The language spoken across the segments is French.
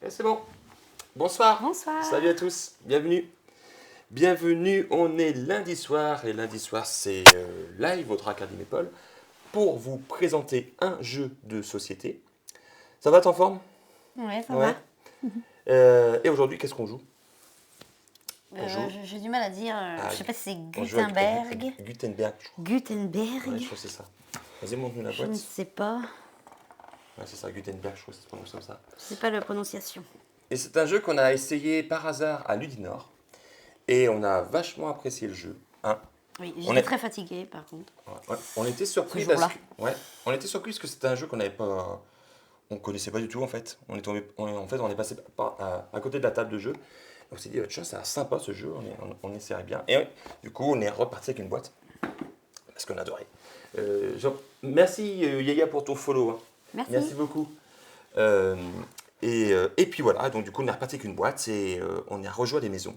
Et c'est bon. Bonsoir. Bonsoir. Salut à tous. Bienvenue. Bienvenue. On est lundi soir. Et lundi soir, c'est live, votre Académie Paul, pour vous présenter un jeu de société. Ça va, t'es en forme? Ouais, ça Ouais. va. Et aujourd'hui, qu'est-ce qu'on joue? J'ai du mal à dire. Ah, Je sais pas si c'est on joue avec Gutenberg. Gutenberg, je crois. Gutenberg. Ouais, je crois que c'est ça. Vas-y, montre-nous la Je ne boîte. sais pas. Ouais, c'est ça, Gutenberg, je crois que ça se prononce comme ça. Je sais pas la prononciation. Et c'est un jeu qu'on a essayé par hasard à Ludinor. Et on a vachement apprécié le jeu. Hein. Oui, On j'étais est- très fatiguée par contre. Ouais. On était surpris Ce parce jour-là. que on était surpris parce que c'était un jeu qu'on n'avait pas, on connaissait pas du tout en fait. En fait, on est passé à côté de la table de jeu. On s'est dit tiens, ça a l'air sympa ce jeu, on essaierait bien. Et ouais, du coup, on est reparti avec une boîte parce qu'on adorait. Merci Yaya pour ton follow. Hein. Merci. Merci beaucoup. Euh, et puis voilà, donc du coup, on est reparti avec une boîte et on a rejoint des maisons.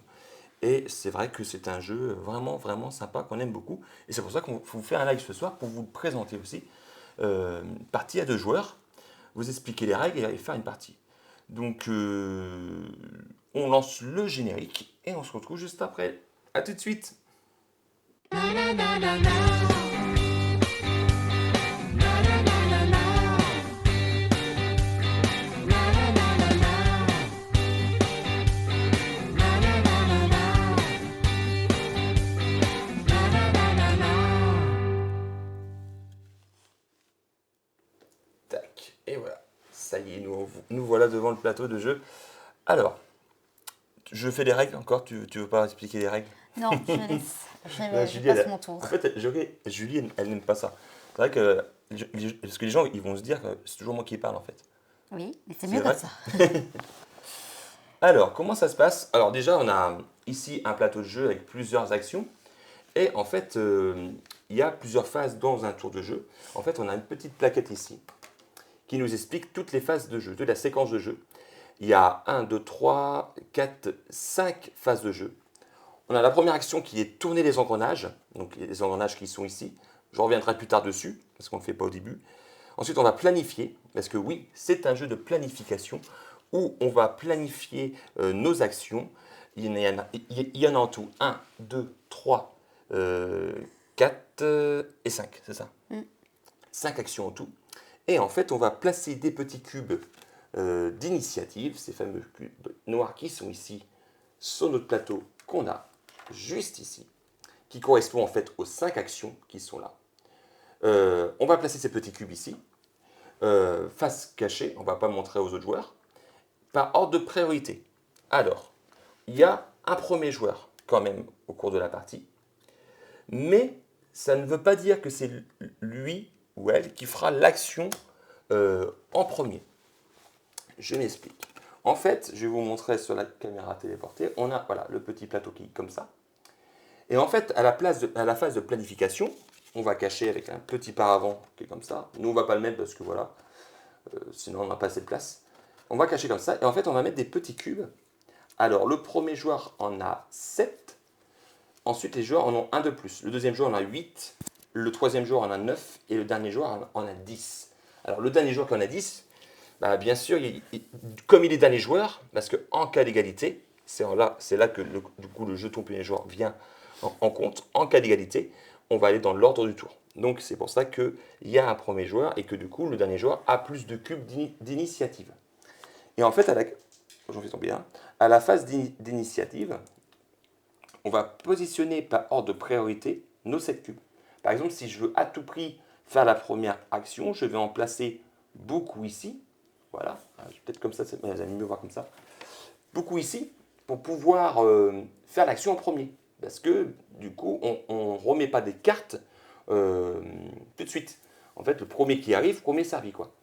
Et c'est vrai que c'est un jeu vraiment, vraiment sympa qu'on aime beaucoup. Et c'est pour ça qu'on vous fait un live ce soir pour vous le présenter aussi. Partie à 2 joueurs, vous expliquer les règles et faire une partie. Donc, on lance le générique et on se retrouve juste après. A tout de suite. Tac, et voilà. Ça y est, nous voilà devant le plateau de jeu. Alors, je fais les règles encore, tu veux pas expliquer les règles? Non, je laisse. Ouais, Je Julie, passe mon tour. En fait, Julie, elle n'aime pas ça. C'est vrai que, parce que les gens, ils vont se dire que c'est toujours moi qui parle en fait. Oui, mais c'est C'est mieux vrai. comme ça. Alors, comment ça se passe? Alors déjà, on a ici un plateau de jeu avec plusieurs actions. Et en fait, il y a plusieurs phases dans un tour de jeu. En fait, on a une petite plaquette ici qui nous explique toutes les phases de jeu, de la séquence de jeu. Il y a 1, 2, 3, 4, 5 phases de jeu. On a la première action qui est tourner les engrenages. Donc les engrenages qui sont ici. Je reviendrai plus tard dessus, parce qu'on ne le fait pas au début. Ensuite, on va planifier, parce que oui, c'est un jeu de planification où on va planifier nos actions. Il y en a en tout 1, 2, 3, 4 et 5, c'est ça? 5 actions en tout. Et en fait, on va placer des petits cubes d'initiative, ces fameux cubes noirs qui sont ici sur notre plateau qu'on a juste ici, qui correspond en fait aux 5 actions qui sont là. On va placer ces petits cubes ici, face cachée, on ne va pas montrer aux autres joueurs, par ordre de priorité. Alors, il y a un premier joueur quand même au cours de la partie, mais ça ne veut pas dire que c'est lui ou elle qui fera l'action en premier. Je m'explique. En fait, je vais vous montrer sur la caméra téléportée, on a voilà, le petit plateau qui est comme ça. Et en fait, à la phase de planification, on va cacher avec un petit paravent qui est comme ça. Nous, on ne va pas le mettre parce que voilà, sinon on n'a pas assez de place. On va cacher comme ça et en fait, on va mettre des petits cubes. Alors, le premier joueur en a 7. Ensuite, les joueurs en ont un de plus. Le deuxième joueur en a 8. Le troisième joueur en a 9. Et le dernier joueur en a 10. Alors, le dernier joueur qui en a 10, bah, bien sûr, comme il est dernier joueur, parce qu'en cas d'égalité, c'est là que du coup, le jeton premier joueur vient en compte. En cas d'égalité, on va aller dans l'ordre du tour. Donc, c'est pour ça qu'il y a un premier joueur et que du coup, le dernier joueur a plus de cubes d'initiative. Et en fait, j'en fais tomber un. À la phase d'initiative, on va positionner par ordre de priorité nos 7 cubes. Par exemple, si je veux à tout prix faire la première action, je vais en placer beaucoup ici. Voilà, peut-être comme ça, vous allez mieux voir comme ça. Beaucoup ici, pour pouvoir faire l'action en premier. Parce que du coup, on ne remet pas des cartes tout de suite. En fait, le premier qui arrive, premier servi, quoi.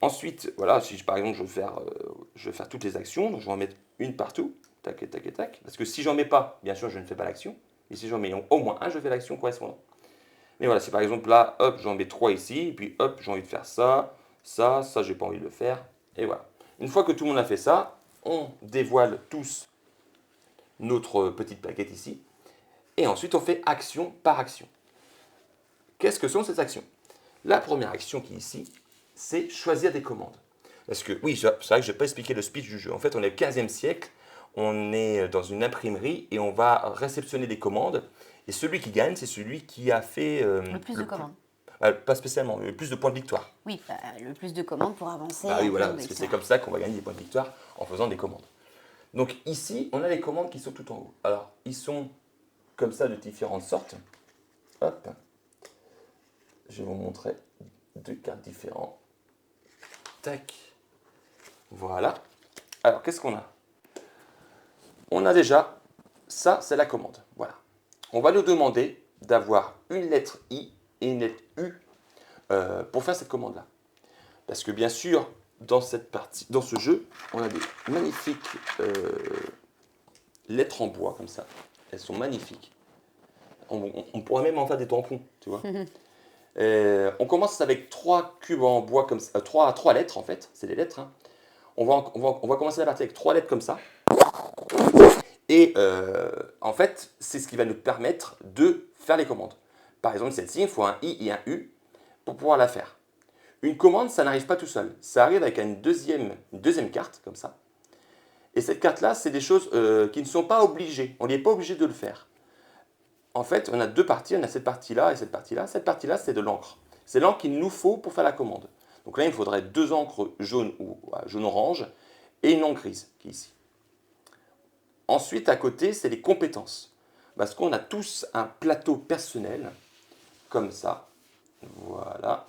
Ensuite, voilà, si par exemple je veux faire toutes les actions, donc je vais en mettre une partout, tac et tac et tac. Parce que si j'en mets pas, bien sûr, je ne fais pas l'action. Et si j'en mets au moins un, je fais l'action correspondante. Mais voilà, si par exemple là, hop, j'en mets 3 ici, et puis hop, j'ai envie de faire ça, j'ai pas envie de le faire, et voilà. Une fois que tout le monde a fait ça, on dévoile tous notre petite plaquette ici, et ensuite on fait action par action. Qu'est-ce que sont ces actions? La première action qui est ici, c'est choisir des commandes. Parce que, oui, c'est vrai que je n'ai pas expliqué le speech du jeu. En fait, on est au 15e siècle, on est dans une imprimerie et on va réceptionner des commandes. Et celui qui gagne, c'est celui qui a fait Le plus de commandes. pas spécialement, mais le plus de points de victoire. Oui, bah, le plus de commandes pour avancer Bah oui, en voilà, termes de parce que c'est victoire. comme ça qu'on va gagner des points de victoire en faisant des commandes. Donc ici, on a les commandes qui sont tout en haut. Alors, ils sont comme ça de différentes sortes. Hop, je vais vous montrer deux cartes différentes. Tac, voilà. Alors, qu'est-ce qu'on a? On a déjà, ça c'est la commande. Voilà. On va nous demander d'avoir une lettre I et une lettre U pour faire cette commande-là. Parce que bien sûr, dans cette partie, dans ce jeu, on a des magnifiques lettres en bois comme ça. Elles sont magnifiques. On pourrait même en faire des tampons, tu vois. On commence avec 3 cubes en bois comme ça, 3 lettres en fait, c'est des lettres. Hein. On va commencer la partie avec 3 lettres comme ça. Et en fait, c'est ce qui va nous permettre de faire les commandes. Par exemple, celle-ci, il faut un I et un U pour pouvoir la faire. Une commande, ça n'arrive pas tout seul. Ça arrive avec une deuxième carte, comme ça. Et cette carte-là, c'est des choses qui ne sont pas obligées. On n'est pas obligé de le faire. En fait, on a deux parties. On a cette partie-là et cette partie-là. Cette partie-là, c'est de l'encre. C'est l'encre qu'il nous faut pour faire la commande. Donc là, il faudrait 2 encres jaunes ou jaune-orange et une encre grise, qui est ici. Ensuite, à côté, c'est les compétences. Parce qu'on a tous un plateau personnel, comme ça. Voilà.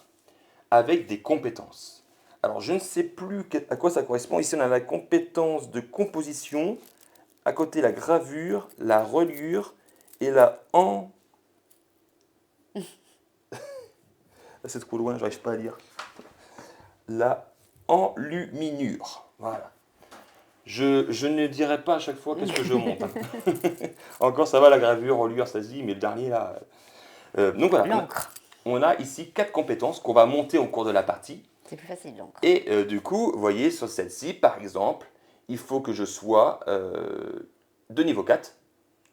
Avec des compétences. Alors, je ne sais plus à quoi ça correspond. Ici, on a la compétence de composition. À côté, la gravure, la reliure et la en... C'est trop loin, j'arrive pas à lire. La enluminure. Voilà. Je ne dirai pas à chaque fois qu'est-ce que je monte. Hein. Encore, ça va, la gravure, reliure, ça se dit, mais le dernier, là... donc voilà, L'encre. on a ici 4 compétences qu'on va monter au cours de la partie. C'est plus facile, l'encre. Et du coup, vous voyez, sur celle-ci, par exemple, il faut que je sois de niveau 4,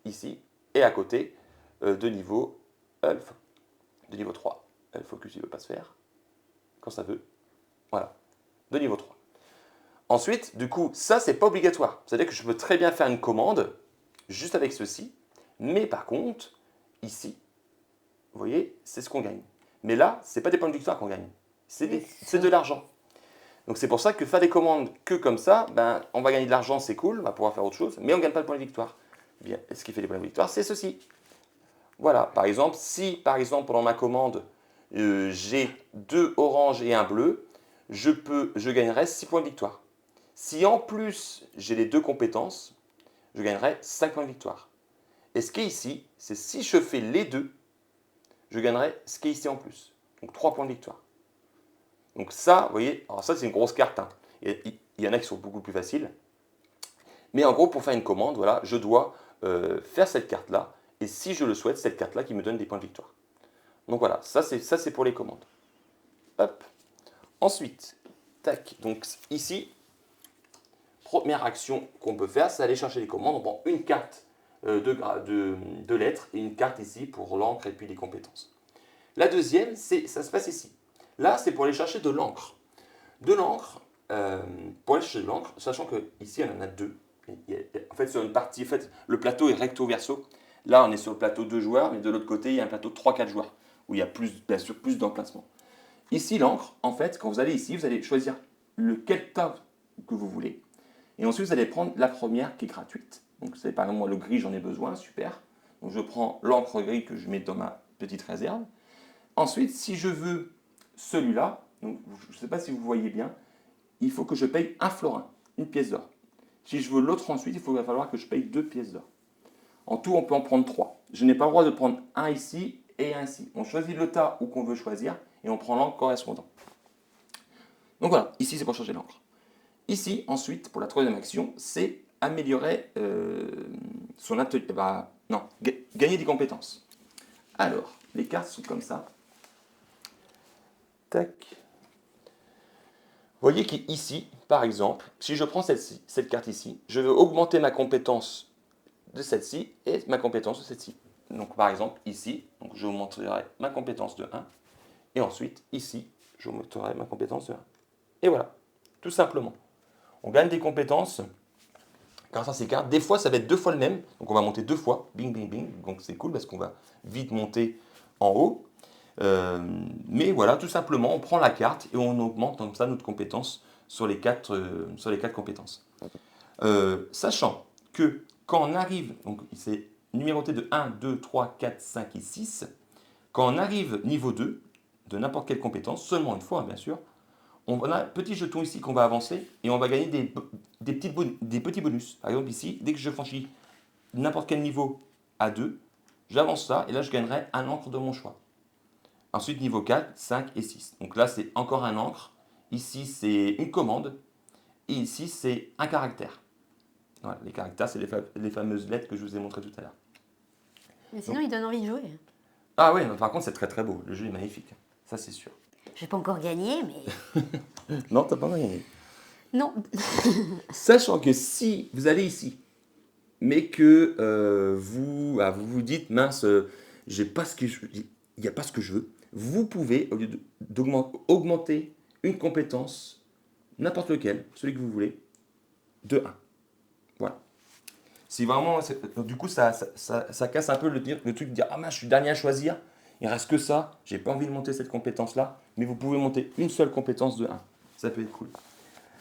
ici, et à côté, de niveau, de niveau 3. Le focus, il ne veut pas se faire, quand ça veut. Voilà, de niveau 3. Ensuite, du coup, ça, c'est pas obligatoire. C'est-à-dire que je peux très bien faire une commande, juste avec ceci, mais par contre, ici, vous voyez, c'est ce qu'on gagne. Mais là, ce n'est pas des points de victoire qu'on gagne, c'est de l'argent. Donc c'est pour ça que faire des commandes que comme ça, ben, on va gagner de l'argent, c'est cool, on va pouvoir faire autre chose, mais on ne gagne pas de points de victoire. Bien, ce qui fait des points de victoire, c'est ceci. Voilà, par exemple, si par exemple pendant ma commande, j'ai 2 oranges et un bleu, je gagnerai 6 points de victoire. Si en plus j'ai les 2 compétences, je gagnerai 5 points de victoire. Et ce qui est ici, c'est si je fais les deux, je gagnerai ce qui est ici en plus. Donc 3 points de victoire. Donc ça, vous voyez, alors ça c'est une grosse carte. Hein. Il y en a qui sont beaucoup plus faciles. Mais en gros, pour faire une commande, voilà, je dois faire cette carte-là. Et si je le souhaite, cette carte-là qui me donne des points de victoire. Donc voilà, ça c'est pour les commandes. Hop. Ensuite, tac. Donc ici, première action qu'on peut faire, c'est aller chercher les commandes. On prend une carte de lettres et une carte ici pour l'encre et puis les compétences. La deuxième, ça se passe ici. Là, c'est pour aller chercher de l'encre. De l'encre, pour aller chercher de l'encre, sachant qu'ici, on en a 2. En fait, sur une partie, en fait, le plateau est recto verso. Là, on est sur le plateau 2 joueurs, mais de l'autre côté, il y a un plateau 3-4 joueurs, où il y a bien sûr plus d'emplacements. Ici, l'encre, en fait, quand vous allez ici, vous allez choisir quel tas que vous voulez. Et ensuite, vous allez prendre la première qui est gratuite. Donc, c'est par exemple, moi, le gris, j'en ai besoin, super. Donc, je prends l'encre gris que je mets dans ma petite réserve. Ensuite, si je veux celui-là, donc, je ne sais pas si vous voyez bien, il faut que je paye 1 florin, une pièce d'or. Si je veux l'autre ensuite, il va falloir que je paye 2 pièces d'or. En tout, on peut en prendre 3. Je n'ai pas le droit de prendre un ici et un ici. On choisit le tas où qu'on veut choisir et on prend l'encre correspondant. Donc voilà, ici c'est pour changer l'encre. Ici, ensuite, pour la troisième action, c'est améliorer son atelier. Gagner des compétences. Alors, les cartes sont comme ça. Tac. Vous voyez qu'ici, par exemple, si je prends cette carte ici, je veux augmenter ma compétence de celle-ci et ma compétence de celle-ci. Donc par exemple, ici, donc, je augmenterai ma compétence de 1. Et ensuite, ici, je augmenterai ma compétence de 1. Et voilà. tout simplement. On gagne des compétences grâce à ces cartes. Des fois, ça va être 2 fois le même. Donc, on va monter 2 fois. Bing, bing, bing. Donc, c'est cool parce qu'on va vite monter en haut. Mais voilà, tout simplement, on prend la carte et on augmente comme ça notre compétence sur les 4 compétences. Sachant que quand on arrive, donc c'est numéroté de 1, 2, 3, 4, 5 et 6, quand on arrive niveau 2 de n'importe quelle compétence, seulement une fois bien sûr, on a un petit jeton ici qu'on va avancer et on va gagner des petits bonus. Par exemple ici, dès que je franchis n'importe quel niveau à 2, j'avance ça et là je gagnerai un encre de mon choix. Ensuite niveau 4, 5 et 6. Donc là c'est encore un encre. Ici c'est une commande et ici c'est un caractère. Voilà, les caractères c'est les fameuses lettres que je vous ai montrées tout à l'heure. Mais sinon, il donne envie de jouer. Ah ouais, par contre c'est très très beau. Le jeu est magnifique. Ça c'est sûr. Je n'ai pas encore gagné, mais... Non, t'as pas gagné. Non. Sachant que si vous allez ici, mais que vous vous dites, mince, j'ai pas ce que il n'y a pas ce que je veux, vous pouvez, au lieu augmenter une compétence, n'importe lequel, celui que vous voulez, de 1. Voilà. Si vraiment, du coup, ça casse un peu le truc de dire, ah mince, je suis le dernier à choisir, il ne reste que ça, j'ai pas envie de monter cette compétence-là, mais vous pouvez monter une seule compétence de 1. Ça peut être cool.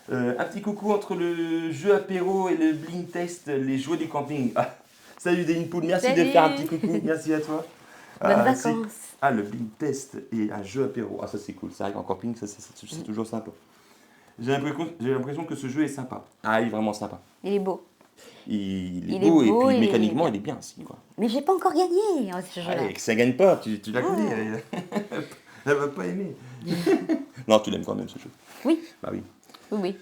Un petit coucou entre le jeu apéro et le blind test, les jouets du camping. Ah, salut Denis-Poul, merci de Salut. faire un petit coucou, merci à toi. Bonnes vacances. Le blind test et un jeu apéro. Ah, ça c'est cool, c'est vrai qu'en camping, c'est toujours sympa. J'ai l'impression que ce jeu est sympa. Ah, il est vraiment sympa. Il est beau. Il est beau et puis mécaniquement, il est bien aussi. Quoi. Mais j'ai pas encore gagné ce jeu-là. Allez, que ça gagne pas, tu la connais. Elle va pas aimer. Non, tu l'aimes quand même ce jeu. Oui. Bah oui. Oui.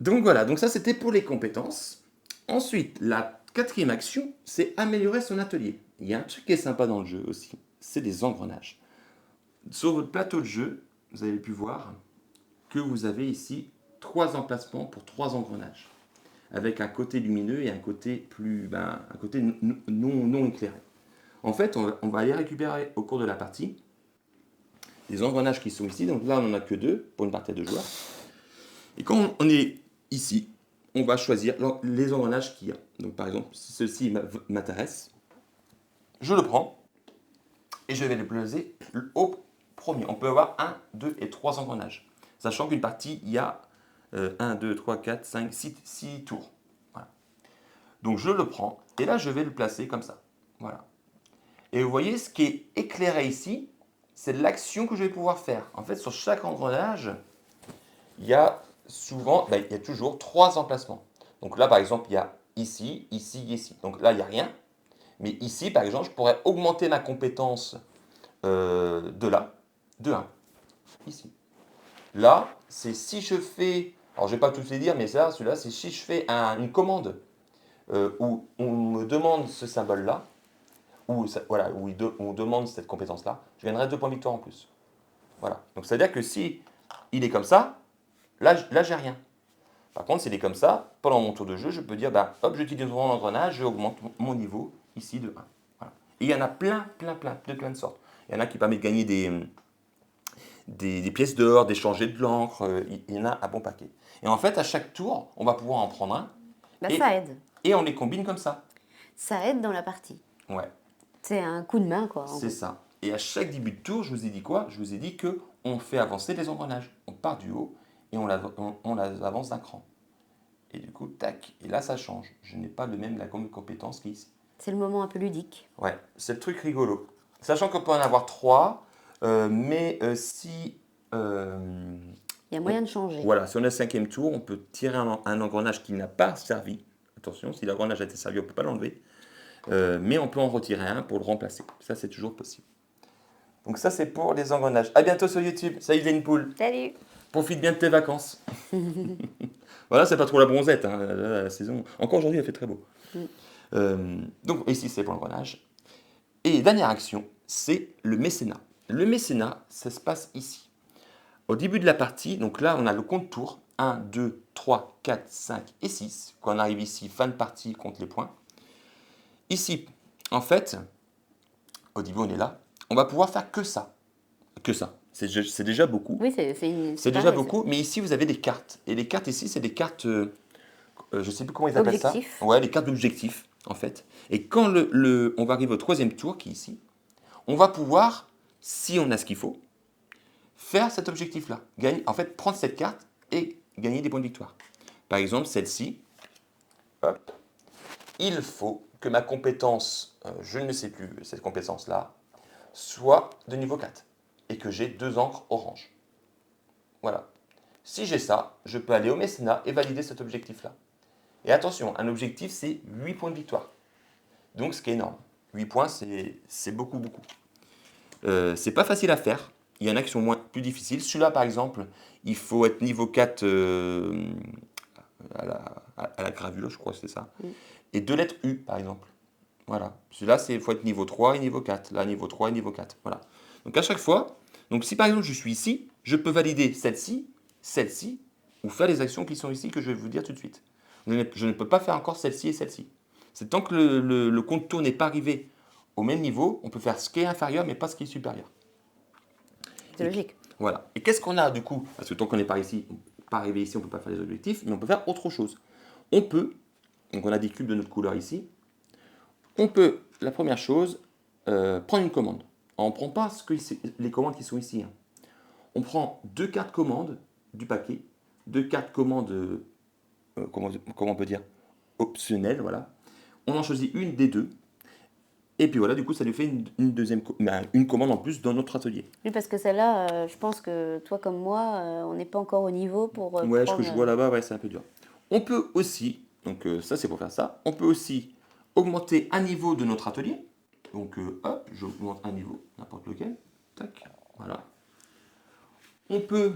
Donc voilà, donc ça c'était pour les compétences. Ensuite, la 4e action, c'est améliorer son atelier. Il y a un truc qui est sympa dans le jeu aussi, c'est des engrenages. Sur votre plateau de jeu, vous avez pu voir que vous avez ici 3 emplacements pour 3 engrenages, avec un côté lumineux et un côté un côté non éclairé. En fait, on va les récupérer au cours de la partie. Les engrenages qui sont ici, donc là on n'en a que 2 pour une partie de joueurs. Et quand on est ici, on va choisir les engrenages qu'il y a. Donc par exemple, si ceci m'intéresse, je le prends et je vais le placer au premier. On peut avoir 1, 2 et 3 engrenages. Sachant qu'une partie, il y a 1, 2, 3, 4, 5, 6 tours. Voilà. Donc je le prends et là je vais le placer comme ça. Voilà. Et vous voyez, ce qui est éclairé ici, c'est l'action que je vais pouvoir faire. En fait, sur chaque engrenage, il y a il y a toujours 3 emplacements. Donc là, par exemple, il y a ici, ici, ici. Donc là, il n'y a rien. Mais ici, par exemple, je pourrais augmenter ma compétence de 1. Ici. Là, c'est si je fais, alors je ne vais pas tous les dire, mais celui-là, c'est si je fais une commande où on me demande ce symbole-là, où on demande cette compétence-là, je gagnerai 2 points de victoire en plus. Voilà. Donc, c'est-à-dire que si il est comme ça, là j'ai rien. Par contre, s'il est comme ça, pendant mon tour de jeu, je peux dire, hop, j'utilise mon engrenage, je augmente mon niveau ici de 1. Voilà. Et il y en a plein de sortes. Il y en a qui permettent de gagner des pièces d'or, d'échanger de l'encre, il y en a un bon paquet. Et en fait, à chaque tour, on va pouvoir en prendre un. Ça aide. Et on les combine comme ça. Ça aide dans la partie. Ouais. C'est un coup de main, quoi. C'est ça. Et à chaque début de tour, je vous ai dit quoi? Je vous ai dit qu'on fait avancer les engrenages. On part du haut et on les avance d'un cran. Et du coup, tac, et là ça change. Je n'ai pas la même compétence qu'ici. C'est le moment un peu ludique. Ouais, c'est le truc rigolo. Sachant qu'on peut en avoir 3, mais si... il y a moyen de changer. Voilà, si on est au 5e tour, on peut tirer un engrenage qui n'a pas servi. Attention, si l'engrenage a été servi, on ne peut pas l'enlever. Mais on peut en retirer un pour le remplacer. Ça, c'est toujours possible. Donc ça, c'est pour les engrenages. À bientôt sur YouTube. Salut Denis-Poul. Salut. Profite bien de tes vacances. Voilà, c'est pas trop la bronzette, hein, la saison. Encore aujourd'hui, il fait très beau. Donc ici, c'est pour l'engrenage. Et dernière action, c'est le mécénat. Le mécénat, ça se passe ici. Au début de la partie, donc là, on a le compte tour. 1, 2, 3, 4, 5 et 6. Quand on arrive ici, fin de partie, compte les points. Ici, en fait, au début, on est là. On va pouvoir faire que ça. Que ça. C'est déjà beaucoup. Oui, C'est pas déjà mal, ça. beaucoup, mais ici vous avez des cartes. Et les cartes ici, c'est des cartes, je ne sais plus comment ils appellent ça. Objectif. Ouais, les cartes d'objectif, en fait. Et quand on va arriver au troisième tour, qui est ici, on va pouvoir, si on a ce qu'il faut, faire cet objectif-là. En fait, prendre cette carte et gagner des points de victoire. Par exemple, celle-ci, hop, il faut que ma compétence, je ne sais plus, cette compétence-là, soit de niveau 4 et que j'ai 2 encres orange. Voilà. Si j'ai ça, je peux aller au mécénat et valider cet objectif-là. Et attention, un objectif, c'est 8 points de victoire. Donc, ce qui est énorme. 8 points, c'est beaucoup, beaucoup. C'est pas facile à faire. Il y en a qui sont plus difficiles. Celui-là, par exemple, il faut être niveau 4 à la gravure, je crois que c'est ça. Et 2 lettres U, par exemple. Voilà. Celui-là, il faut être niveau 3 et niveau 4. Là, niveau 3 et niveau 4. Voilà. Donc, à chaque fois, donc si par exemple je suis ici, je peux valider celle-ci, ou faire les actions qui sont ici que je vais vous dire tout de suite. Je ne peux pas faire encore celle-ci et celle-ci. C'est tant que le compte tour n'est pas arrivé au même niveau, on peut faire ce qui est inférieur, mais pas ce qui est supérieur. C'est logique. Voilà. Et qu'est-ce qu'on a du coup? Parce que tant qu'on n'est pas arrivé ici, on ne peut pas faire les objectifs, mais on peut faire autre chose. On peut, donc on a des cubes de notre couleur ici, on peut, la première chose, prendre une commande. On ne prend pas les commandes qui sont ici. Hein. On prend 2 cartes commandes du paquet, 2 cartes commandes, comment on peut dire, optionnelles, voilà. On en choisit une des deux. Et puis voilà, du coup, ça nous fait une commande en plus dans notre atelier. Oui, parce que celle-là, je pense que toi comme moi, on n'est pas encore au niveau pour Ouais, ce prendre... que je vois là-bas, ouais, c'est un peu dur. On peut aussi, donc ça c'est pour faire ça, on peut aussi augmenter un niveau de notre atelier. Donc hop, j'augmente un niveau, n'importe lequel. Tac, voilà. On peut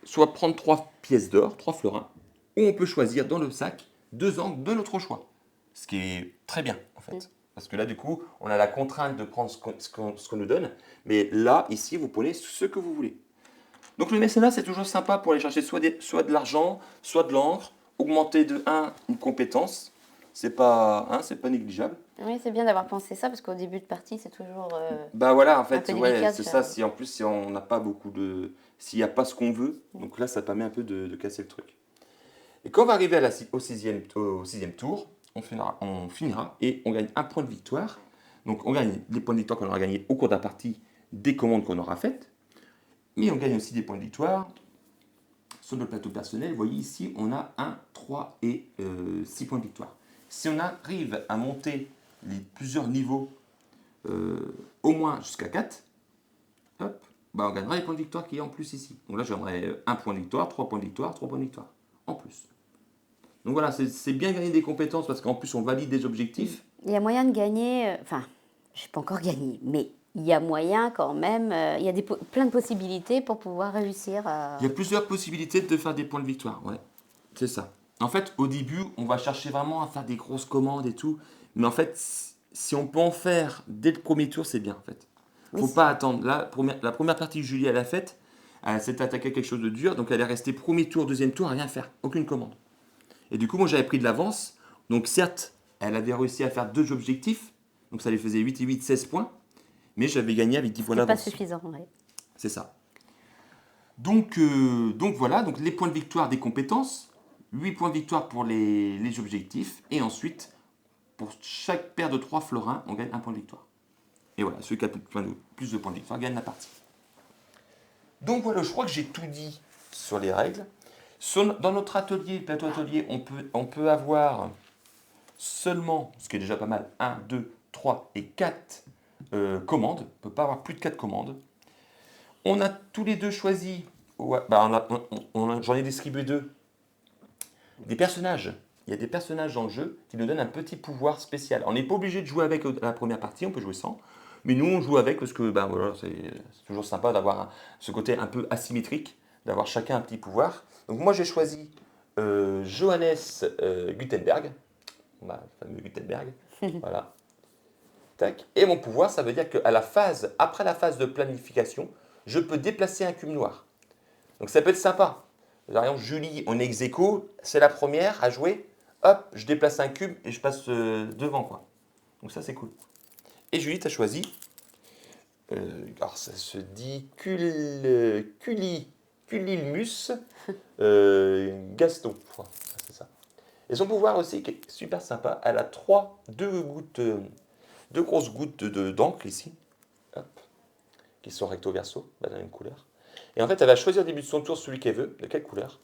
soit prendre 3 pièces d'or, 3 florins, ou on peut choisir dans le sac 2 angles de notre choix. Ce qui est très bien, en fait. Parce que là, du coup, on a la contrainte de prendre ce qu'on nous donne. Mais là, ici, vous prenez ce que vous voulez. Donc le mécénat, c'est toujours sympa pour aller chercher soit de l'argent, soit de l'encre, augmenter de 1 une compétence. C'est pas négligeable. Oui, c'est bien d'avoir pensé ça, parce qu'au début de partie, c'est toujours Bah voilà, en un fait, peu ouais, délicat de c'est faire. ça. Si en plus, si on n'a pas beaucoup de. S'il n'y a pas ce qu'on veut, donc là, ça permet un peu de casser le truc. Et quand on va arriver au sixième tour, on finira et on gagne un point de victoire. Donc on gagne des points de victoire qu'on aura gagnés au cours de la partie, des commandes qu'on aura faites. Mais on gagne aussi des points de victoire sur notre plateau personnel. Vous voyez ici, on a 1, 3 et 6 points de victoire. Si on arrive à monter plusieurs niveaux, au moins jusqu'à 4, hop, bah on gagnera les points de victoire qui est en plus ici. Donc là, j'aimerais 1 point de victoire, 3 points de victoire, 3 points de victoire en plus. Donc voilà, c'est bien gagner des compétences parce qu'en plus on valide des objectifs. Il y a moyen de gagner, enfin, je n'ai pas encore gagné, mais il y a moyen quand même, il y a plein de possibilités pour pouvoir réussir à... Il y a plusieurs possibilités de faire des points de victoire, ouais. C'est ça. En fait, au début, on va chercher vraiment à faire des grosses commandes et tout. Mais en fait, si on peut en faire dès le premier tour, c'est bien en fait. Faut pas attendre. La première partie que Julie elle a faite, elle s'est attaquée à quelque chose de dur, donc elle est restée premier tour, deuxième tour à rien faire, aucune commande. Et du coup, moi j'avais pris de l'avance. Donc certes, elle avait réussi à faire 2 objectifs, donc ça lui faisait 8 et 8, 16 points. Mais j'avais gagné avec 10 points C'est pas d'avance. suffisant, oui. C'est ça. Donc voilà, donc les points de victoire des compétences, 8 points de victoire pour les objectifs, et ensuite, pour chaque paire de 3 florins, on gagne 1 point de victoire. Et voilà, celui qui a plus de points de victoire gagne la partie. Donc voilà, je crois que j'ai tout dit sur les règles. Dans notre atelier, plateau atelier, on peut avoir seulement, ce qui est déjà pas mal, 1, 2, 3 et 4 commandes. On ne peut pas avoir plus de 4 commandes. On a tous les deux choisi, j'en ai distribué 2, des personnages. Il y a des personnages dans le jeu qui nous donnent un petit pouvoir spécial. On n'est pas obligé de jouer avec la première partie, on peut jouer sans. Mais nous, on joue avec parce que voilà, c'est toujours sympa d'avoir ce côté un peu asymétrique, d'avoir chacun un petit pouvoir. Donc moi, j'ai choisi Johannes Gutenberg, ma fameux Gutenberg. Voilà. Tac. Et mon pouvoir, ça veut dire qu'après la phase de planification, je peux déplacer un cube noir. Donc ça peut être sympa. Par exemple, Julie, on est ex aequo, c'est la première à jouer. Hop, je déplace un cube et je passe devant, quoi. Donc ça, c'est cool. Et Julie, tu as choisi alors ça se dit Culilmus Gaston, je crois. C'est ça. Et son pouvoir aussi, qui est super sympa, elle a deux grosses gouttes d'encre ici, hop, qui sont recto verso, bah, dans la même couleur. Et en fait, elle va choisir au début de son tour celui qu'elle veut, de quelle couleur.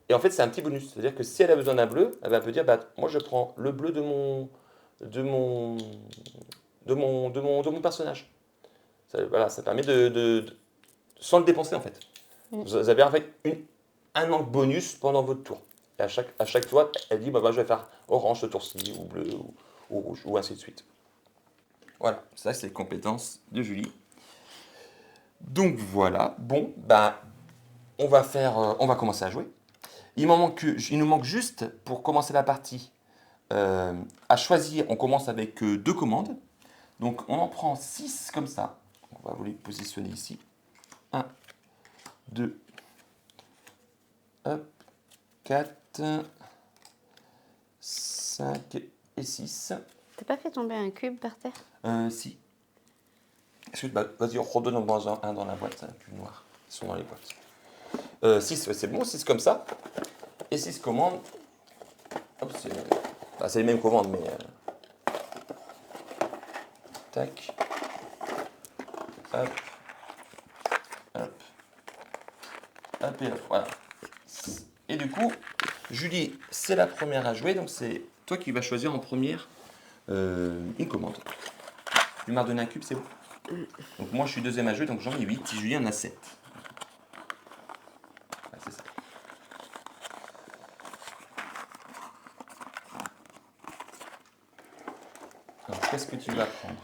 Et en fait, c'est un petit bonus. C'est-à-dire que si elle a besoin d'un bleu, elle va peut dire, bah, moi je prends le bleu de mon, de mon personnage. Voilà, ça permet sans le dépenser en fait. Vous avez en fait un angle bonus pendant votre tour. Et à chaque tour, elle dit, bah, je vais faire orange ce tour-ci, ou bleu, ou rouge, ou ainsi de suite. Voilà, ça c'est les compétences de Julie. Donc voilà, bon, bah, on va commencer à jouer. Il nous manque juste, pour commencer la partie, à choisir, on commence avec deux commandes. Donc on en prend 6 comme ça. On va vous les positionner ici. 1, 2, hop, 4, 5 et 6. T'as pas fait tomber un cube par terre? Si. Bah, vas-y, redonne-moi un dans la boîte, un cube noir. Ils sont dans les boîtes. 6, c'est bon, 6 comme ça. Et 6 commandes. Hop, c'est les mêmes commandes, mais... tac. Hop. Hop. Hop et hop, voilà. Et du coup, Julie, c'est la première à jouer, donc c'est toi qui vas choisir en première une commande. Tu m'as redonné un cube, c'est bon. Donc moi je suis deuxième à jouer, donc j'en ai 8, si Julie en a 7. Ouais, c'est ça. Alors qu'est-ce que tu vas prendre?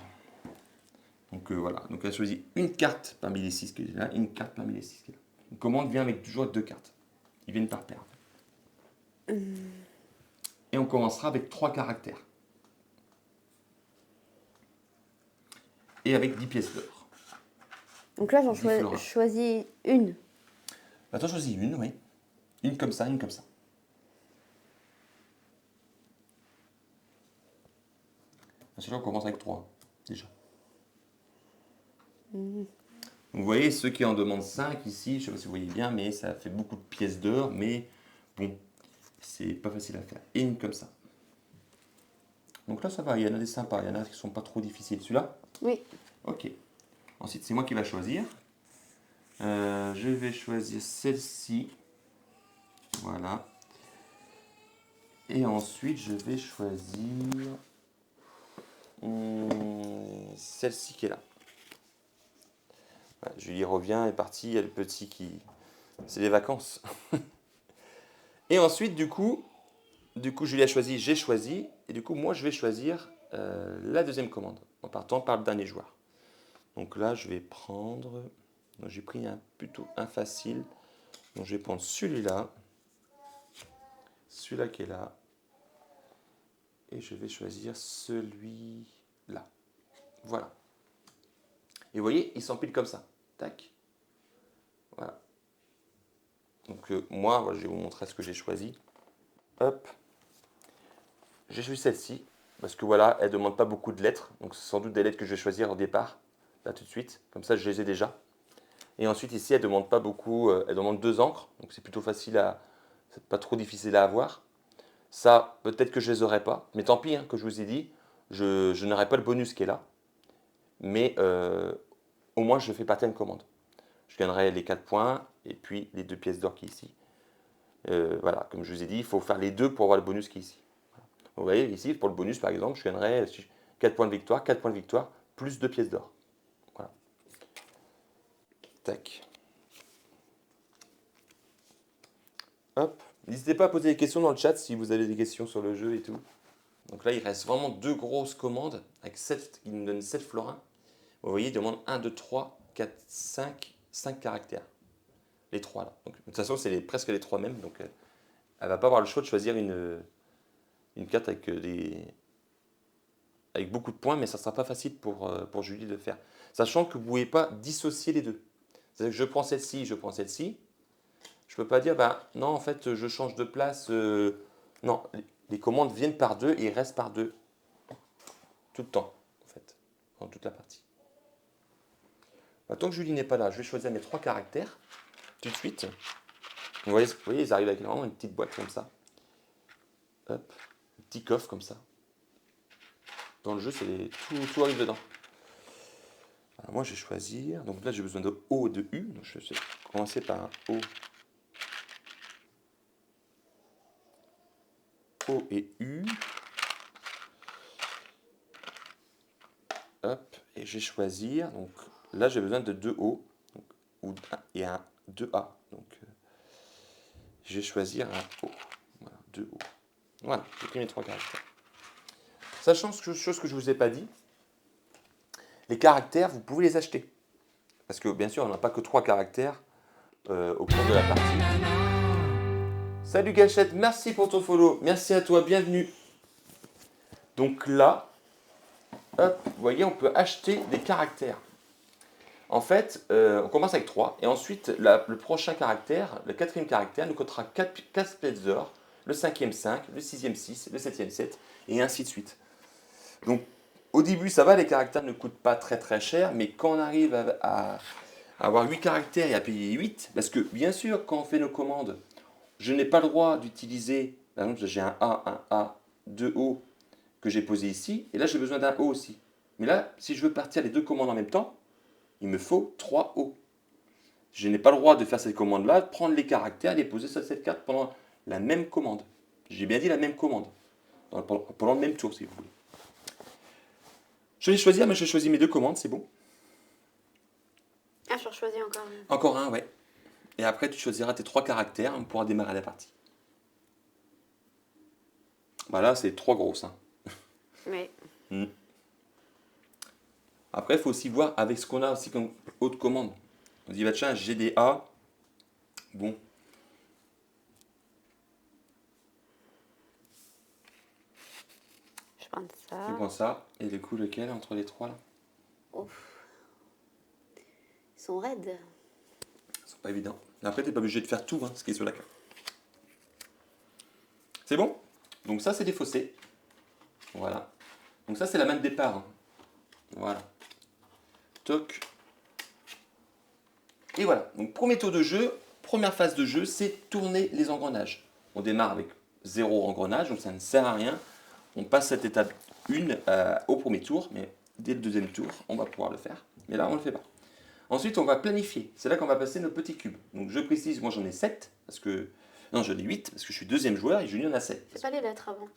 Donc voilà, donc elle a choisi une carte parmi les 6 qui est là, une carte parmi les 6 qui est là. Une commande vient avec toujours 2 cartes. Ils viennent par paire. Et on commencera avec 3 caractères. Et avec 10 pièces d'or. Donc là, j'en choisis une. Bah, toi, choisis une, oui. Une comme ça, une comme ça. Celui-là, on commence avec 3, déjà. Vous voyez, ceux qui en demandent 5 ici, je ne sais pas si vous voyez bien, mais ça fait beaucoup de pièces d'or, mais bon, c'est pas facile à faire. Et une comme ça. Donc là, ça va, il y en a des sympas, il y en a qui sont pas trop difficiles. Celui-là? Oui. Ok. Ensuite, c'est moi qui vais choisir. Je vais choisir celle-ci. Voilà. Et ensuite, je vais choisir celle-ci qui est là. Voilà, Julie revient, est partie, il y a le petit qui... C'est les vacances. Et ensuite, du coup, Julie a choisi, j'ai choisi. Et du coup, moi, je vais choisir la deuxième commande, en partant par le dernier joueur. Donc là, je vais prendre... J'ai pris plutôt un facile. Donc je vais prendre celui-là. Celui-là qui est là. Et je vais choisir celui-là. Voilà. Et vous voyez, il s'empile comme ça. Tac. Voilà. Donc moi, je vais vous montrer ce que j'ai choisi. Hop. J'ai choisi celle-ci. Parce que voilà, elle ne demande pas beaucoup de lettres. Donc c'est sans doute des lettres que je vais choisir au départ. Là tout de suite. Comme ça, je les ai déjà. Et ensuite, ici, elle ne demande pas beaucoup. Elle demande 2 encres. Donc c'est plutôt facile à... C'est pas trop difficile à avoir. Ça, peut-être que je ne les aurai pas. Mais tant pis, hein, que je vous ai dit. Je n'aurai pas le bonus qui est là. Mais au moins, je fais partie d'une commande. Je gagnerai les 4 points et puis les 2 pièces d'or qui est ici. Voilà, comme je vous ai dit, il faut faire les deux pour avoir le bonus qui est ici. Voilà. Vous voyez, ici, pour le bonus, par exemple, je gagnerai 4 points de victoire, plus 2 pièces d'or. Voilà. Tac. Hop. N'hésitez pas à poser des questions dans le chat si vous avez des questions sur le jeu et tout. Donc là, il reste vraiment 2 grosses commandes avec 7, qui nous donnent 7 florins. Vous voyez, il demande 1, 2, 3, 4, 5 caractères. Les 3 là. Donc, de toute façon, c'est presque les 3 mêmes. Donc, elle va pas avoir le choix de choisir une carte avec beaucoup de points, mais ça ne sera pas facile pour Julie de faire. Sachant que vous ne pouvez pas dissocier les deux. C'est-à-dire que je prends celle-ci, je prends celle-ci. Je ne peux pas dire, bah, non, en fait, je change de place. Non, les commandes viennent par 2 et restent par 2. Tout le temps, en fait, dans toute la partie. Tant que Julie n'est pas là, je vais choisir mes 3 caractères tout de suite. Vous voyez, ils arrivent avec vraiment une petite boîte comme ça. Hop, un petit coffre comme ça. Dans le jeu, tout arrive dedans. Alors moi, je vais choisir. Donc là, j'ai besoin de O et de U. Donc je vais commencer par un O. O et U. Hop, et je vais choisir. Donc là, j'ai besoin de 2 O et un 2A. Donc je vais choisir un O. Voilà, 2 O. Voilà, j'ai pris mes 3 caractères. Sachant chose que je ne vous ai pas dit, les caractères, vous pouvez les acheter. Parce que bien sûr, on n'a pas que 3 caractères au cours de la partie. Salut Gachette, merci pour ton follow. Merci à toi, bienvenue. Donc là, hop, vous voyez, on peut acheter des caractères. En fait, on commence avec 3. Et ensuite, le prochain caractère, le 4e caractère, nous coûtera 4 pièces d'or. Le 5e 5, le 6e 6, le 7e 7, et ainsi de suite. Donc, au début, ça va, les caractères ne coûtent pas très très cher, mais quand on arrive à avoir 8 caractères et à payer 8, parce que bien sûr, quand on fait nos commandes, je n'ai pas le droit d'utiliser, par exemple, j'ai un A, 2 O que j'ai posé ici, et là j'ai besoin d'un O aussi. Mais là, si je veux partir les 2 commandes en même temps, il me faut 3 O. Je n'ai pas le droit de faire cette commande-là, de prendre les caractères et les poser sur cette carte pendant la même commande. J'ai bien dit la même commande, pendant le même tour si vous voulez. Je vais choisir, mais je choisis mes 2 commandes, c'est bon. Ah, je choisis encore. Encore un, ouais. Et après, tu choisiras tes 3 caractères, on pourra démarrer la partie. Voilà, c'est 3 grosses. Hein. Oui. Après, il faut aussi voir avec ce qu'on a aussi comme autre commande. On dit, bah tiens, j'ai des A. Bon. Je prends ça. Tu prends ça. Et du coup, lequel entre les 3 là? Ouf. Ils sont raides. C'est pas évident. Après, tu n'es pas obligé de faire tout, hein, ce qui est sur la carte. C'est bon? Donc ça, c'est des fossés. Voilà. Donc ça, c'est la main de départ. Hein. Voilà. Toc. Et voilà. Donc premier tour de jeu, première phase de jeu, c'est tourner les engrenages. On démarre avec 0 engrenage, donc ça ne sert à rien. On passe cette étape 1 au premier tour, mais dès le deuxième tour, on va pouvoir le faire. Mais là, on ne le fait pas. Ensuite, on va planifier. C'est là qu'on va passer nos petits cubes. Donc je précise, moi j'en ai 7, parce que... Non, j'en ai 8, parce que je suis deuxième joueur et Julien en a 7. C'est pas les lettres avant.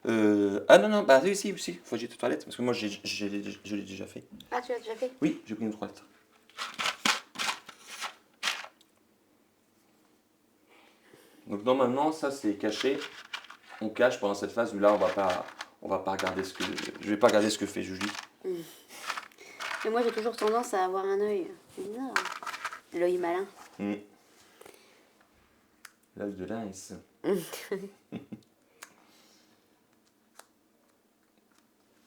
Ah non, bah oui, si, faut que j'ai toutes 3 lettres, parce que moi je l'ai déjà fait. Ah, tu l'as déjà fait? Oui, j'ai pris nos 3 lettres. Donc normalement, ça c'est caché. On cache pendant cette phase où là, on va pas regarder ce que... Je vais pas regarder ce que fait Julie. Mais moi, j'ai toujours tendance à avoir un œil bizarre. L'œil malin. L'œil de lynx.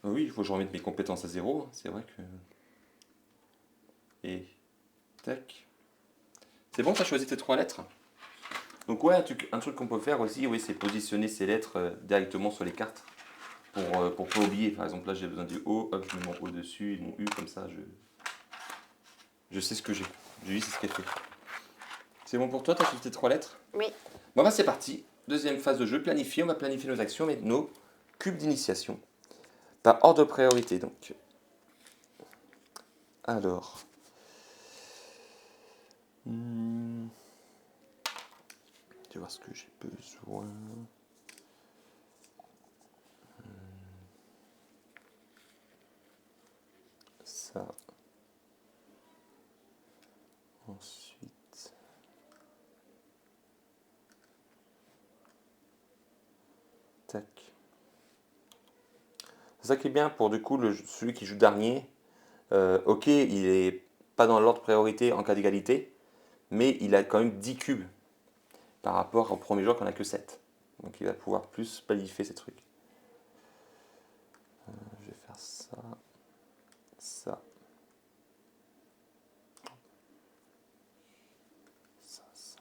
Oui, il faut que je remette mes compétences à 0. Hein. C'est vrai que... Et... Tac. C'est bon, tu as choisi tes 3 lettres? Donc ouais, un truc qu'on peut faire aussi, oui, c'est positionner ces lettres directement sur les cartes. Pour pas oublier. Par exemple, là, j'ai besoin du O. Hop, je mets mon O dessus et mon U. Comme ça, je sais ce que j'ai. Julie, c'est ce qu'elle fait. C'est bon pour toi? Tu as choisi tes 3 lettres? Oui. Bon, bah c'est parti. Deuxième phase de jeu, planifier. On va planifier nos actions avec nos cubes d'initiation. Par ordre de priorité, donc. Alors. Je vais voir ce que j'ai besoin. Ça. Ensuite. Tac. C'est ça qui est bien pour du coup celui qui joue dernier. Ok, il est pas dans l'ordre priorité en cas d'égalité, mais il a quand même 10 cubes par rapport au premier joueur qui n'en a que 7. Donc il va pouvoir plus planifier ces trucs. Je vais faire ça, ça, ça, ça,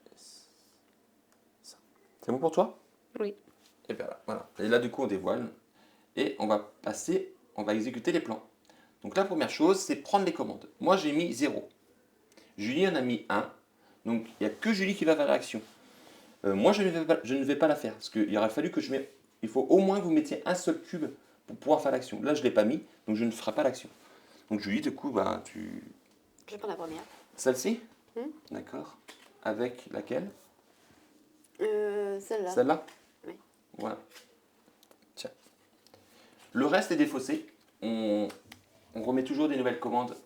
et ça. C'est bon pour toi? Oui. Et bien voilà. Et là du coup on dévoile et on va exécuter les plans. Donc la première chose, c'est prendre les commandes. Moi, j'ai mis 0. Julie en a mis 1. Donc il n'y a que Julie qui va faire l'action. Moi, je ne vais pas la faire. Parce qu'il aurait fallu que je mette... Il faut au moins que vous mettiez un seul cube pour pouvoir faire l'action. Là, je ne l'ai pas mis, donc je ne ferai pas l'action. Donc Julie, du coup, bah, tu... Je prends la première. Celle-ci. D'accord. Avec laquelle? Celle-là. Celle-là. Oui. Voilà. Tiens. Le reste est défaussé. On remet toujours des nouvelles commandes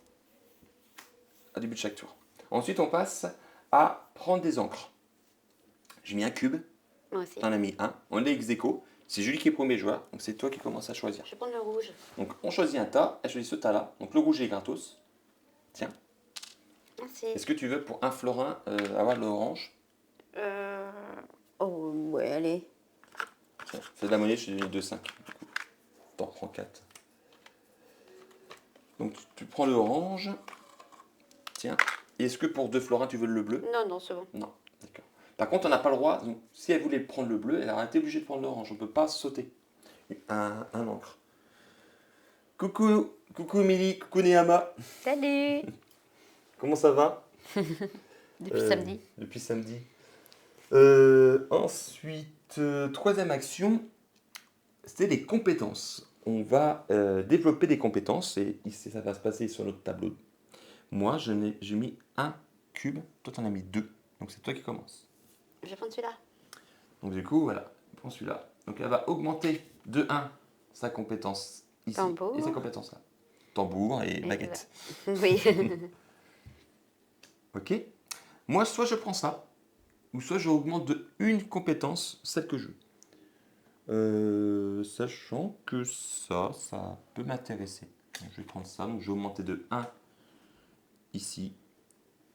au début de chaque tour. Ensuite, on passe à prendre des encres. J'ai mis un cube. Moi aussi. T'en as mis un. On est ex aequo. C'est Julie qui est premier joueur. Donc c'est toi qui commences à choisir. Je vais prendre le rouge. Donc on choisit un tas. Elle choisit ce tas-là. Donc le rouge est gratos. Tiens. Merci. Est-ce que tu veux pour un florin avoir l'orange? Oh, ouais, allez. Tiens, c'est de la monnaie, je t'ai donné 2,5. T'en prends 4. Donc tu prends le orange. Tiens. Et est-ce que pour 2 florins, tu veux le bleu? Non, non, c'est bon. Non. D'accord. Par contre, on n'a pas le droit. Donc, si elle voulait prendre le bleu, elle aurait été obligée de prendre l'orange. On ne peut pas sauter un encre. Coucou, coucou Émilie, coucou Néama. Salut. Comment ça va? Depuis samedi. Depuis samedi. Ensuite, troisième action, c'était les compétences. On va développer des compétences et ici, ça va se passer sur notre tableau. Moi, j'ai mis un cube, toi, tu en as mis 2. Donc, c'est toi qui commences. Je vais prendre celui-là. Donc, du coup, voilà, prends celui-là. Donc, elle va augmenter de 1 sa compétence ici Tambour. et sa compétence là. Tambour et baguette. Oui. Ok. Moi, soit je prends ça, ou soit je augmente de une compétence, celle que je veux. Sachant que ça peut m'intéresser. Donc, je vais prendre ça, donc je vais augmenter de 1 ici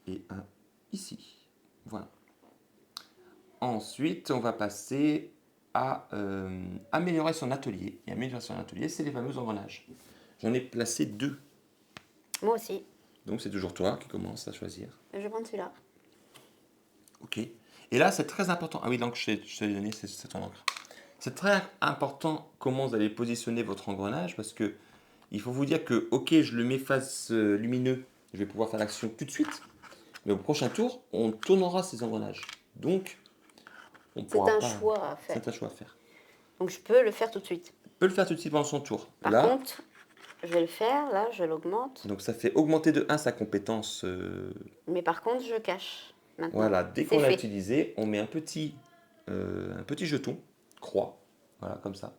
et 1 ici. Voilà. Ensuite, on va passer à améliorer son atelier. Et améliorer son atelier, c'est les fameux engrenages. J'en ai placé 2. Moi aussi. Donc c'est toujours toi qui commence à choisir. Je vais prendre celui-là. Ok. Et là, c'est très important. Ah oui, donc je t'ai donné, c'est ton encre. C'est très important comment vous allez positionner votre engrenage parce que il faut vous dire que, ok, je le mets face lumineux, je vais pouvoir faire l'action tout de suite. Mais au prochain tour, on tournera ces engrenages. Donc, on C'est pourra un pas. choix à faire. C'est un choix à faire. Donc je peux le faire tout de suite. On peut le faire tout de suite pendant son tour. Par Là, contre, je vais le faire, là, je l'augmente. donc ça fait augmenter de 1 sa compétence. Mais par contre, je cache maintenant. Voilà, dès C'est qu'on l'a fait. utilisé, on met un petit jeton, croix, voilà, comme ça.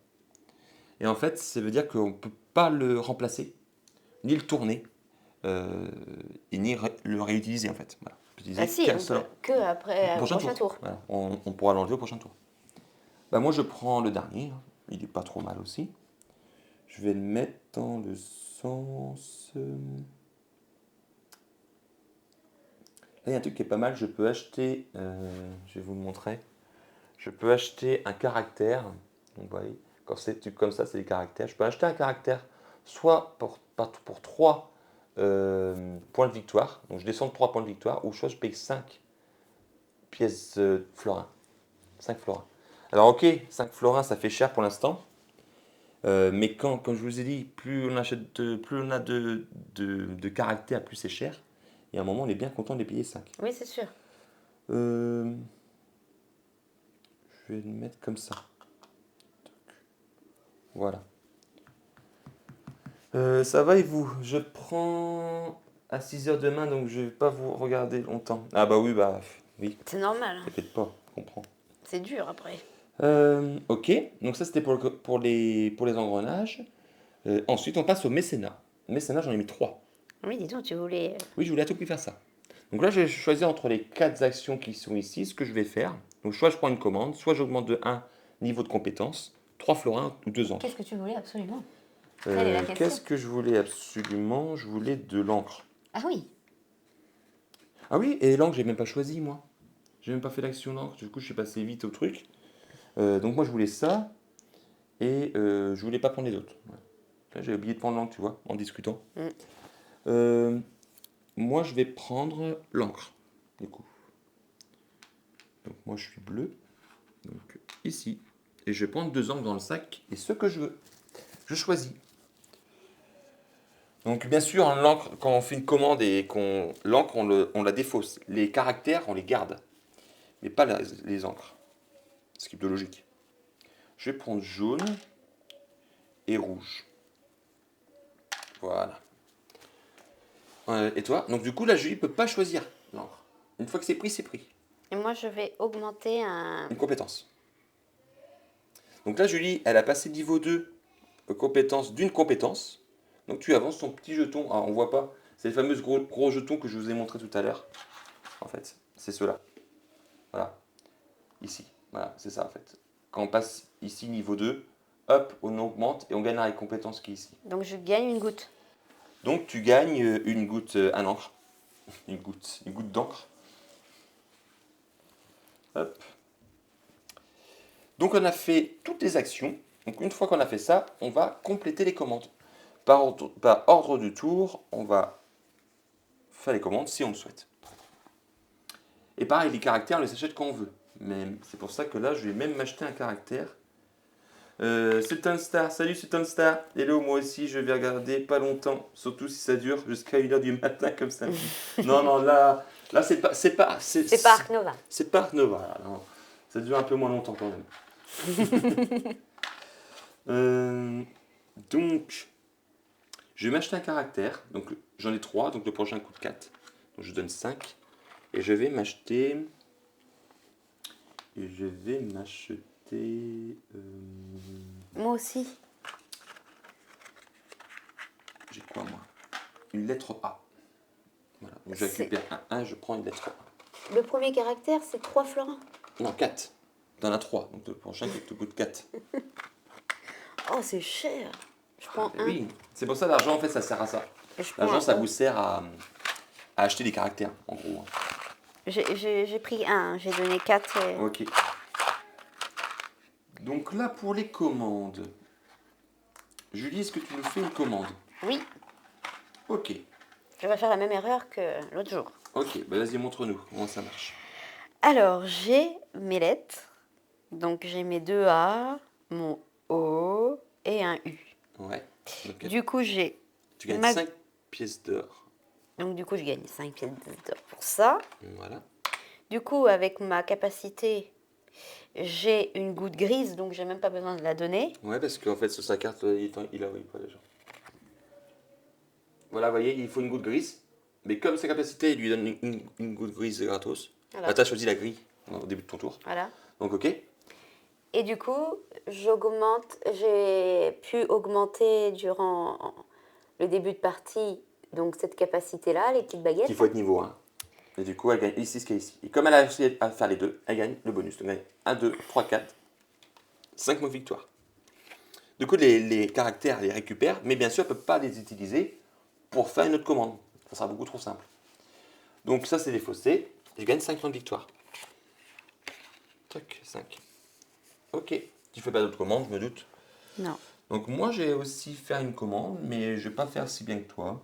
Et en fait, ça veut dire qu'on ne peut pas le remplacer, ni le tourner, et ni le réutiliser en fait. Voilà. On peut utiliser Ah si, qu'un on seul- peut que après, au prochain tour. Voilà, on pourra l'enlever au prochain tour. Bah, moi, je prends le dernier, hein. Il est pas trop mal aussi. Je vais le mettre dans le sens... Là, il y a un truc qui est pas mal, je peux acheter, je vais vous le montrer, je peux acheter un caractère, donc vous voyez, quand c'est comme ça, c'est des caractères, je peux acheter un caractère soit pour 3 points de victoire, donc je descends de 3 points de victoire, ou soit je paye 5 pièces florins, 5 florins. Alors ok, 5 florins ça fait cher pour l'instant, mais comme je vous ai dit, plus on achète plus on a de caractères, plus c'est cher. Et à un moment, on est bien content de les payer 5. Oui, c'est sûr. Je vais le mettre comme ça. Voilà. Ça va et vous? Je prends à 6 heures demain, donc je vais pas vous regarder longtemps. Ah bah oui, oui, C'est normal. t'inquiète pas, je comprends. C'est dur après. Ok, donc ça c'était pour les engrenages. Ensuite, on passe au mécénat. Mécénat, j'en ai mis 3. Oui, dis donc, tu voulais. Oui, je voulais à tout prix faire ça. Donc là, je vais choisir entre les 4 actions qui sont ici, ce que je vais faire. Donc soit je prends une commande, soit j'augmente de 1 niveau de compétence, 3 florins ou 2 encres. Qu'est-ce que tu voulais absolument? Quelle est la question? Qu'est-ce que je voulais absolument? Je voulais de l'encre. Ah oui. Ah oui, et l'encre, j'ai même pas choisi, moi. J'ai même pas fait l'action d'encre, du coup, je suis passé vite au truc. Donc moi, je voulais ça, et je voulais pas prendre les autres. Voilà. Là, j'ai oublié de prendre l'encre, tu vois, en discutant. Moi, je vais prendre l'encre, du coup. Donc moi, je suis bleu, donc ici. Et je vais prendre 2 encres dans le sac, et ce que je veux. Je choisis. Donc bien sûr, hein, l'encre, quand on fait une commande et qu'on l'encre, on la défausse. Les caractères, on les garde, mais pas les encres. Ce qui est plutôt logique. Je vais prendre jaune et rouge. Voilà. Et toi? Donc du coup, la Julie peut pas choisir l'encre. Une fois que c'est pris, c'est pris. Et moi, je vais augmenter un... Une compétence. Donc là, Julie, elle a passé niveau 2 compétence d'une compétence. Donc tu avances ton petit jeton. Ah, on voit pas. C'est les fameux gros jetons que je vous ai montré tout à l'heure. En fait, c'est ceux-là. Voilà. Ici. Voilà, c'est ça en fait. Quand on passe ici niveau 2, hop, on augmente et on gagne la compétence qui est ici. Donc, je gagne une goutte. Donc tu gagnes une goutte, un encre. Une goutte d'encre. Hop. Donc on a fait toutes les actions. Donc une fois qu'on a fait ça, on va compléter les commandes. Par ordre du tour, on va faire les commandes si on le souhaite. Et pareil, les caractères, on les achète quand on veut. Mais c'est pour ça que là, je vais même m'acheter un caractère. C'est un star, salut c'est un star. Hello, moi aussi je vais regarder pas longtemps, surtout si ça dure jusqu'à 1h du matin comme ça. Non, non, là c'est pas. C'est pas Ark Nova. C'est pas Ark Nova, là, non. Ça dure un peu moins longtemps quand même. Donc, je vais m'acheter un caractère. Donc, j'en ai 3, donc le prochain coûte 4. Donc, je donne 5. Et je vais m'acheter. Moi aussi. J'ai quoi, moi? Une lettre A. Voilà. Donc, je récupère un 1, je prends une lettre A. Le premier caractère, c'est 3 florins. Non, 4. T'en as 3. Donc, le prochain te coûte 4. Oh, c'est cher. Je prends un. Oui, c'est pour ça l'argent, en fait, ça sert à ça. Et je prends L'argent, un ça O. vous sert à acheter des caractères, en gros. J'ai pris un. J'ai donné 4. Ok. Donc là, pour les commandes. Julie, est-ce que tu nous fais une commande? Oui, Ok. je vais faire la même erreur que l'autre jour. Ok, bah vas-y, montre-nous comment ça marche. Alors, j'ai mes lettres. Donc, j'ai mes 2 A, mon O et un U. Ouais. Donc, Du coup, j'ai... tu gagnes ma- 5 pièces d'or. Donc, du coup, je gagne 5 pièces d'or pour ça. Voilà. Du coup, avec ma capacité, j'ai une goutte grise, donc j'ai même pas besoin de la donner. Ouais, parce qu'en fait, sur sa carte, il a pas déjà. Voilà, vous voyez, il faut une goutte grise. Mais comme sa capacité, il lui donne une goutte grise gratos. Voilà. Bah, t'as choisi la grille au début de ton tour. Voilà. Donc, ok. Et du coup, j'ai pu augmenter durant le début de partie, donc cette capacité-là, les petites baguettes. Il faut être niveau 1. Et du coup, elle gagne ici ce qu'il y a ici. Et comme elle a réussi à faire les deux, elle gagne le bonus. Donc, elle gagne 1, 2, 3, 4, 5 mots de victoire. Du coup, les caractères, elle les récupère, mais bien sûr, elle ne peut pas les utiliser pour faire une autre commande. Ça sera beaucoup trop simple. Donc, ça, c'est défaussé. Et je gagne 5 points de victoire. Tac, 5. Ok. Tu fais pas d'autres commandes, je me doute. Non. Donc, moi, j'ai aussi fait une commande, mais je ne vais pas faire si bien que toi.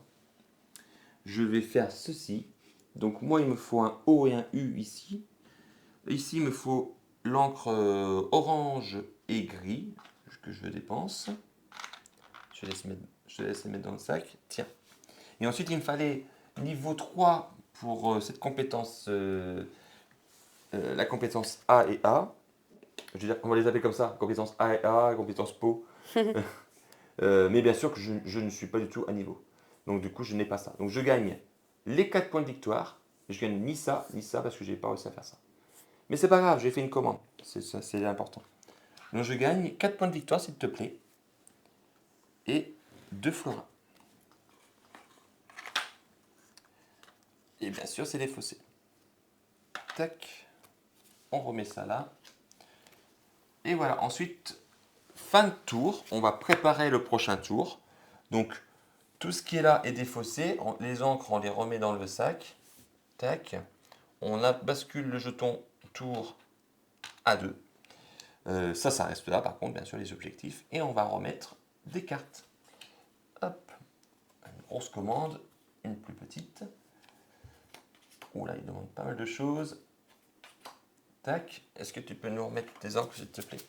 Je vais faire ceci. Donc, moi, il me faut un O et un U ici. Ici, il me faut l'encre orange et gris que je dépense. Je te laisse les mettre dans le sac. Tiens. Et ensuite, il me fallait niveau 3 pour cette compétence, la compétence A et A. Je veux dire, on va les appeler comme ça, compétence A et A, compétence peau. Mais bien sûr que je ne suis pas du tout à niveau. Donc du coup, je n'ai pas ça. Donc je gagne les 4 points de victoire. Et je gagne ni ça parce que je n'ai pas réussi à faire ça. Mais c'est pas grave, j'ai fait une commande. C'est important. Donc je gagne 4 points de victoire, s'il te plaît. Et 2 florins. Et bien sûr, c'est défaussé. Tac. On remet ça là. Et voilà. Ensuite, fin de tour. On va préparer le prochain tour. Donc, tout ce qui est là est défaussé. Les encres, on les remet dans le sac. Tac. On bascule le jeton tour à 2. Ça reste là, par contre, bien sûr, les objectifs. Et on va remettre des cartes. Hop. Une grosse commande. Une plus petite. Oula, il demande pas mal de choses. Tac. Est-ce que tu peux nous remettre tes encres, s'il te plaît?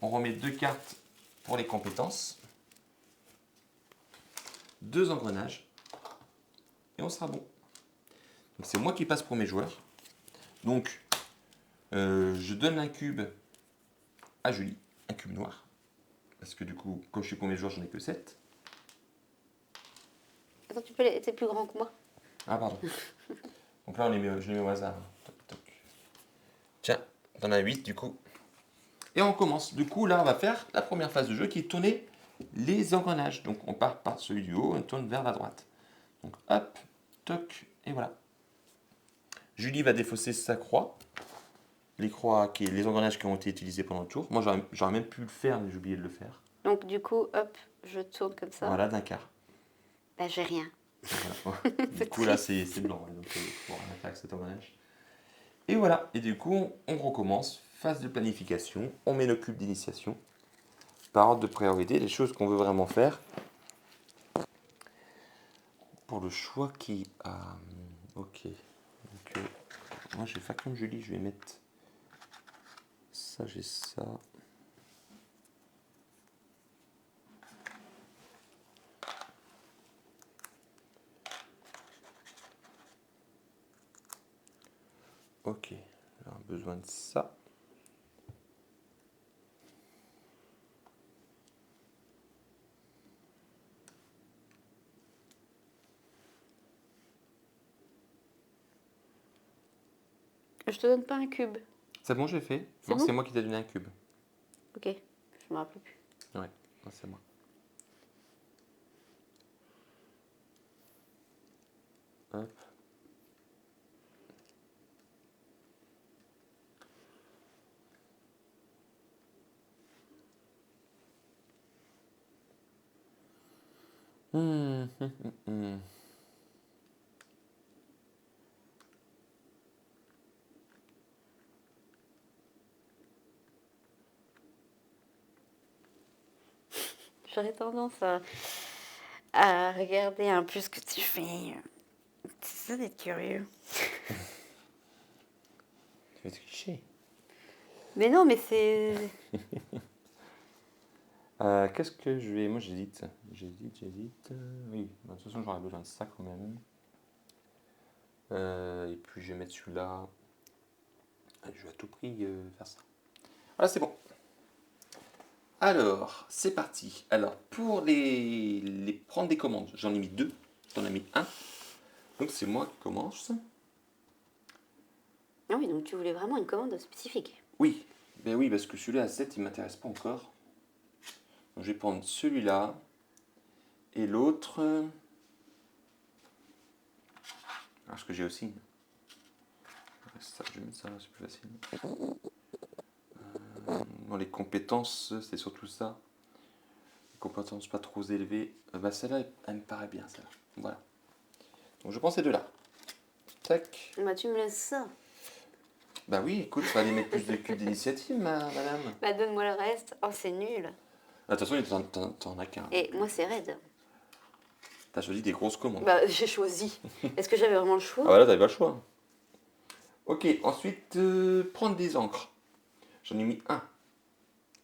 On remet 2 cartes pour les compétences. 2 engrenages et on sera bon. Donc c'est moi qui passe pour mes joueurs. Donc je donne un cube à Julie, un cube noir. Parce que du coup, comme je suis pour mes joueurs, j'en ai que 7. Attends, t'es plus grand que moi. Ah pardon. Donc là je les mets au hasard. Toc, toc. Tiens, t'en as 8 du coup. Et on commence. Du coup là on va faire la première phase de jeu qui est tourner les engrenages. Donc on part par celui du haut, on tourne vers la droite. Donc hop, toc, et voilà. Julie va défausser sa croix. Les engrenages qui ont été utilisés pendant le tour. Moi j'aurais même pu le faire, mais j'ai oublié de le faire. Donc du coup, hop, je tourne comme ça. Voilà, d'un quart. Bah j'ai rien. Voilà. Du coup là c'est blanc, donc on attaque cet engrenage. Et voilà, et du coup on recommence, phase de planification, on met nos cubes d'initiation, par ordre de priorité, les choses qu'on veut vraiment faire. Pour le choix qui a... Ok, donc moi je vais faire comme Julie, je vais mettre ça, j'ai ça. Ok, on a besoin de ça. Je te donne pas un cube. C'est bon, j'ai fait. C'est Non, bon c'est moi qui t'ai donné un cube. Ok, je me rappelle plus. Ouais, c'est moi. Hop. Hum, hum, hum, hum. J'aurais tendance à regarder un peu ce que tu fais. C'est ça d'être curieux. Tu vas tricher. Mais non, mais c'est... Qu'est-ce que je vais... Moi j'hésite. J'hésite. Oui, bah, de toute façon j'aurais besoin de ça quand même. Et puis je vais mettre celui-là. Je vais à tout prix faire ça. Voilà, c'est bon. Alors, c'est parti. Alors, pour les prendre des commandes, j'en ai mis 2. J'en ai mis 1. Donc c'est moi qui commence. Ah oui, donc tu voulais vraiment une commande spécifique. Oui, ben oui, parce que celui-là à 7, il ne m'intéresse pas encore. Donc je vais prendre celui-là. Et l'autre... Alors, ce que j'ai aussi... Ça, je vais mettre ça, c'est plus facile. Dans les compétences, c'est surtout ça. Les compétences pas trop élevées. Bah celle-là, elle me paraît bien, celle-là. Voilà. Donc je prends ces deux-là. Tac. Bah tu me laisses ça. Bah oui, écoute, fallait mettre plus de cubes d'initiative, madame. Bah donne-moi le reste. Oh, c'est nul. Attention, t'en as qu'un. Et moi, c'est raide. T'as choisi des grosses commandes. Bah j'ai choisi. Est-ce que j'avais vraiment le Ah choix? voilà, t'avais pas le choix. Ok, ensuite, prendre des encres. J'en ai mis un.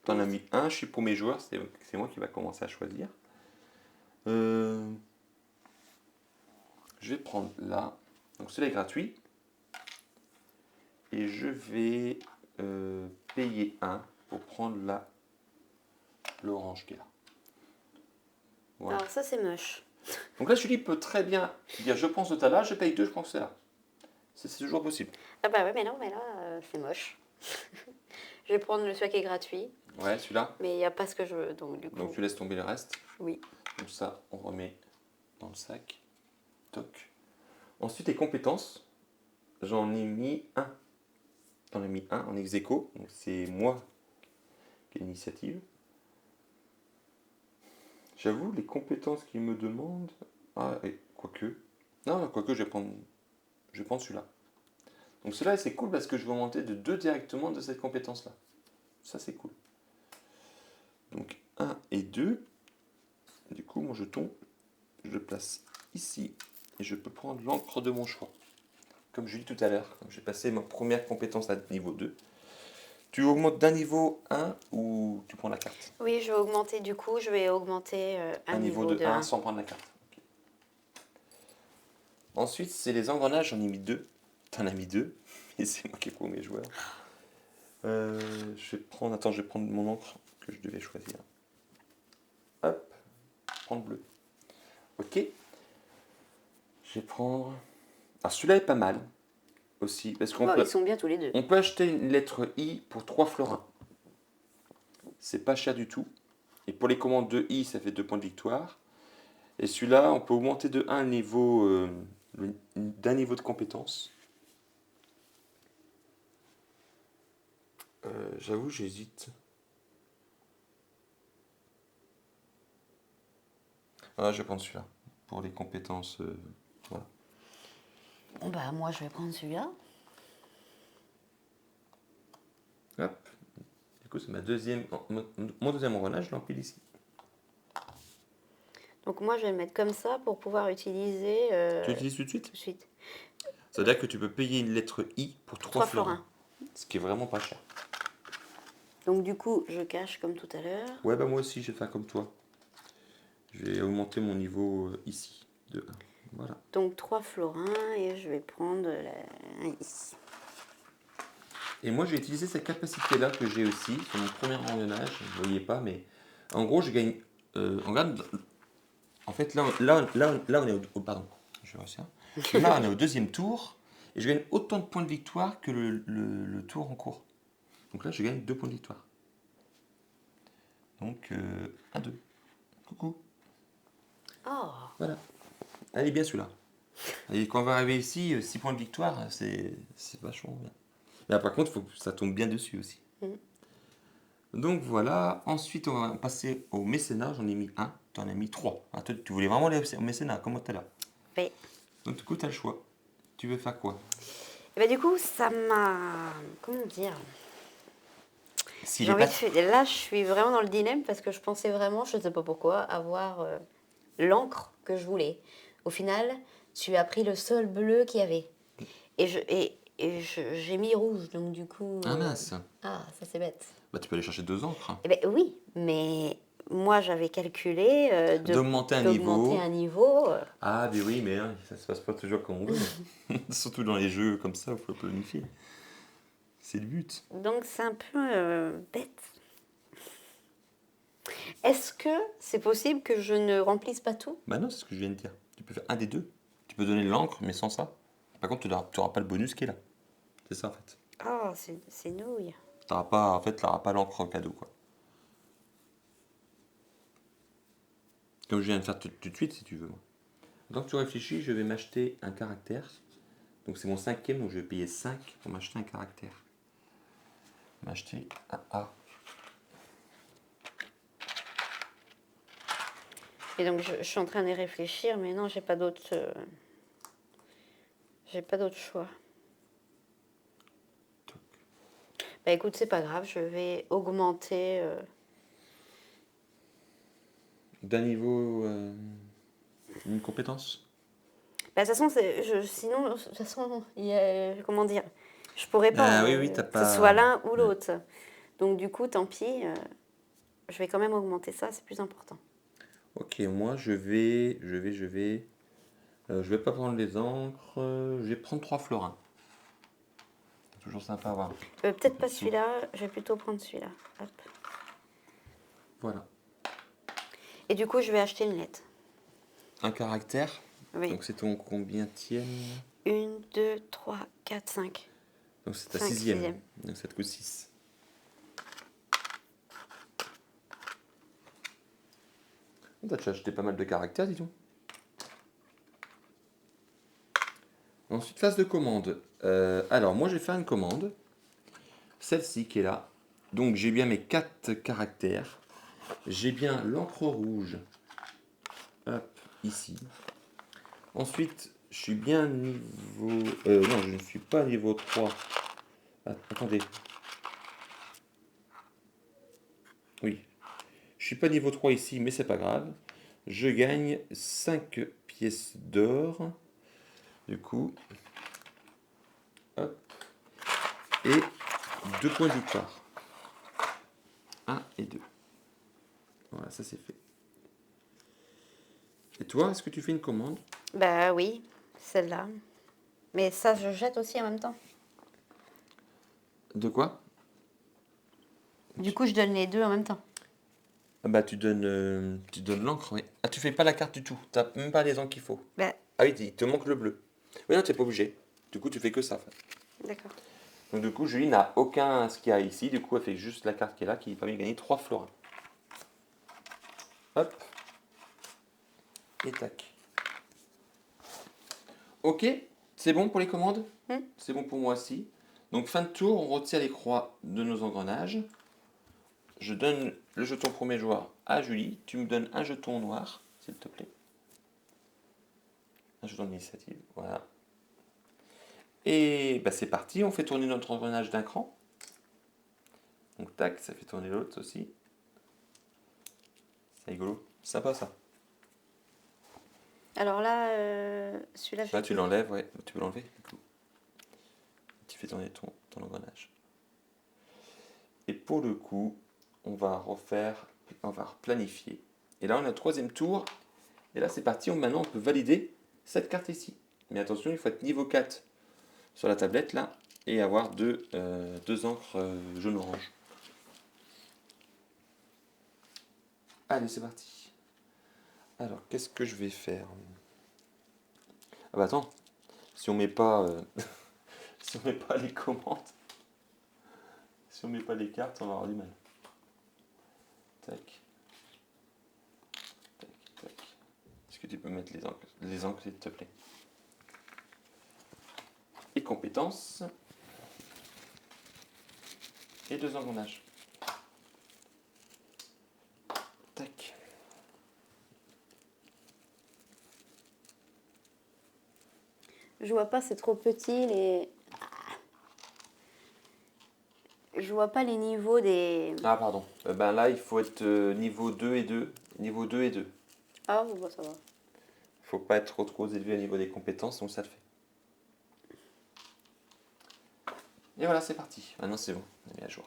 T'en as mis un, je suis pour mes joueurs, c'est moi qui va commencer à choisir. Je vais prendre là. Donc celui-là est gratuit. Et je vais payer un pour prendre là l'orange qui est là. Voilà. Alors ça, c'est moche. Donc là, Julie peut très bien dire je prends ce tas-là, je paye 2, je prends celle-là. C'est toujours possible. Ah bah ouais, mais non, mais là, c'est moche. Je vais prendre celui qui est gratuit. Ouais, celui-là. Mais il n'y a pas ce que je veux, donc du coup... Donc tu laisses tomber le reste. Oui. Comme ça, on remet dans le sac. Toc. Ensuite, les compétences. J'en ai mis un. J'en ai mis un en ex-aequo. Donc c'est moi qui ai l'initiative. J'avoue, les compétences qu'il me demandent... Ah, et quoique... Non, quoique, je vais prendre celui-là. Donc celui-là, c'est cool parce que je vais monter de 2 directement de cette compétence-là. Ça, c'est cool. Donc 1 et 2. Du coup, mon jeton, je le place ici. Et je peux prendre l'encre de mon choix. Comme je dis tout à l'heure, j'ai passé ma première compétence à niveau 2. Tu augmentes d'un niveau 1 ou tu prends la carte? Oui, je vais augmenter, du coup, je vais augmenter un niveau de 1 1. sans prendre la carte. Ok. Ensuite, c'est les engrenages, j'en ai mis 2. T'en as mis 2, et c'est moi qui ai pris mes joueurs. Je vais prendre mon encre que je devais choisir. Hop, prendre bleu. Ok. Je vais prendre. Alors celui-là est pas mal aussi, parce qu'on Oh, peut, ils sont bien tous les deux. on peut acheter une lettre I pour 3 florins. C'est pas cher du tout. Et pour les commandes de I, ça fait 2 points de victoire. Et celui-là, on peut augmenter de 1 niveau, d'un niveau de compétence. J'avoue, j'hésite. Ah, je vais prendre celui-là pour les compétences. Voilà. Bon, bah, moi, je vais prendre celui-là. Hop. Du coup, c'est mon deuxième engrenage, je l'empile ici. Donc, moi, je vais le mettre comme ça pour pouvoir utiliser Tu l'utilises tout de suite? tout de suite. Ça veut dire que tu peux payer une lettre I pour 3 3 florins. florins. Ce qui est vraiment pas cher. Donc, du coup, je cache comme tout à l'heure. Ouais, bah moi aussi, je vais faire comme toi. Je vais augmenter mon niveau ici de 1. Voilà. Donc, 3 florins et je vais prendre un ici. Et moi, je vais utiliser cette capacité-là que j'ai aussi sur mon premier engrenage. Vous ne voyez pas, mais en gros, je gagne. Regarde, en fait, là, on est pardon, je vais réussir. Là, on est au deuxième tour et je gagne autant de points de victoire que le tour en cours. Donc là, je gagne 2 points de victoire. Donc, 1, 2. Coucou. Oh, Voilà. Allez, bien celui-là. Et quand on va arriver ici, 6 points de victoire, c'est vachement bien. Mais là, par contre, il faut que ça tombe bien dessus aussi. Donc voilà. Ensuite, on va passer au mécénat. J'en ai mis 1, tu en as mis 3. Ah, toi, tu voulais vraiment aller au mécénat, comment t'es là? oui. Donc du coup, tu as le choix. Tu veux faire quoi? Et bah, du coup, ça m'a. Comment dire? S'il J'ai est envie pas... de faire. Là, je suis vraiment dans le dilemme parce que je pensais vraiment, je ne sais pas pourquoi, avoir l'encre que je voulais. Au final, tu as pris le seul bleu qu'il y avait. J'ai mis rouge, donc du coup. Ah mince. Ah, ça c'est bête. Bah, tu peux aller chercher 2 encres. Eh ben oui, mais moi j'avais calculé D'augmenter un d'augmenter niveau. un niveau. Ah, mais oui, mais hein, ça se passe pas toujours comme on veut. Surtout dans les jeux comme ça, il faut planifier. C'est le but. Donc c'est un peu bête. Est-ce que c'est possible que je ne remplisse pas tout? Bah non, c'est ce que je viens de dire. Tu peux faire un des deux. Tu peux donner l'encre, mais sans ça. Par contre, tu n'auras pas le bonus qui est là. C'est ça, en fait. Ah, c'est nouille. Tu n'auras pas l'encre en cadeau, quoi. Comme je viens de faire tout de suite, si tu veux. Donc tu réfléchis, je vais m'acheter un caractère. Donc c'est mon 5e, donc je vais payer 5 pour m'acheter un caractère. M'acheter un A. Et donc je suis en train de réfléchir, mais non, j'ai pas d'autre choix. Bah écoute, c'est pas grave, je vais augmenter. D'un niveau, une compétence. Bah, de toute façon, sinon, de toute façon, comment dire, je pourrais pas, Ah oui, oui, t'as que ce pas. soit l'un ou Ouais. l'autre. Donc du coup, tant pis, je vais quand même augmenter ça, c'est plus important. Ok, moi je vais pas prendre les encres, je vais prendre 3 florins. C'est toujours sympa à voir. Peut-être pas celui-là, je vais plutôt prendre celui-là. Hop. Voilà. Et du coup, je vais acheter une lettre. Un caractère. Oui. Donc c'est ton combienième? 1, 2, 3, 4, 5. Donc c'est ta 5, 6e. sixième. Donc ça te coûte 6. T'as déjà acheté pas mal de caractères, dis donc. Ensuite, phase de commande. Alors, moi, je vais faire une commande. Celle-ci qui est là. Donc, j'ai bien mes 4 caractères. J'ai bien l'encre rouge. Hop, ici. Ensuite, je suis bien niveau... non, je ne suis pas niveau 3. Attendez. Oui. Je suis pas niveau 3 ici, mais c'est pas grave. Je gagne 5 pièces d'or. Du coup, hop, et 2 points de victoire. 1 et 2. Voilà, ça c'est fait. Et toi, est-ce que tu fais une commande? Bah oui, celle-là. Mais ça, je jette aussi en même temps. De quoi? Du coup, je donne les deux en même temps. Ah bah tu donnes l'encre, oui. Ah, tu fais pas la carte du tout. T'as même pas les encres qu'il faut. Bah, Ah oui, il te manque le bleu. Oui, non, t'es pas obligé. Du coup, tu fais que ça. En fait. d'accord. Donc du coup, Julie n'a aucun ce qu'il y a ici. Du coup, elle fait juste la carte qui est là, qui permet de gagner 3 florins. Hop. Et tac. Ok, c'est bon pour les commandes? C'est bon pour moi aussi. Donc fin de tour, on retire les croix de nos engrenages. Je donne le jeton premier joueur à Julie. Tu me donnes un jeton noir, s'il te plaît. Un jeton d'initiative, voilà. Et bah, c'est parti, on fait tourner notre engrenage d'un cran. Donc tac, ça fait tourner l'autre aussi. C'est rigolo, sympa ça. Alors là, celui-là, je Là vais tu l'enlèves, ouais, tu peux l'enlever. Tu fais tourner ton engrenage. Et pour le coup, on va refaire, on va replanifier. Et là on a le troisième tour. Et là c'est parti, maintenant on peut valider cette carte ici. Mais attention, il faut être niveau 4 sur la tablette là. Et avoir deux encres jaune-orange. Allez, c'est parti. Alors, qu'est-ce que je vais faire? Ah bah attends, si on met pas, si on met pas les commandes, si on met pas les cartes, on va avoir du mal. Tac, tac, tac. Est-ce que tu peux mettre les encres s'il te plaît? Et compétences. Et deux engrenages. Tac. Je vois pas, c'est trop petit. Je vois pas les niveaux des. Ah pardon. Ben là, il faut être niveau 2 et 2. Niveau 2 et 2. Ah, bon, bah, ça va. Faut pas être trop élevé au niveau des compétences, donc ça le fait. Et voilà, c'est parti. Maintenant c'est bon, on est mis à jour.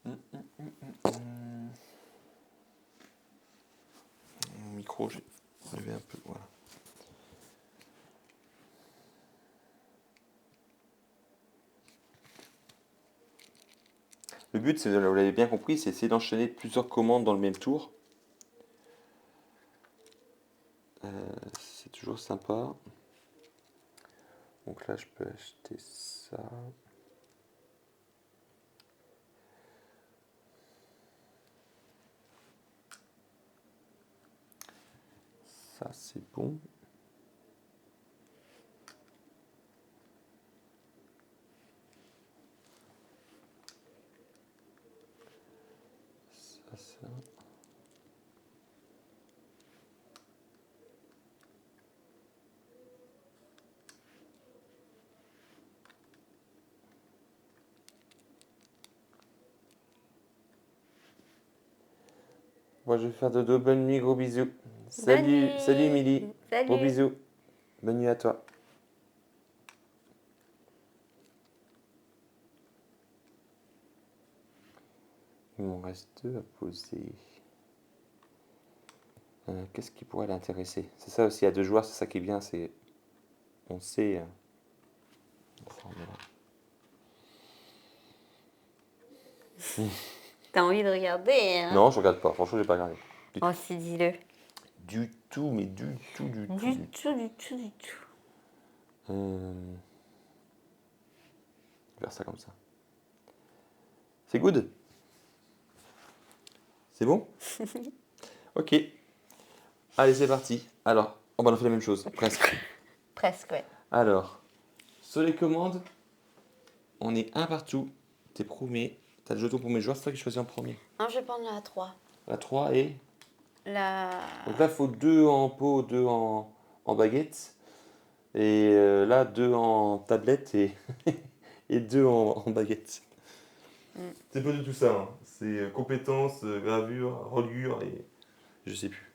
Mon micro, j'ai levé un peu, voilà. Le but, vous l'avez bien compris, c'est essayer d'enchaîner plusieurs commandes dans le même tour. C'est toujours sympa. Donc là, je peux acheter ça. Ça, c'est bon. Ça. Moi, je vais faire dodo. Bonne nuit, gros bisous. Salut, Bonne salut, nuit. Émilie. Gros Salut. bisous. Bonne nuit à toi. Il m'en reste deux à poser. Qu'est-ce qui pourrait l'intéresser? C'est ça aussi, à deux joueurs, c'est ça qui est bien, c'est. On sait. T'as envie de regarder, hein? Non, je regarde pas. Franchement, j'ai pas regardé. Oh, si, dis-le. Du tout, mais du tout, du tout. Du tout, du tout, du tout. Je vais faire ça comme ça. C'est good? C'est bon? Ok. Allez, c'est parti. Alors, on va en faire la même chose, presque. Presque, ouais. Alors, sur les commandes, on est un partout. T'es premier. T'as le jeton pour mes joueurs, c'est toi qui choisis en premier. Non, je vais prendre la 3. La 3 et. La. Donc là, il faut deux en pot, deux en baguette. Et là, deux en tablette et, et deux en baguette. C'est pas du tout ça. Hein. C'est compétences, gravure, reliure et. Je sais plus.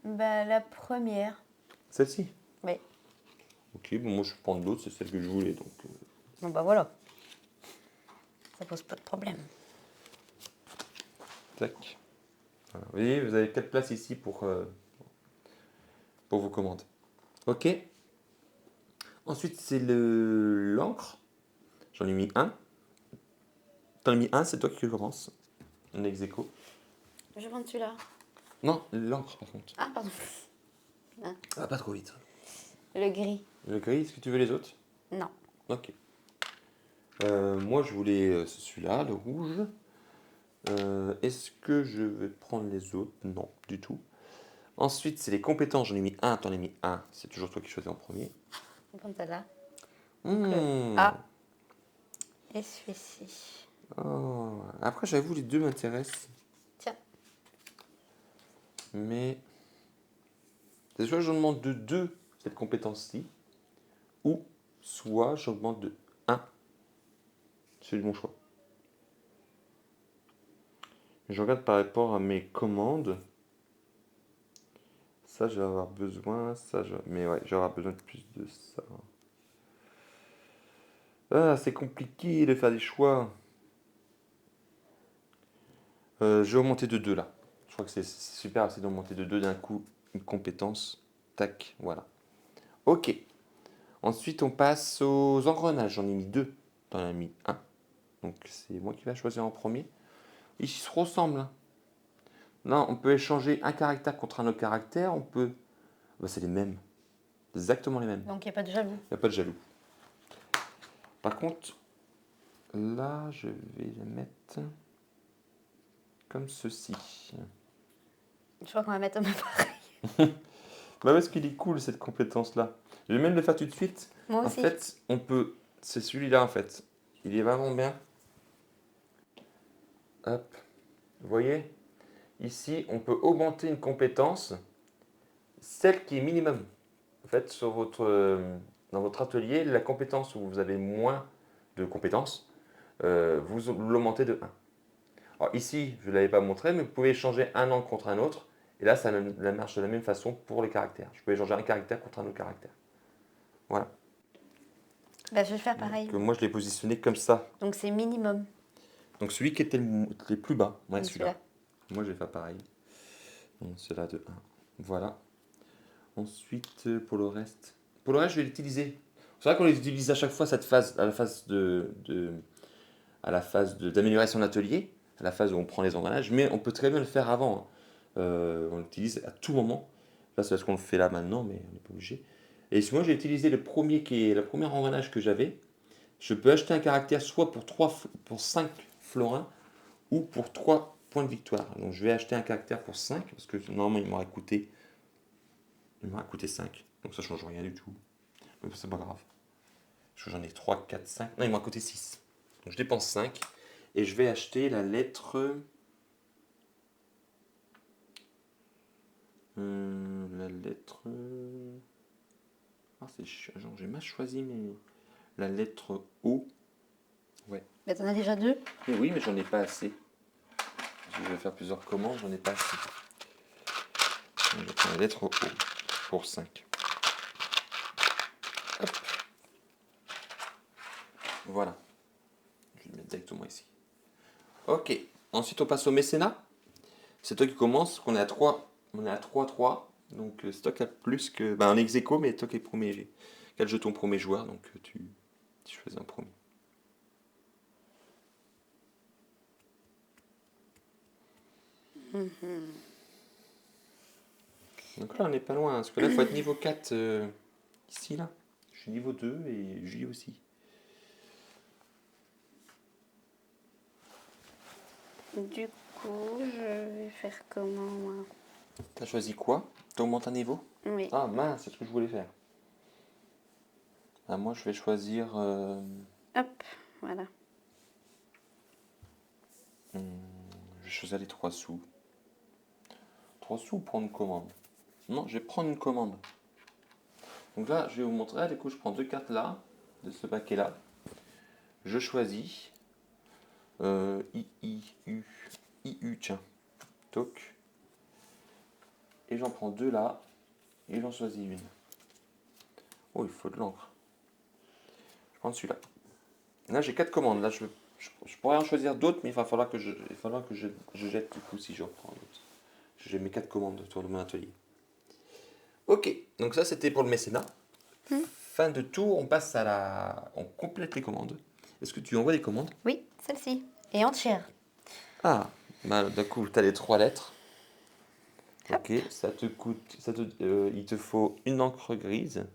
Bah, la première. Celle-ci? Oui. Ok, bon, moi je vais prendre l'autre, c'est celle que je voulais. Donc, Bon, bah voilà. Ça pose pas de problème. tac. Voilà. Vous voyez, vous avez 4 places ici pour pour vos commandes. Ok. Ensuite, c'est l'encre. J'en ai mis un. T'en as mis un, c'est toi qui commence. On est ex aequo. Je prends celui-là. Non, l'encre par contre. Ah, pardon. Ah, pas trop vite. Le gris. Le gris, est-ce que tu veux les autres? Non. Ok. Moi, je voulais celui-là, le rouge. Est-ce que je vais prendre les autres? Non, du tout. Ensuite, c'est les compétences. J'en ai mis un, t'en as mis un. C'est toujours toi qui choisis en premier. Je prends celle-là. Mmh. Ah. Et celui-ci. Oh. Après, j'avoue, les deux m'intéressent. Tiens. Mais c'est soit j'en demande de 2 cette compétence-ci, ou soit j'en demande de 1. C'est mon choix. Je regarde par rapport à mes commandes. Ça, je vais avoir besoin. Mais ouais, je vais avoir besoin de plus de ça. Ah, c'est compliqué de faire des choix. Je vais augmenter de 2 là. Je crois que c'est super, c'est d'augmenter de 2 d'un coup une compétence. Tac, voilà. Ok. Ensuite, on passe aux engrenages. J'en ai mis 2. T'en as mis un. Donc, c'est moi qui vais choisir en premier. Ils se ressemblent, hein. Non, on peut échanger un caractère contre un autre caractère. On peut. Bah, c'est les mêmes. Exactement les mêmes. Donc, il n'y a pas de jaloux. Il n'y a pas de jaloux. Par contre, là, je vais les mettre comme ceci. Je crois qu'on va mettre un peu pareil. Bah, parce qu'il est cool cette compétence-là. Je vais même le faire tout de suite. Moi En aussi. fait, on peut. C'est celui-là en fait. Il est vraiment bien. Hop. Vous voyez? Ici, on peut augmenter une compétence, celle qui est minimum. En fait, dans votre atelier, la compétence où vous avez moins de compétences, vous l'augmentez de 1. Alors ici, je ne l'avais pas montré, mais vous pouvez échanger un encre contre un autre. Et là, ça marche de la même façon pour les caractères. Je peux échanger un caractère contre un autre caractère. Voilà. Bah, je vais faire pareil. Donc, moi, je l'ai positionné comme ça. Donc, c'est minimum. Donc celui qui était le plus bas, ouais, Donc, celui-là. Moi, je vais faire pareil. Donc, celui-là de 1. Voilà. Ensuite, pour le reste, je vais l'utiliser. C'est vrai qu'on les utilise à chaque fois cette phase, à la phase d'amélioration de l'atelier, à la phase où on prend les engrenages, mais on peut très bien le faire avant, hein. On l'utilise à tout moment. Là, c'est parce qu'on le fait là maintenant, mais on n'est pas obligé. Et si moi j'ai utilisé le premier engrenage que j'avais, je peux acheter un caractère soit pour 5 florins ou pour 3 points de victoire. Donc je vais acheter un caractère pour 5 parce que normalement il m'aurait coûté 5. Donc ça change rien du tout. Mais c'est pas grave. Parce que j'en ai 3, 4, 5. Non, il m'aurait coûté 6. Donc je dépense 5 et je vais acheter la lettre. La lettre. Ah, c'est chiant. J'ai mal choisi, mais. La lettre O. Ouais. Mais t'en as déjà 2. Mais oui, mais j'en ai pas assez. Je vais faire plusieurs commandes, j'en ai pas assez. Donc, je prends la lettre O pour 5. Hop. Voilà. Je vais le mettre directement ici. Ok. Ensuite, on passe au mécénat. C'est toi qui commence. On est à 3. On est à 3-3. Donc, c'est toi qui as plus que. Ben, en ex aequo, mais toi qui es premier. Quel jeton premier joueur. Donc, tu choisis en premier. Donc là, on n'est pas loin. Parce que là, il faut être niveau 4 ici, là. Je suis niveau 2 et Julie aussi. Du coup, je vais faire comment, moi? T'as choisi quoi? T'augmentes un niveau? Oui. Ah mince, c'est ce que je voulais faire. Ah, moi, je vais choisir. Hop, voilà. Je vais choisir les 3 sous. 3 sous ou prendre une commande? Non, je vais prendre une commande. Donc là, je vais vous montrer. Du coup, je prends 2 cartes là, de ce paquet-là. Je choisis. IU, tiens. Toc. Et j'en prends 2 là. Et j'en choisis une. Oh, il faut de l'encre. Je prends celui-là. Là, j'ai 4 commandes. Là, je pourrais en choisir d'autres, mais il va falloir que je jette du coup si je reprends d'autres. J'ai mes 4 commandes autour de mon atelier. Ok, donc ça c'était pour le mécénat. Fin de tour, on passe à la... On complète les commandes. Est-ce que tu envoies les commandes? Oui, celle-ci. Et entière. Ah, bah, d'un coup, tu as les 3 lettres. Hop. Ok, ça te coûte... il te faut une encre grise.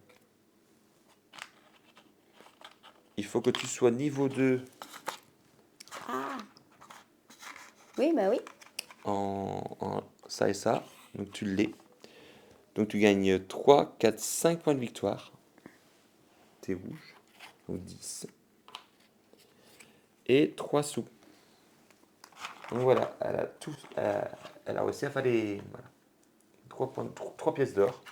Il faut que tu sois niveau 2 Ah. Oui, bah oui. en ça et ça. Donc tu l'es. Donc tu gagnes 3, 4, 5 points de victoire. T'es rouge. Donc 10. Et 3 sous. Donc voilà, elle a réussi à faire les... Voilà, 3 pièces d'or.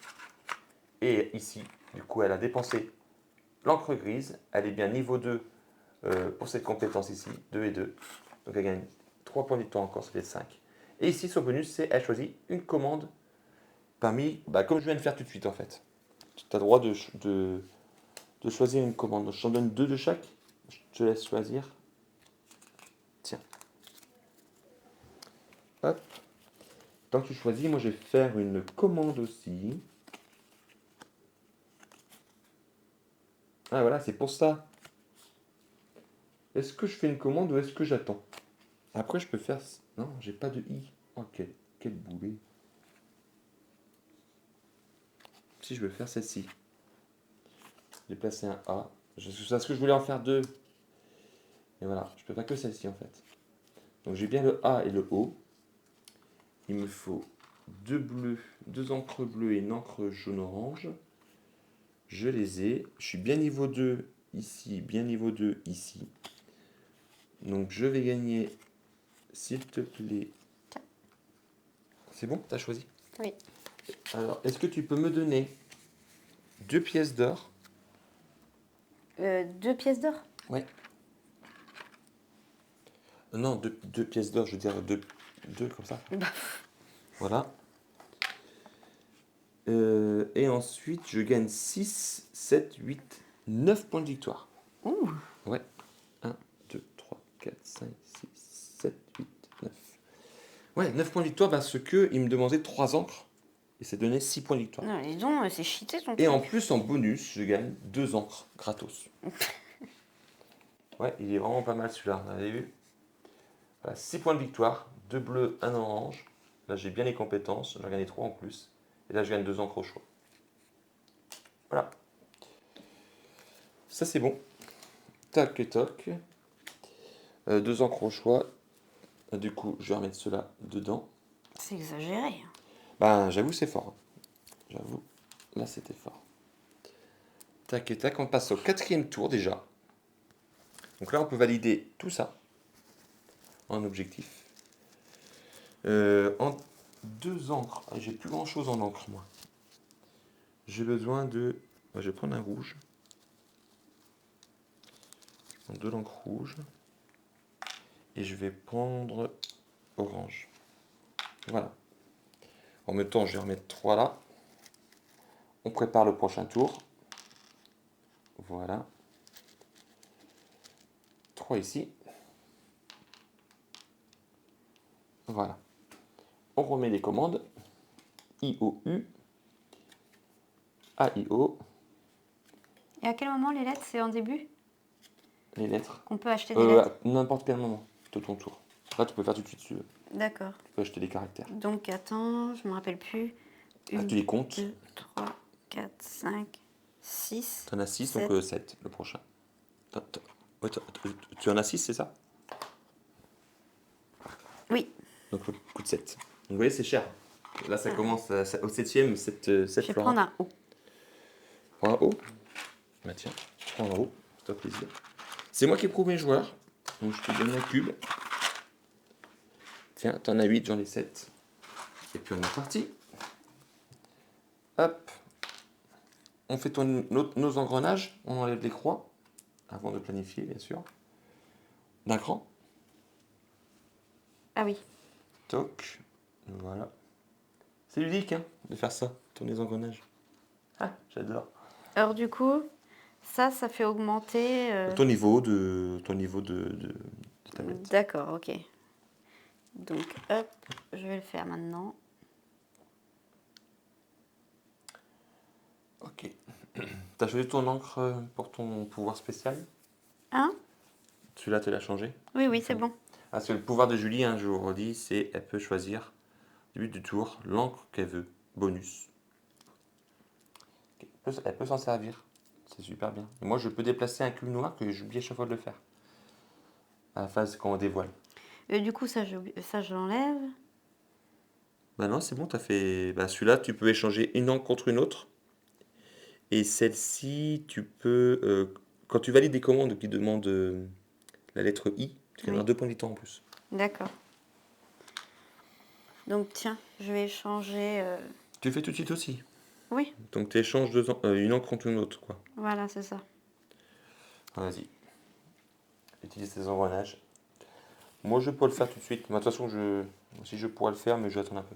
Et ici, du coup, elle a dépensé l'encre grise. Elle est bien niveau 2 pour cette compétence ici. 2 et 2. Donc elle gagne 3 points de victoire encore, ça fait 5. Et ici, son bonus, c'est elle choisit une commande parmi... Bah, comme je viens de faire tout de suite, en fait. Tu as le droit de choisir une commande. Donc, je t'en donne 2 de chaque. Je te laisse choisir. Tiens. Hop. Tant que tu choisis, moi je vais faire une commande aussi. Ah voilà, c'est pour ça. Est-ce que je fais une commande ou est-ce que j'attends? Après, je peux faire... Non, j'ai pas de i. Oh, quel boulet. Si je veux faire celle-ci. J'ai placé un a. C'est ce que je voulais en faire 2. Et voilà, je peux faire que celle-ci en fait. Donc j'ai bien le a et le o. Il me faut 2 bleus, 2 encres bleues et une encre jaune-orange. Je les ai. Je suis bien niveau 2 ici, bien niveau 2 ici. Donc je vais gagner, s'il te plaît. C'est bon? T'as choisi? Oui. Alors, est-ce que tu peux me donner 2 pièces d'or? 2 pièces d'or. Ouais. Non, 2 pièces d'or, je veux dire 2 comme ça. Bah, Voilà. Et ensuite, je gagne 6, 7, 8, 9 points de victoire. ouh. Ouais. 1, 2, 3, 4, 5, 6, 7, 8, 9. Ouais, 9 points de victoire parce que il me demandait 3 encres. Et ça donnait 6 points de victoire. Non, dis donc, c'est cheaté ton Et truc. en plus, en bonus, je gagne 2 encres gratos. Ouais, il est vraiment pas mal celui-là, vous avez vu? Voilà, 6 points de victoire, 2 bleus, 1 orange. Là, j'ai bien les compétences, j'en gagne 3 en plus. Et là, je gagne 2 encres au choix. Voilà. Ça, c'est bon. Tac et toc. 2 encres au choix. Du coup, je vais remettre cela dedans. C'est exagéré. Ben, j'avoue, c'est fort. J'avoue, là, c'était fort. Tac et tac, on passe au 4e tour déjà. Donc là, on peut valider tout ça en objectif. En 2 encres. Ah, j'ai plus grand chose en encre, moi. J'ai besoin de... Je vais prendre un rouge. Je prends de l'encre rouge. Et je vais prendre orange. Voilà. En même temps, je vais remettre 3 là. On prépare le prochain tour. Voilà. 3 ici. Voilà. On remet les commandes. IOU. AIO. Et à quel moment les lettres, c'est en début Les lettres. qu'on peut acheter des lettres? À n'importe quel moment de ton tour. Là, tu peux faire tout de suite si tu veux. D'accord. Tu peux acheter des caractères. Donc attends, je me rappelle plus. Ah, tu les comptes. 2, 3, 4, 5, 6. Tu en as 6, 7. donc 7 le prochain. Ouais, tu en as 6, c'est ça? Oui, Donc le coup de 7. Donc vous voyez, c'est cher. Là, ça commence au 7ème, cette je vais flora. prendre un O. Prends un haut. Bah tiens, prends un haut, c'est un plaisir. C'est moi qui éprouve mes joueurs. Donc je te donne un cube. Tiens, t'en as 8, j'en ai 7. Et puis on est parti. Hop. On fait nos engrenages. On enlève les croix. Avant de planifier, bien sûr. D'un cran. Ah oui. Toc. Voilà. C'est ludique, hein, de faire ça, tourner les engrenages. Ah, j'adore. Alors du coup, ça fait augmenter... Ton niveau de tablette. D'accord, ok. Donc hop, je vais le faire maintenant. Ok. T'as choisi ton encre pour ton pouvoir spécial? Hein? Celui-là, tu l'as changé? Oui, oui, c'est bon. Ah, c'est le pouvoir de Julie, hein, je vous redis, c'est elle peut choisir au début du tour l'encre qu'elle veut. Bonus. Elle peut s'en servir. C'est super bien. Et moi, je peux déplacer un cube noir que j'oublie à chaque fois de le faire. À la phase quand on dévoile. Du coup, ça, je l'enlève. Bah non, c'est bon, t'as fait. Bah celui-là, tu peux échanger une encre contre une autre. Et celle-ci, tu peux. Quand tu valides des commandes qui demandent la lettre I, tu gagneras Oui. 2 points de vie en plus. D'accord. Donc, tiens, je vais échanger. Tu le fais tout de suite aussi. Oui, Donc tu échanges une encre contre une autre, quoi. voilà, c'est ça. Vas-y. Utilise tes engrenages. Moi, je peux le faire tout de suite. Mais de toute façon, si je pourrais le faire, mais je vais attendre un peu.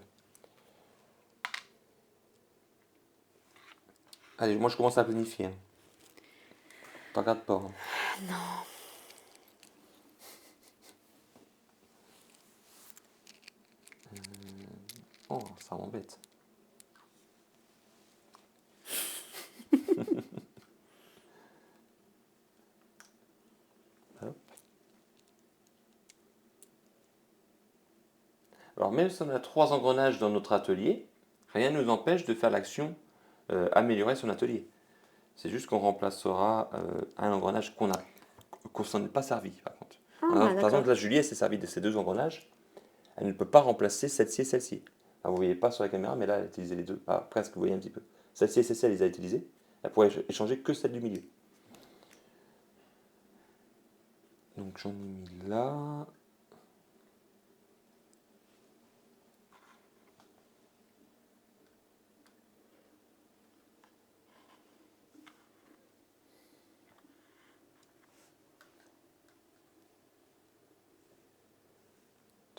Allez, moi, je commence à planifier. Hein. T'en regardes pas. Hein. Non. Oh, ça m'embête. Hop. Alors, même si on a 3 engrenages dans notre atelier, rien ne nous empêche de faire l'action améliorer son atelier. C'est juste qu'on remplacera un engrenage qu'on s'en est pas servi, par contre. Ah, Par d'accord. exemple, là, Julie, elle s'est servie de ces 2 engrenages. Elle ne peut pas remplacer celle-ci et celle-ci. Ah, vous ne voyez pas sur la caméra, mais là, elle a utilisé les deux. Ah, presque, vous voyez un petit peu. Celle-ci et celle-ci, elle les a utilisées. Elle pourrait échanger que celle du milieu. Donc, j'en ai mis là.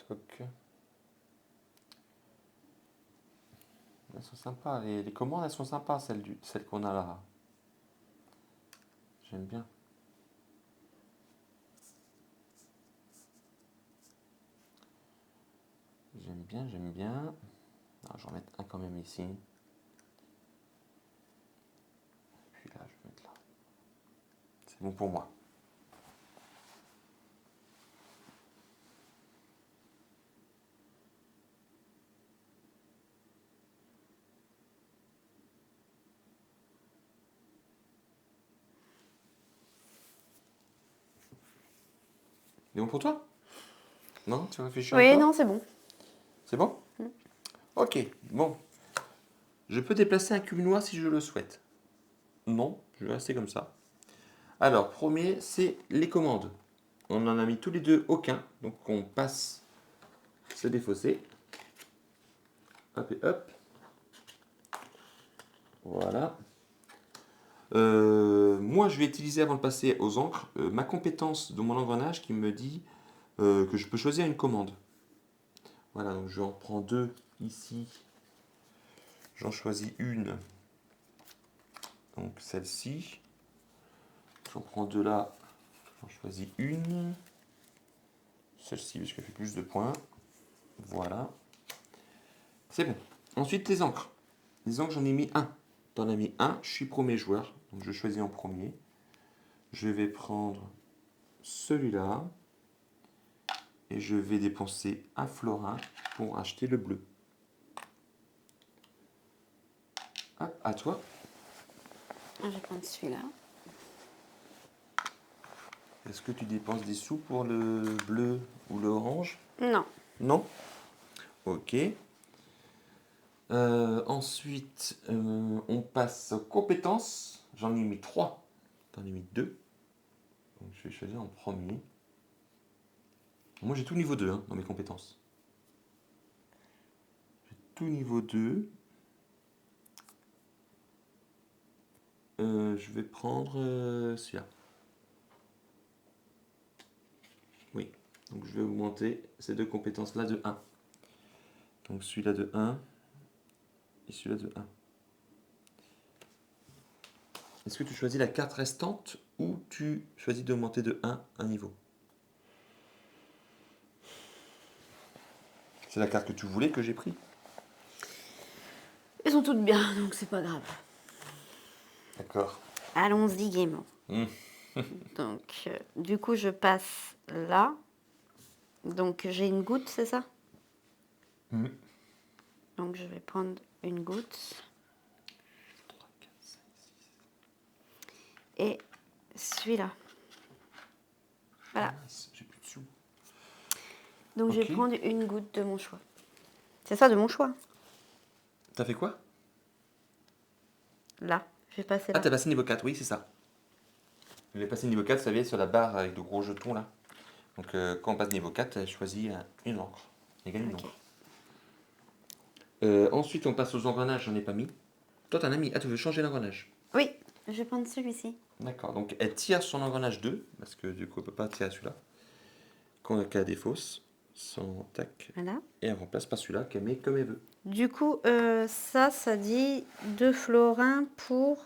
Toc. Elles sont sympas. Les commandes, elles sont sympas, celles qu'on a là. J'aime bien. J'aime bien, j'aime bien. Alors, je vais en mettre un quand même ici. Puis là, je vais mettre là. C'est bon pour moi. C'est bon pour toi? Non? Tu réfléchis Oui, encore? non, c'est bon. C'est bon? Ok, bon. Je peux déplacer un cube noir si je le souhaite. Non, je vais rester comme ça. Alors, premier, c'est les commandes. On en a mis tous les deux aucun, donc on passe se défausser. Hop et hop. Voilà. Moi, je vais utiliser avant de passer aux encres ma compétence de mon engrenage qui me dit que je peux choisir une commande. Voilà, donc je en prends 2 ici. J'en choisis une. Donc celle-ci. J'en prends 2 là. J'en choisis une. Celle-ci parce qu'elle fait plus de points. Voilà. C'est bon. Ensuite les encres. Les encres, j'en ai mis un. T'en as mis un, je suis premier joueur. Donc je choisis en premier. Je vais prendre celui-là. Et je vais dépenser un florin pour acheter le bleu. Hop, à toi. Je vais prendre celui-là. Est-ce que tu dépenses des sous pour le bleu ou l'orange? Non. Non? Ok. Ensuite, on passe aux compétences. J'en ai mis 3. J'en ai mis 2. Donc je vais choisir en premier. Moi j'ai tout niveau 2 hein, dans mes compétences. J'ai tout niveau 2. Je vais prendre celui-là. Oui. Donc je vais augmenter ces deux compétences-là de 1. Donc celui-là de 1 et celui-là de 1. Est-ce que tu choisis la carte restante ou tu choisis d'augmenter de 1 niveau? C'est la carte que tu voulais que j'ai pris. Elles sont toutes bien, donc c'est pas grave. D'accord. Allons-y gaiement. Hmm. Donc, du coup, je passe là. Donc, j'ai une goutte, c'est ça? Hmm. Donc, je vais prendre une goutte. Et celui-là. Voilà. Mince, j'ai plus de sous. Donc, je vais Ok. prendre une goutte de mon choix. C'est ça, de mon choix. T'as fait quoi? Là. Je vais passer Ah, là. t'as passé niveau 4, oui, c'est ça. Je vais passer niveau 4, ça vient sur la barre avec de gros jetons là. Donc quand on passe niveau 4, elle choisit une encre. Elle gagne une Ok. encre. Ensuite, on passe aux engrenages, j'en ai pas mis. Toi, t'en as mis. Ah, tu veux changer l'engrenage? Oui, je vais prendre celui-ci. D'accord. Donc elle tire son engrenage 2, parce que du coup, elle peut pas tirer celui-là. Quand elle défausse, son tac. Voilà. Et elle remplace par celui-là qu'elle met comme elle veut. Du coup, ça dit 2 florins pour...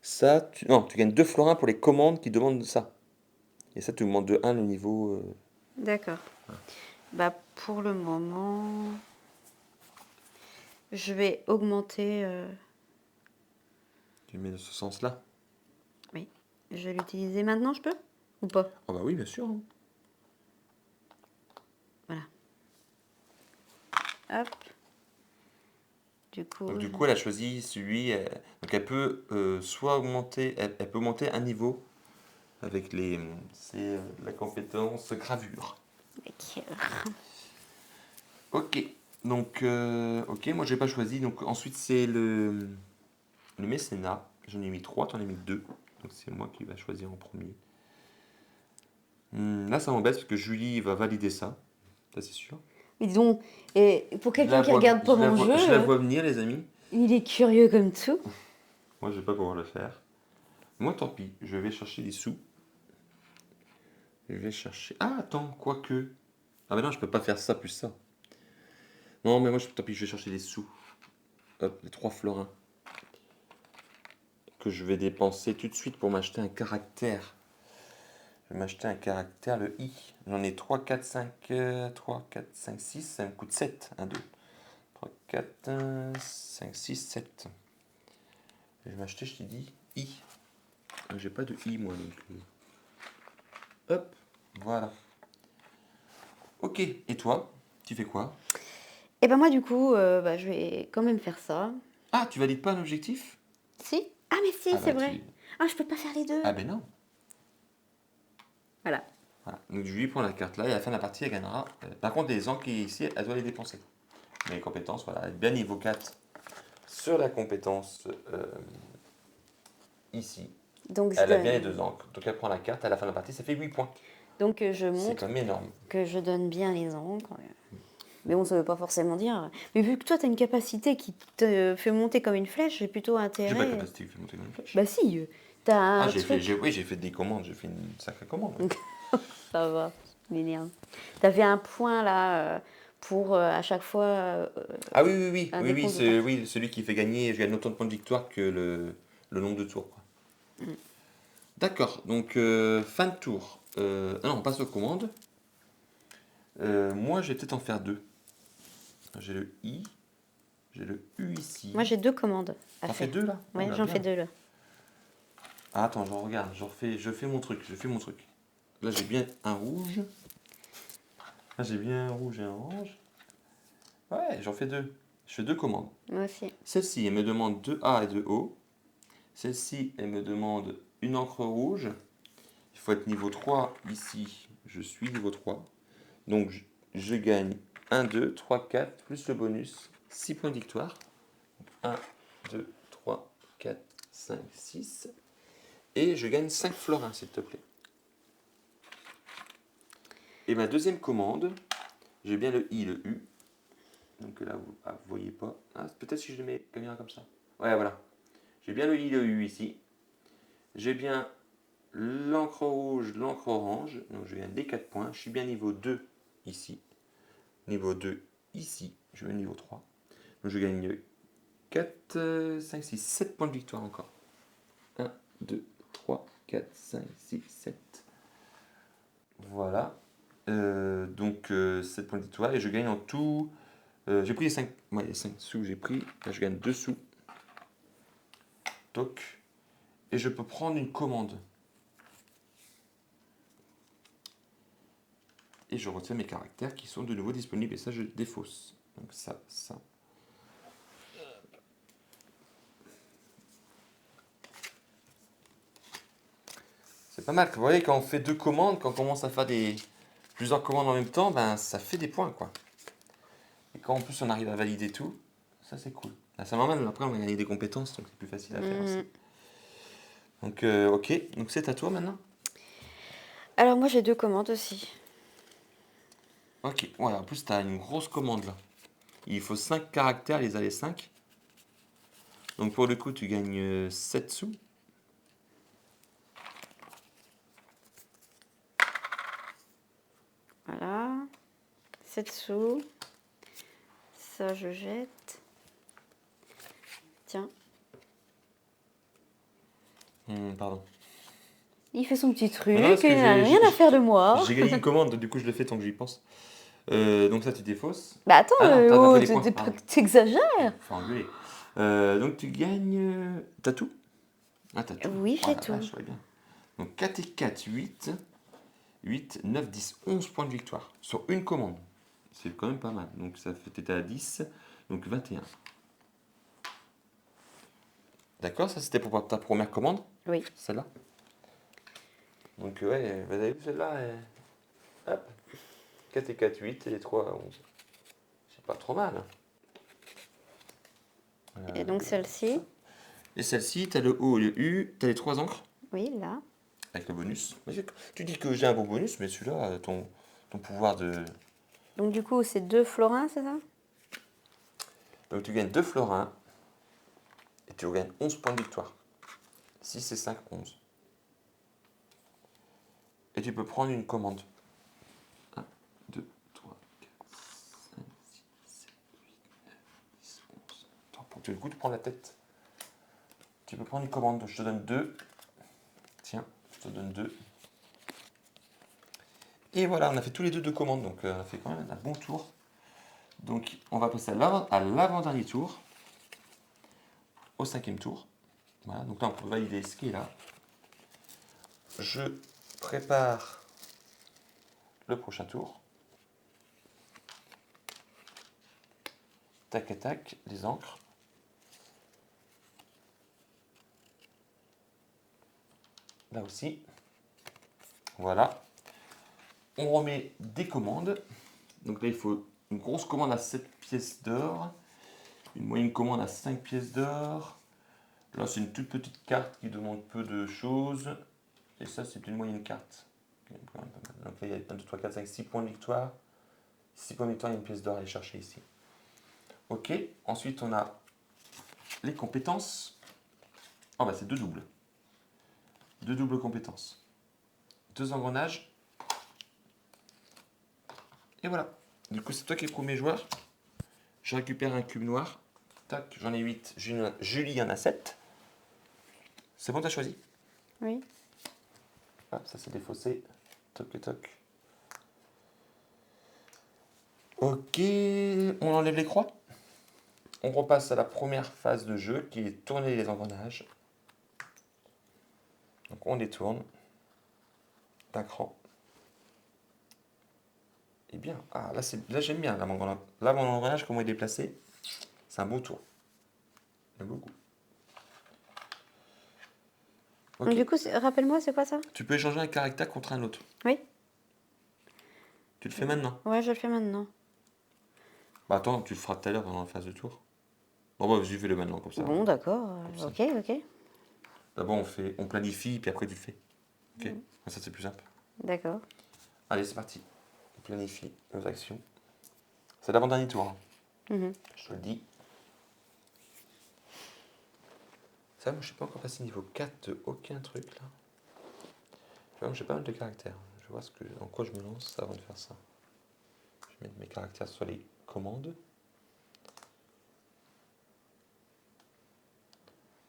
Ça, non, tu gagnes 2 florins pour les commandes qui demandent ça. Et ça, tu demandes de 1 le niveau. D'accord. Bah, pour le moment, je vais augmenter... Tu mets dans ce sens-là. Oui. Je vais l'utiliser maintenant, je peux? Ou pas? Ah bah oui, bien sûr. Voilà. Hop. Du coup, Donc du coup, elle a choisi celui. Donc elle peut soit augmenter, elle peut monter un niveau avec les. C'est la compétence gravure. avec, Ok. Donc ok, moi j'ai pas choisi. Donc ensuite c'est le mécénat. J'en ai mis 3, t'en as mis 2. Donc c'est moi qui va choisir en premier. Là ça m'embête parce que Julie va valider ça. Ça c'est sûr. Mais dis donc, et pour Je quelqu'un la qui vois, regarde pas mon jeu, je la vois venir les amis. il est curieux comme tout. Moi je vais pas pouvoir le faire. Moi tant pis, je vais chercher des sous. Je vais chercher. Ah attends, quoique. Ah mais non, je peux pas faire ça plus ça. Non mais moi tant pis, je vais chercher des sous. Hop, les 3 florins. Que je vais dépenser tout de suite pour m'acheter un caractère. Je vais m'acheter un caractère, le I. J'en ai 3, 4, 5, 3, 4, 5, 6. Ça me coûte 7. 1, 2, 3, 4, 5, 6, 7. Je vais m'acheter, je t'ai dit, I. J'ai pas de I moi donc. Hop, voilà. Ok, et toi, tu fais quoi? Et ben moi, du coup, bah, je vais quand même faire ça. Ah, tu valides pas un objectif? Si? Ah, mais si, Ah c'est bah vrai. Ah, je peux pas faire les deux. Ah ben non. Voilà. Voilà. Donc je lui prends la carte là et à la fin de la partie elle gagnera. Par contre les encres qui est ici, elle doit les dépenser. Mais les compétences, voilà, elle est bien niveau 4 sur la compétence ici. Donc, Elle a bien les 2 encres. Donc elle prend la carte à la fin de la partie, ça fait 8 points. Donc, je C'est montre quand même énorme. que je donne bien les encres. Mais bon, ça veut pas forcément dire. Mais vu que toi, tu as une capacité qui te fait monter comme une flèche, j'ai plutôt J'ai pas intérêt. de capacité qui fait monter comme une flèche. Bah, si, t'as Ah, un truc. oui, j'ai fait des commandes, j'ai fait une sacrée commande. Ouais. Ça va, m'énerve. T'avais un point là pour à chaque fois Ah oui, oui, oui, un oui, oui, décompte de ta... oui, celui qui fait gagner, je gagne autant de points de victoire que le nombre de tours. Quoi. D'accord, donc fin de tour. Ah non, on passe aux commandes. Moi, je vais peut-être en faire 2. J'ai le I, j'ai le U ici. Moi, j'ai 2 commandes à T'en faire. fais 2 là? Ouais, Oh là, j'en bien. fais 2 là. Ah, attends, je regarde, je fais mon truc, je fais mon truc. Là, j'ai bien un rouge. Là, j'ai bien un rouge et un orange. Ouais, j'en fais 2. Je fais 2 commandes. Moi aussi. Celle-ci, elle me demande 2 A et 2 O. Celle-ci, elle me demande une encre rouge. Il faut être niveau 3 ici. Je suis niveau 3. Donc, je gagne 1, 2, 3, 4, plus le bonus, 6 points de victoire. 1, 2, 3, 4, 5, 6. Et je gagne 5 florins, s'il te plaît. Et ma deuxième commande, j'ai bien le I, le U. Donc là, vous ne voyez pas. Ah, peut-être si je le mets comme ça. Ouais, voilà. J'ai bien le I, le U ici. J'ai bien l'encre rouge, l'encre orange. Donc je gagne les 4 points. Je suis bien niveau 2 ici. Niveau 2 ici. Je vais niveau 3. Donc je gagne 4, 5, 6, 7 points de victoire encore. 1, 2, 3, 4, 5, 6, 7. Voilà. Donc 7 points de victoire. Et je gagne en tout. J'ai pris les 5, ouais, les 5 sous, j'ai pris. Là, je gagne 2 sous. Toc. et je peux prendre une commande. Et je retiens mes caractères qui sont de nouveau disponibles et ça je défausse. Donc ça. C'est pas mal. Vous voyez, quand on fait 2 commandes, quand on commence à faire plusieurs commandes en même temps, ben ça fait des points quoi. Et quand en plus on arrive à valider tout, ça c'est cool. Là, ça m'emmène, après on a gagné des compétences, donc c'est plus facile à faire aussi. Donc ok, donc c'est à toi maintenant. Alors moi j'ai 2 commandes aussi. Ok, ouais, en plus tu as une grosse commande là. Il faut 5 caractères, les aller 5. Donc pour le coup tu gagnes 7 sous. Voilà. 7 sous. Ça je jette. Tiens. Pardon. Il fait son petit truc, Non, parce que il n'a rien à faire de moi. J'ai gagné une commande, du coup je le fais tant que j'y pense. Donc ça tu défausses. Bah attends, Ah non, t'as pas oh, fait les points, pardon. t'exagères. Faut engueuler. Donc tu gagnes. T'as tout. Ah, t'as tout. Oui, Oh j'ai la tout. vache, ouais, bien. Donc 4 et 4, 8. 8, 9, 10, 11 points de victoire sur une commande. C'est quand même pas mal. Donc ça fait t'étais à 10, donc 21. D'accord, ça c'était pour ta première commande, Oui. celle-là. Donc ouais, vous avez vu celle-là, hop, 4 et 4, 8 et les 3, 11. C'est pas trop mal. Et donc celle-ci. Et celle-ci, t'as le O et le U, t'as les 3 encres. Oui, là. Avec le bonus. Tu dis que j'ai un bon bonus, mais celui-là, ton pouvoir de... Donc du coup, c'est 2 florins, c'est ça? Donc tu gagnes 2 florins et tu gagnes 11 points de victoire. 6 et 5, 11. Et tu peux prendre une commande. 1, 2, 3, 4, 5, 6, 7, 8, 9, 10, 11. Attends, pour que tu aies le goût de prendre la tête. Tu peux prendre une commande. Donc je te donne 2. Tiens, je te donne 2. Et voilà, on a fait tous les deux commandes, donc on a fait quand même un bon tour. Donc on va passer à l'avant-dernier tour, au 5e tour. Voilà, donc là on peut valider ce qui est là. Je prépare le prochain tour. Tac et tac, les encres. Là aussi. Voilà. On remet des commandes. Donc là il faut une grosse commande à 7 pièces d'or. Une moyenne commande à 5 pièces d'or. Là c'est une toute petite carte qui demande peu de choses. Et ça c'est une moyenne carte. Donc là il y a 1, 2, 3, 4, 5, 6 points de victoire. 6 points de victoire, il y a une pièce d'or à aller chercher ici. Ok, ensuite on a les compétences. Oh bah c'est 2 doubles. 2 doubles compétences. 2 engrenages. Et voilà. Du coup c'est toi qui es le premier joueur. Je récupère un cube noir. Tac, j'en ai 8. Julie en a 7. C'est bon, t'as choisi? Oui. Hop, ça c'est défaussé. Toc et toc. Ok, on enlève les croix. On repasse à la première phase de jeu qui est tourner les engrenages. Donc on les tourne d'un cran. Et bien, ah là j'aime bien là mon engrenage, comment il est placé. C'est un beau tour. J'aime beaucoup. Donc Ok. du coup, rappelle-moi, c'est quoi ça? Tu peux échanger un caractère contre un autre. Oui. Tu le fais maintenant. Ouais, je le fais maintenant. Bah attends, tu le feras tout à l'heure pendant la phase de tour. Bon bah vas-y, fais-le maintenant comme ça. Bon, d'accord. ça. Ok, ok. D'abord on planifie, puis après tu le fais. Ok. Comme ça c'est plus simple. D'accord. Allez, c'est parti. On planifie nos actions. C'est l'avant-dernier tour. Hein. Je te le dis. Ça, moi, je ne suis pas encore passé niveau 4 de aucun truc là. Tu vois, j'ai pas mal de caractères. Je vois en quoi je me lance avant de faire ça. Je vais mettre mes caractères sur les commandes.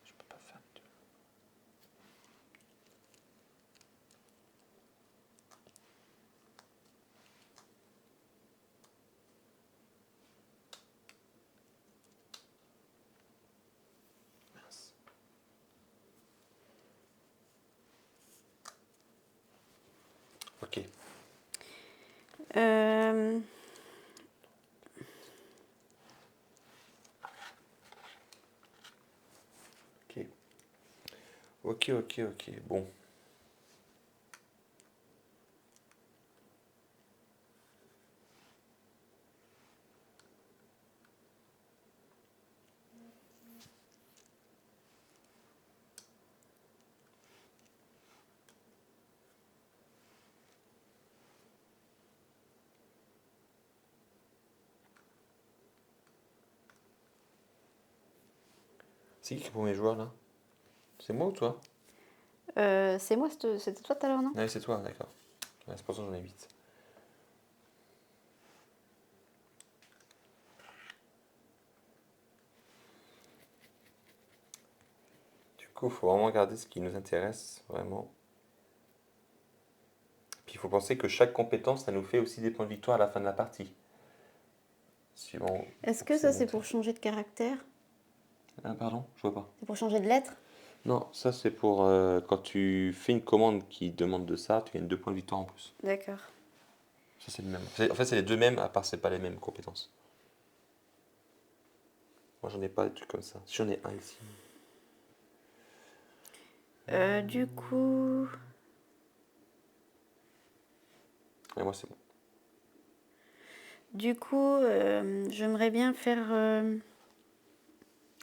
Je peux pas faire de... Mince. Euh, Ok. Ok. Bon. C'est qui pour mes joueurs là? C'est moi ou toi? c'est moi, c'était toi tout à l'heure, non? Ouais, c'est toi, d'accord. Ouais, c'est pour ça que j'en ai 8. Du coup, il faut vraiment regarder ce qui nous intéresse, vraiment. Puis il faut penser que chaque compétence, ça nous fait aussi des points de victoire à la fin de la partie. Suivant. Est-ce que ça, c'est pour changer de caractère? Ah, pardon, je vois pas. C'est pour changer de lettre? Non, ça c'est pour quand tu fais une commande qui demande de ça, tu gagnes 2 points de victoire en plus. D'accord. Ça c'est le même. En fait, c'est les deux mêmes, à part c'est pas les mêmes compétences. Moi j'en ai pas des trucs comme ça. Si j'en ai un ici. Du coup... Et moi c'est bon. Du coup, j'aimerais bien faire...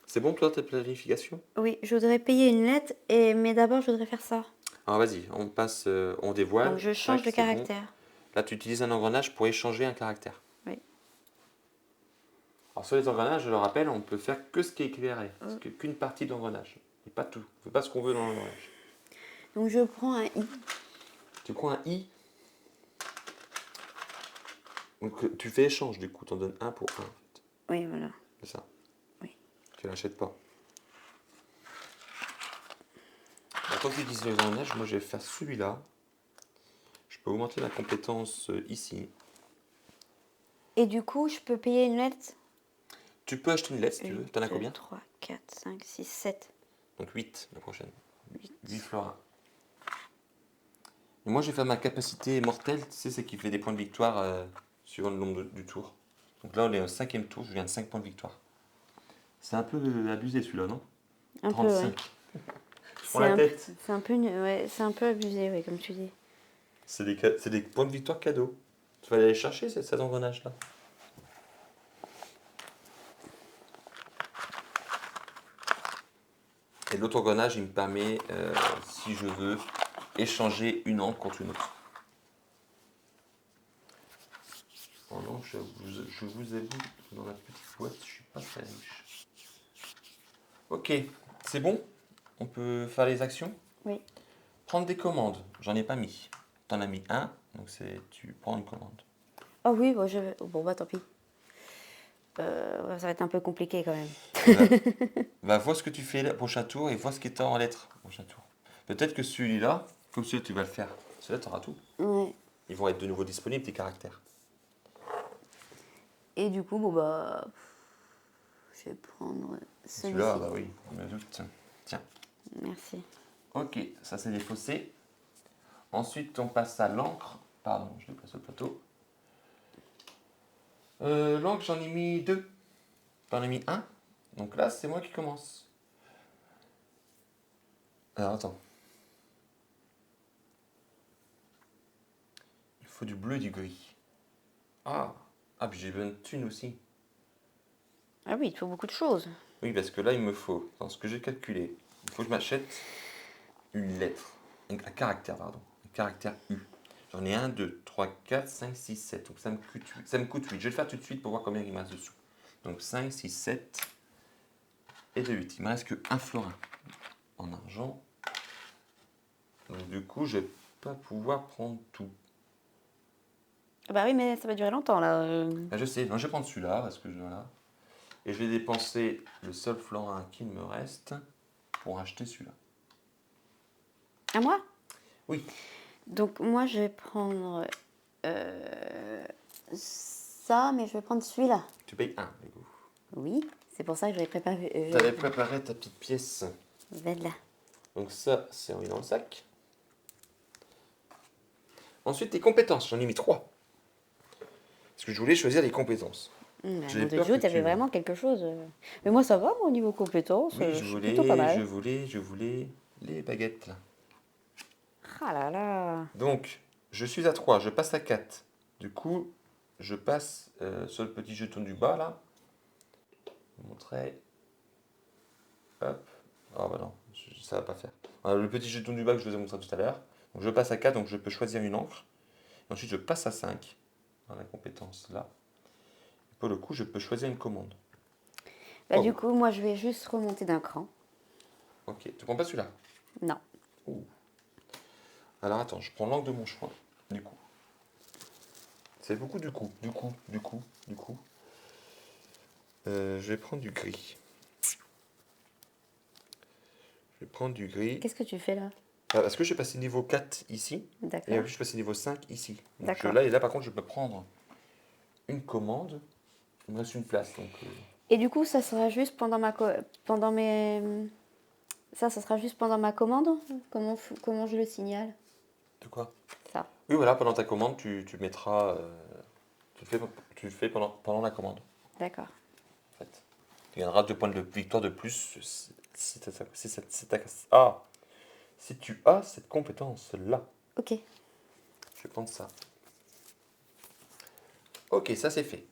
C'est bon toi ta planification? Oui, je voudrais payer une lettre, mais d'abord, je voudrais faire ça. Alors vas-y, on passe, on dévoile. Donc, je change Tac, de c'est bon. caractère. Là tu utilises un engrenage pour échanger un caractère. Oui. Alors sur les engrenages, je le rappelle, on peut faire que ce qui est éclairé. Qu'une partie de l'engrenage. Et pas tout. On fait pas ce qu'on veut dans l'engrenage. Donc, je prends un i. Tu prends un i. Donc tu fais échange du coup, t'en donnes un pour un. En fait. Oui, voilà. C'est ça. Oui. Tu l'achètes pas. Alors, quand tu utilises les engrenages, moi je vais faire celui-là. Je peux augmenter ma compétence ici. Et du coup, je peux payer une lettre? Tu peux acheter une lettre si tu 1, veux. T'en as 2, combien? 3, 4, 5, 6, 7. Donc 8 la prochaine. 8 florins. Et moi je vais faire ma capacité mortelle, tu sais, c'est qui fait des points de victoire suivant le nombre du tour. Donc là on est au 5e tour, je viens de 5 points de victoire. C'est un peu abusé celui-là, non? Un peu, ouais. 35. Je prends la tête. Ouais, c'est un peu abusé, oui, comme tu dis. C'est des points de victoire cadeaux. Tu vas aller les chercher cet engrenage là. Et l'autre engrenage il me permet, si je veux, échanger une encre contre une autre. Oh non, je vous avoue, dans la petite boîte, je suis pas très riche. Ok, c'est bon? On peut faire les actions? Oui. Prendre des commandes, j'en ai pas mis. T'en as mis un, donc tu prends une commande. Oh oui, bon, bon bah tant pis. Ouais, ça va être un peu compliqué quand même. Va voir ce que tu fais le prochain tour et vois ce qui est en lettres le prochain tour. Peut-être que celui-là, comme celui-là tu vas le faire, celui-là tu auras tout. Ouais. Ils vont être de nouveau disponibles, tes caractères. Et du coup, bon bah... Je vais prendre celui-ci. Celui-là, bah oui, on me doute. Tiens. Merci. Ok, ça c'est défaussé. Ensuite, on passe à l'encre. Pardon, je déplace le plateau. L'encre, j'en ai mis 2. J'en ai mis 1. Donc là, c'est moi qui commence. Alors, attends. Il faut du bleu et du gris. Puis j'ai besoin de thunes aussi. Ah oui, il te faut beaucoup de choses. Oui, parce que là, il me faut, dans ce que j'ai calculé, il faut que je m'achète une lettre. Un caractère, pardon. Un caractère U. J'en ai 1, 2, 3, 4, 5, 6, 7. Donc ça me coûte 8. Ça me coûte 8. Je vais le faire tout de suite pour voir combien il me reste dessous. Donc 5, 6, 7 et de 8. Il me reste que un florin en argent. Donc du coup, je vais pas pouvoir prendre tout. Bah oui, mais ça va durer longtemps là. Ah, je sais, non, je vais prendre celui-là parce que voilà. Et je vais dépenser le seul florin qu'il me reste pour acheter celui-là. À moi? Oui. Donc moi, je vais prendre ça, mais je vais prendre celui-là. Tu payes 1, du coup. Oui, c'est pour ça que j'avais préparé... Tu avais préparé ta petite pièce. Voilà. Donc ça, c'est remis dans le sac. Ensuite, tes compétences, j'en ai mis 3. Parce que je voulais choisir les compétences. J'avais Mon peur Dieu, que tu avais tu- vraiment quelque chose. Mais moi, ça va, mon niveau compétence. Oui, Je suis plutôt pas mal. je voulais les baguettes. Là. Ah là là. Donc, je suis à 3, je passe à 4. Du coup, je passe sur le petit jeton du bas, là. Je vous montrer. Hop. Ah bah non, ça va pas faire. Le petit jeton du bas que je vous ai montré tout à l'heure. Donc, je passe à 4, donc je peux choisir une encre. Et ensuite, je passe à 5, dans la compétence là. Et pour le coup, je peux choisir une commande. Bah, Oh, du coup, moi, je vais juste remonter d'un cran. ok, tu prends pas celui-là. Non. Ouh. Alors attends, je prends l'angle de mon choix. Du coup. C'est beaucoup du coup. Du coup. Je vais prendre du gris. Je vais prendre du gris. Qu'est-ce que tu fais là? Parce que je vais passer niveau 4 ici. Et D'accord. ensuite je passe niveau 5 ici. Donc D'accord. là, et là par contre je peux prendre une commande. Il me reste une place. Donc, Et du coup, ça sera juste pendant pendant mes... Ça sera juste pendant ma commande? Comment je le signale? de quoi? Ça. Oui voilà, pendant ta commande, tu mettras. Tu le fais pendant la commande. D'accord. En fait. Tu gagneras 2 points de victoire de plus si tu as cette compétence-là. Ok. Je vais prendre ça. Ok, ça c'est fait.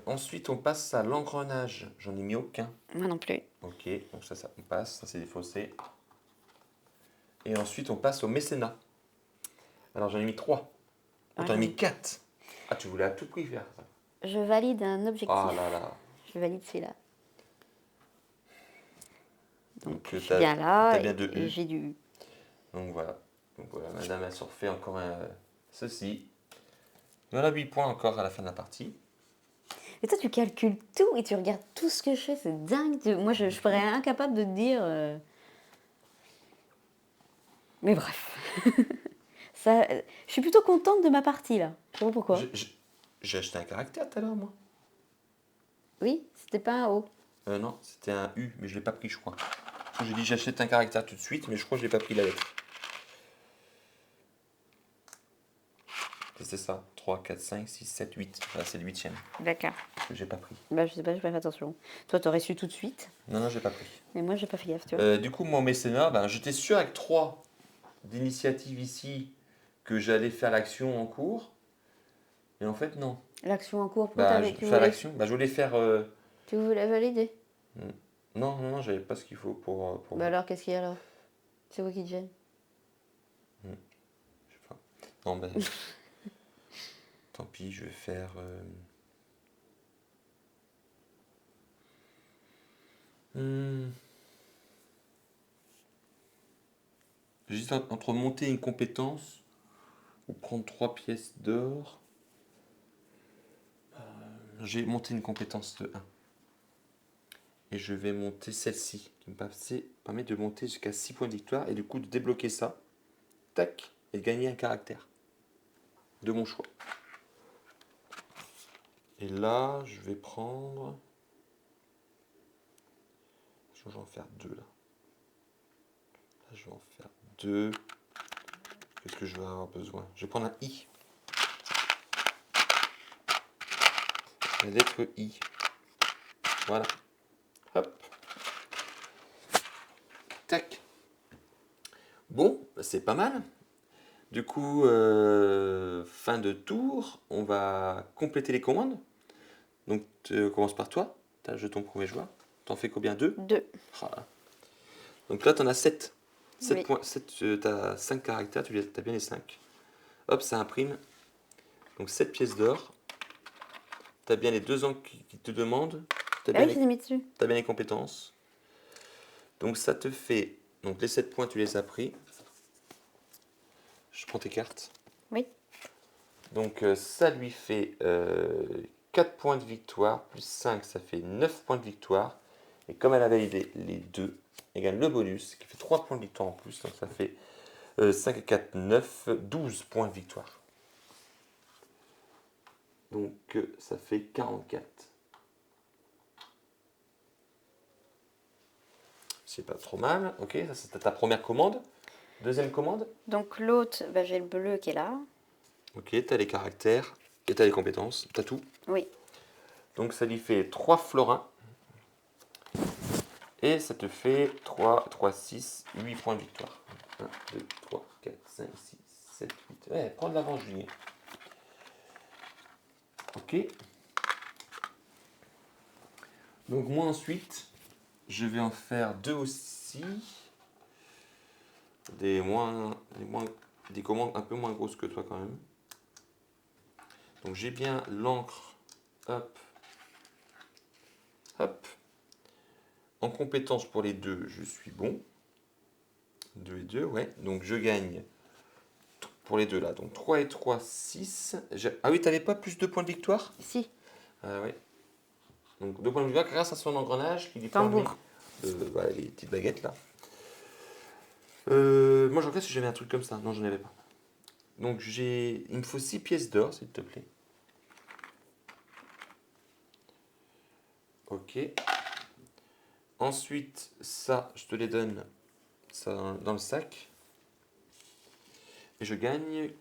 Ensuite, on passe à l'engrenage. J'en ai mis aucun. Moi non plus. Ok, donc ça on passe. Ça, c'est défaussé. Et ensuite, on passe au mécénat. Alors, j'en ai mis 3. Oh, Ah, t'en as j'en ai- mis 4. Ah, tu voulais à tout prix faire ça. Je valide un objectif. Ah là là. Je valide celui-là. Donc, Donc, je suis bien là t'as bien de et U. j'ai du U. Donc voilà, madame a surfait encore ceci. Il y en a 8 points encore à la fin de la partie. Et toi, tu calcules tout et tu regardes tout ce que je fais. C'est dingue. Moi, je serais incapable de te dire... Mais bref. Ça, je suis plutôt contente de ma partie, là. Je sais pas pourquoi. J'ai acheté un caractère tout à l'heure, moi. Oui, c'était pas un O. Non, c'était un U, mais je l'ai pas pris, je crois. J'ai dit j'achète un caractère tout de suite, mais je crois que je l'ai pas pris la lettre. C'est ça, 3, 4, 5, 6, 7, 8. Là, c'est le 8e D'accord. que j'ai pas pris. Bah, je sais pas, j'ai pas fait attention. Toi, t'aurais su tout de suite. Non, j'ai pas pris. Mais moi, j'ai pas fait gaffe, tu vois. Du coup, mon mécénat, ben, j'étais sûr avec 3 d'initiatives ici que j'allais faire l'action en cours. Et en fait, non. L'action en cours, pourquoi Bah, tu faire voulais... l'action, bah, je voulais faire. Tu voulais valider? Non, j'avais pas ce qu'il faut pour. Bah alors, qu'est-ce qu'il y a là? C'est quoi qui te gêne? Je sais pas. Non, ben. Tant pis, je vais faire. J'hésite entre monter une compétence ou prendre 3 pièces d'or. J'ai monté une compétence de 1. Et je vais monter celle-ci, qui me permet de monter jusqu'à 6 points de victoire et du coup de débloquer ça. Tac, et de gagner un caractère. De mon choix. Et là, je vais prendre. Je vais en faire 2 là. Là, je vais en faire 2. Qu'est-ce que je vais avoir besoin? Je vais prendre un I. La lettre I. Voilà. Hop. Tac. Bon, c'est pas mal. Du coup, fin de tour. On va compléter les commandes. Donc, on commence par toi. Tu as un jeton premier joueur. T'en fais combien? 2? 2. Ah. Donc là, t'en as 7. 7 Oui. points. 7, t'as 5 caractères, tu as bien les 5. Hop, ça imprime. Donc 7 pièces d'or. T'as bien les 2 ans qui te demandent. T'as Ah bien, oui, je les ai mis dessus. t'as bien les compétences. Donc ça te fait. Donc les 7 points, tu les as pris. Je prends tes cartes. Oui. Donc ça lui fait 4 points de victoire, plus 5, ça fait 9 points de victoire. Et comme elle a validé les 2, elle gagne le bonus, qui fait 3 points de victoire en plus. Donc ça fait 5 et 4, 9, 12 points de victoire. Donc ça fait 44. C'est pas trop mal. Ok, ça c'était ta première commande. Deuxième commande. Donc l'autre, bah, j'ai le bleu qui est là. Ok, t'as les caractères et t'as les compétences, t'as tout. Oui. Donc ça lui fait 3 florins. Et ça te fait 3, 3, 6, 8 points de victoire. 1, 2, 3, 4, 5, 6, 7, 8. Ouais, prends de l'avance, Julien. Ok. Donc moi ensuite, je vais en faire 2 aussi. Des commandes un peu moins grosses que toi quand même. Donc j'ai bien l'encre. Hop. Hop. En compétences pour les deux, je suis bon. 2 et 2, ouais. Donc je gagne pour les deux là. Donc 3 et 3, 6. Ah oui, t'avais pas plus de points de victoire? Si. Ah ouais. Donc 2 points de victoire grâce à son engrenage qui lui Tambour. permet de. Voilà, les petites baguettes là. Moi je regarde si j'avais un truc comme ça. Non, je n'en avais pas. Donc j'ai. Il me faut 6 pièces d'or, s'il te plaît. Ok. Ensuite, ça, je te les donne ça dans le sac. Et je gagne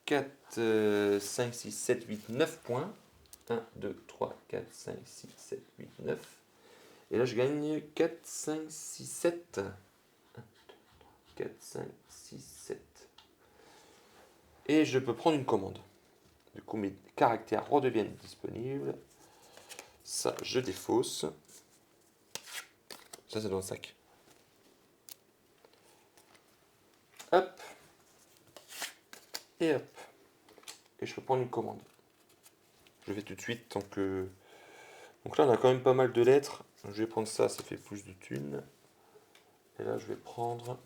4, 5, 6, 7, 8, 9 points. 1, 2, 3, 4, 5, 6, 7, 8, 9. Et là, je gagne 4, 5, 6, 7. 4, 5, 6, 7. Et je peux prendre une commande. Du coup, mes caractères redeviennent disponibles. Ça, je défausse. Ça, c'est dans le sac. Hop. Et hop. Et je peux prendre une commande. Je vais tout de suite tant que... Donc là, on a quand même pas mal de lettres. Je vais prendre ça, ça fait plus de thunes. Et là, je vais prendre...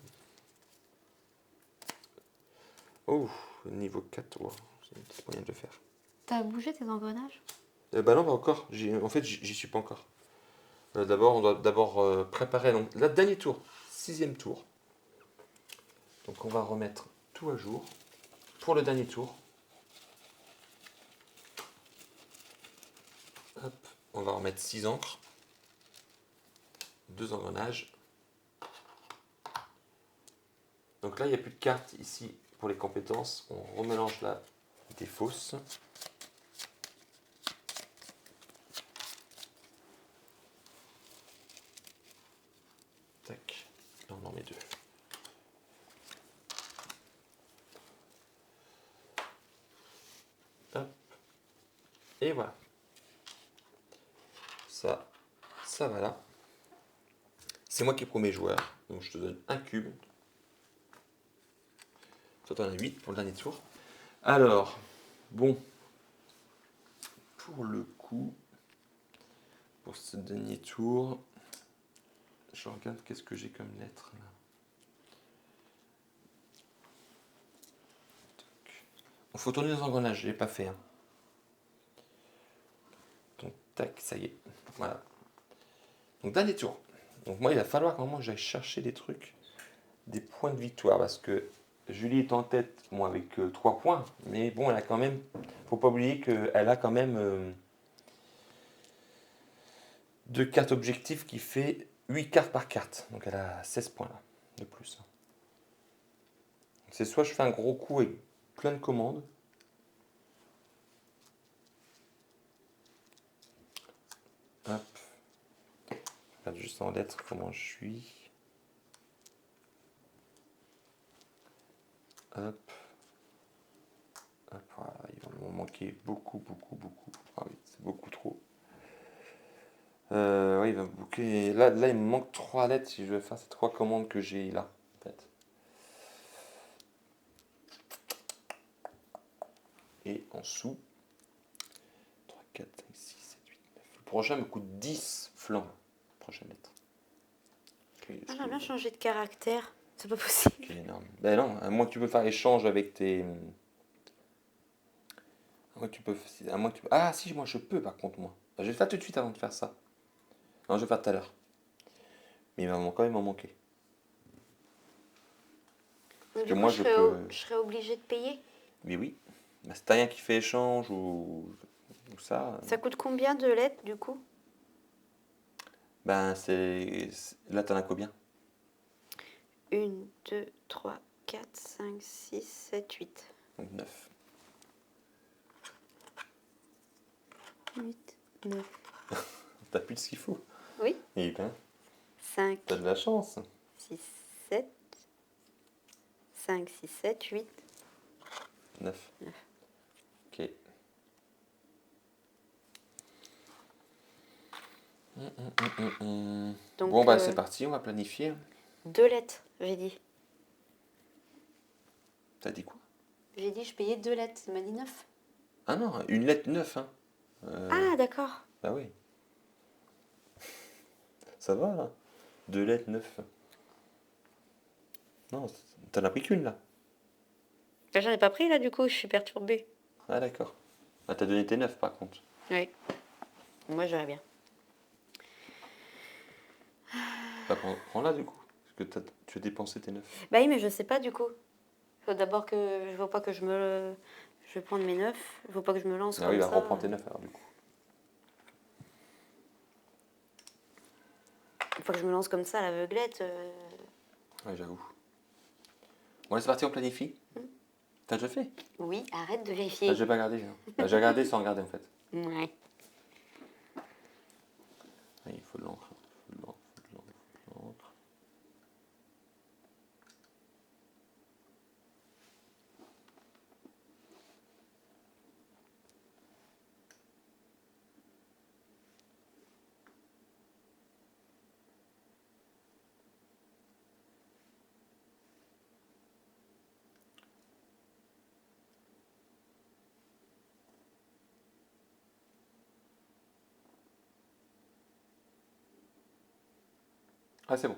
Oh, niveau 4. Wow, c'est un petit moyen de le faire. T'as bougé tes engrenages? Bah non, pas encore. En fait, j'y suis pas encore. D'abord, on doit d'abord préparer donc, le dernier tour. 6e tour. Donc on va remettre tout à jour pour le dernier tour. Hop, on va remettre 6 encres. 2 engrenages. Donc là, il n'y a plus de cartes ici pour les compétences. On remélange là des fausses. Tac. Là, on en met 2. Hop. Et voilà. Ça va là. C'est moi qui ai mes joueurs. Donc je te donne un cube. Toi, tu en as 8 pour le dernier tour. Alors, bon. Pour le coup, pour ce dernier tour, je regarde qu'est-ce que j'ai comme lettre là. Il faut tourner les engrenages, je l'ai pas fait. Hein. Donc, tac, ça y est. Voilà. Donc, dernier tour. Donc, moi, il va falloir vraiment que j'aille chercher des trucs, des points de victoire, parce que Julie est en tête, moi, avec 3 points, mais bon, elle a quand même. Faut pas oublier qu'elle a quand même 2 cartes objectifs qui fait 8 cartes par carte. Donc, elle a 16 points là, de plus. C'est soit je fais un gros coup avec plein de commandes. Hop. Je regarde juste en lettres comment je suis. Hop. Hop, voilà, il va m'en manquer beaucoup, beaucoup, beaucoup. Ah oui, c'est beaucoup trop. Oui, il va me bouquer. Là, il me manque 3 lettres si je veux faire ces 3 commandes que j'ai là. En fait. Et en dessous, 3, 4, 5, 6, 7, 8, 9. Le prochain me coûte 10 flancs. Prochaine lettre. J'aimerais bien changer de caractère. C'est pas possible. C'est énorme. Ben non, à moins que tu peux faire échange avec tes. À moins que tu peux. Ah si, moi je peux par contre, moi. Je vais le faire tout de suite avant de faire ça. Non, je vais le faire tout à l'heure. Mais il va quand même en manquer. Donc, Que du coup, moi je peux. je serais obligée de payer. Mais oui. Bah, si t'as rien qui fait échange ou ça. Ça coûte combien de lettres, du coup? Ben là t'en as combien? 1, 2, 3, 4, 5, 6, 7, 8. Donc 9. 8, 9. T'as plus de ce qu'il faut. Oui. Eh ben, 5, t'as de la chance. 6, 7. 5, 6, 7, 8. 9. Ok. Donc, Bon, bah c'est parti, on va planifier. 2 lettres, j'ai dit. T'as dit quoi? J'ai dit je payais 2 lettres, il m'a dit 9. Ah non, une lettre 9, hein. Ah, d'accord. Bah oui. Ça va, là. 2 lettres 9. Non, t'en as pris qu'une, là. Là, j'en ai pas pris, là, du coup, je suis perturbée. Ah d'accord. Ah, t'as donné tes 9, par contre. Oui. Moi, j'aurais bien. Bah, prends-la, du coup. Parce que tu as dépensé tes 9. Bah oui, mais je sais pas, du coup. Faut d'abord que... Je veux pas que je me... Je vais prendre mes 9. Il faut pas que je me lance Ah comme oui, bah ça. reprends tes 9, alors, du coup. Faut pas que je me lance comme ça à l'aveuglette. Ouais, j'avoue. Bon, c'est parti, on planifie. T'as déjà fait? Oui, arrête de Ah, vérifier. j'ai pas regardé. Hein. Bah, j'ai regardé sans regarder, en fait. Ouais. Oui, il faut de l'encre. Il faut de l'encre, il faut de l'encre, il faut de l'encre. Ah, c'est bon.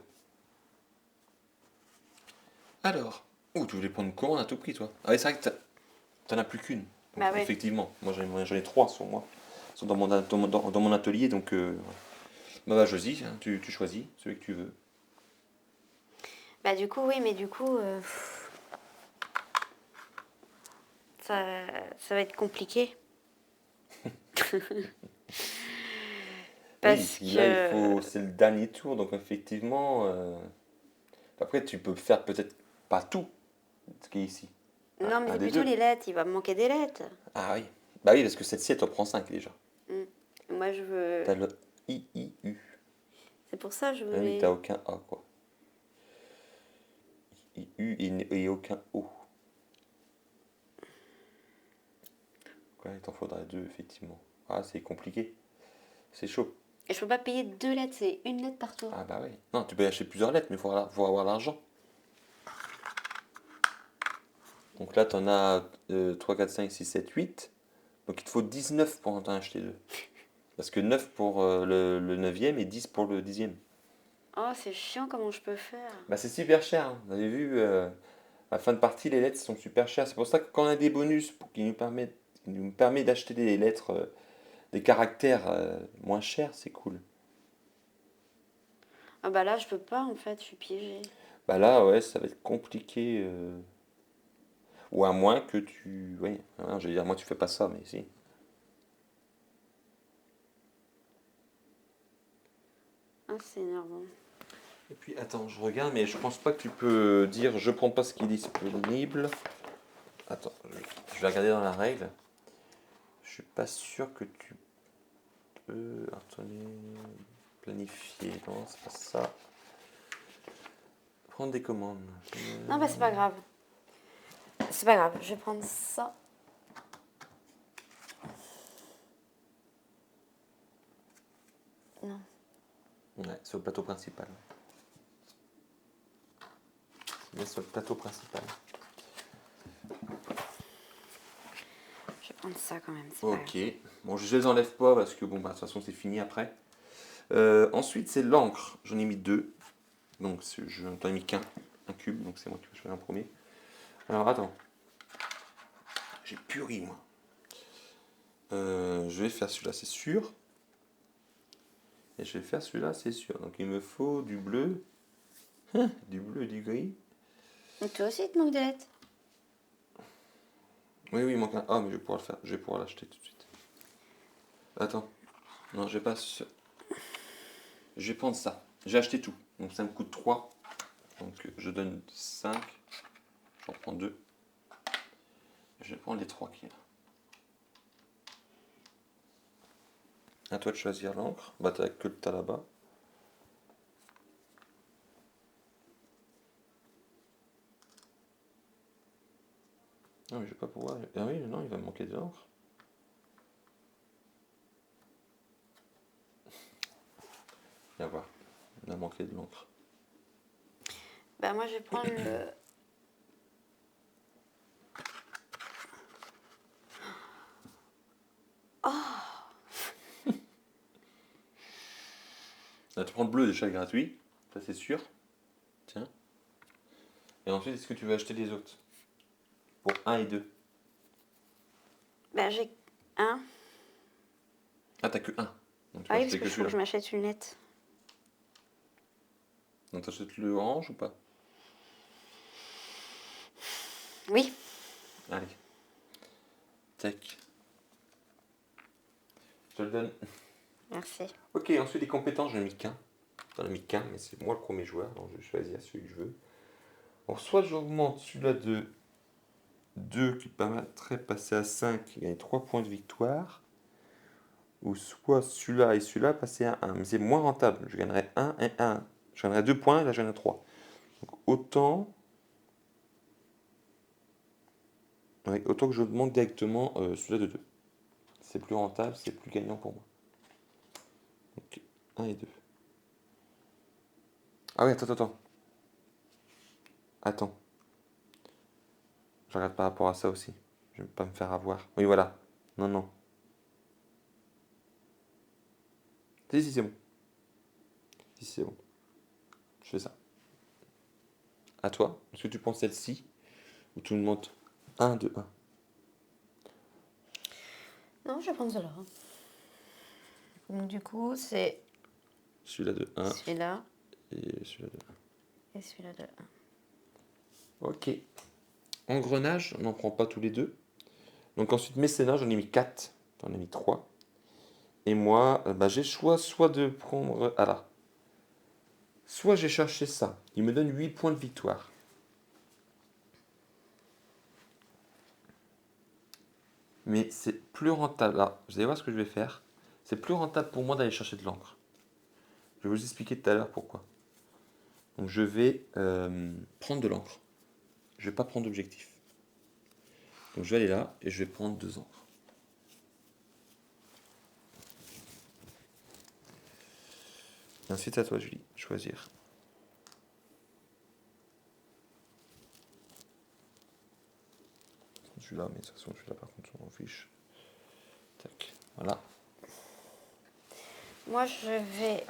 Alors. Oh, tu voulais prendre une commande à tout prix, toi? Ah oui, c'est vrai que t'en as plus qu'une. Donc, Bah ouais. effectivement. Moi, j'en ai 3 sur moi. Ils sont dans mon atelier, donc... voilà. Bah, choisis, hein, tu choisis celui que tu veux. Bah du coup, oui, mais du coup... ça va être compliqué. Oui, Parce puis là, que... c'est le dernier tour, donc effectivement... Après, tu peux faire peut-être pas tout ce qui est ici. Non, mais Un c'est des plutôt deux. les lettres. Il va me manquer des lettres. Ah oui. Bah oui, parce que celle-ci, elle t'en prend 5 déjà. Hmm. Moi, je veux... T'as le I, I, U. C'est pour ça que je Ah oui, t'as voulais... aucun A, quoi. I, U et aucun O. Ouais, il t'en faudrait 2, effectivement. Ah, c'est compliqué. C'est chaud. Et je peux pas payer 2 lettres, c'est une lettre par tour. Ah bah oui. Non, tu peux acheter plusieurs lettres, mais faut avoir l'argent. Donc là, t'en as 3, 4, 5, 6, 7, 8. Donc il te faut 19 pour en acheter 2. Parce que 9 pour le 9e et 10 pour le 10e. Oh, c'est chiant, comment je peux faire? Bah c'est super cher, hein. Vous avez vu, à la fin de partie, les lettres sont super chères. C'est pour ça que quand on a des bonus qui nous permet d'acheter des lettres, des caractères moins chers, c'est cool. Ah bah là, je peux pas, en fait, je suis piégée. Bah là, ouais, ça va être compliqué. Ou à moins que tu... Oui, hein, j'allais dire, moi tu fais pas ça, mais si. Ah, c'est énervant. Et puis attends, je regarde, mais je pense pas que tu peux dire je prends pas ce qui est disponible. Attends, je vais regarder dans la règle. Je suis pas sûr que tu peux. Attendez, planifier. Non, c'est pas ça. Prendre des commandes. Non, bah c'est pas grave. C'est pas grave, je vais prendre ça. Non. Ouais, sur le plateau principal. C'est bien sur le plateau principal. Je vais prendre ça quand même, c'est pas grave. Ok. Bon, je les enlève pas parce que bon, bah, de toute façon, c'est fini après. Ensuite, c'est l'encre. J'en ai mis 2. Donc, j'en ai mis qu'un. Un cube. Donc, c'est moi qui vais choisir un premier. Alors, attends. J'ai plus ri, moi. Je vais faire celui-là, c'est sûr. Et je vais faire celui-là, c'est sûr. Donc, il me faut du bleu. Du bleu et du gris. Et toi aussi, il te manque des lettres. Oui, oui, il manque un. Ah, mais je vais pouvoir le faire. Je vais pouvoir l'acheter tout de suite. Attends. Non, je vais pas. Je vais prendre ça. J'ai acheté tout. Donc, ça me coûte 3. Donc, je donne 5. J'en prends 2. Je vais prendre les 3 qui est là. À toi de choisir l'encre. Bah, t'as que le tas là-bas. Non, mais je vais pas pouvoir. Ah oui, non, il va me manquer de l'encre. Viens voir. Il va manquer de l'encre. Bah, moi, je vais prendre le. Là, tu prends le bleu déjà gratuit. Ça, c'est sûr. Tiens. Et ensuite, est-ce que tu veux acheter les autres? Pour 1 et 2. Bah, j'ai un. Ah, t'as que 1. Donc tu Ah vas oui, parce acheter que que il faut que je celui-là. m'achète une lettre. Donc t'achètes le orange ou pas? Oui. Allez. Tac. Je te le donne. Merci. Ok, ensuite les compétences, j'en ai mis qu'un. J'en ai mis qu'un, mais c'est moi le premier joueur, donc je vais choisir celui que je veux. Alors, soit j'augmente celui-là de 2 qui permettrait de passer à 5 et gagner 3 points de victoire. Ou soit celui-là et celui-là passer à 1. Mais c'est moins rentable. Je gagnerais 1 et 1. Je gagnerais 2 points et là je gagnerais 3. Donc autant. Oui, autant que je demande directement celui-là de 2. C'est plus rentable, c'est plus gagnant pour moi. Donc 1 et 2. Ah oui, attends. Attends. Je regarde par rapport à ça aussi. Je ne vais pas me faire avoir. Oui, voilà. Non. Si, c'est bon. Si, c'est bon. Je fais ça. À toi. Est-ce que tu prends celle-ci? Ou tu me montes 1 de 1? Non, je vais prendre cela. Donc, du coup, c'est Celui-là de 1 celui-là et celui-là de et celui-là de 1. 1. Ok. Engrenage, on n'en prend pas tous les deux. Donc ensuite, mécénat, j'en ai mis 4. J'en ai mis 3. Et moi, j'ai le choix soit de prendre. Ah là. Soit j'ai cherché ça. Il me donne 8 points de victoire. Mais c'est plus rentable. Là, vous allez voir ce que je vais faire. C'est plus rentable pour moi d'aller chercher de l'encre. Je vais vous expliquer tout à l'heure pourquoi. Donc je vais prendre de l'encre. Je ne vais pas prendre d'objectif. Donc je vais aller là et je vais prendre 2 encres. Et ensuite à toi Julie, choisir. Celui-là, mais de toute façon celui-là par contre on s'en fiche. Tac, voilà. Moi, je vais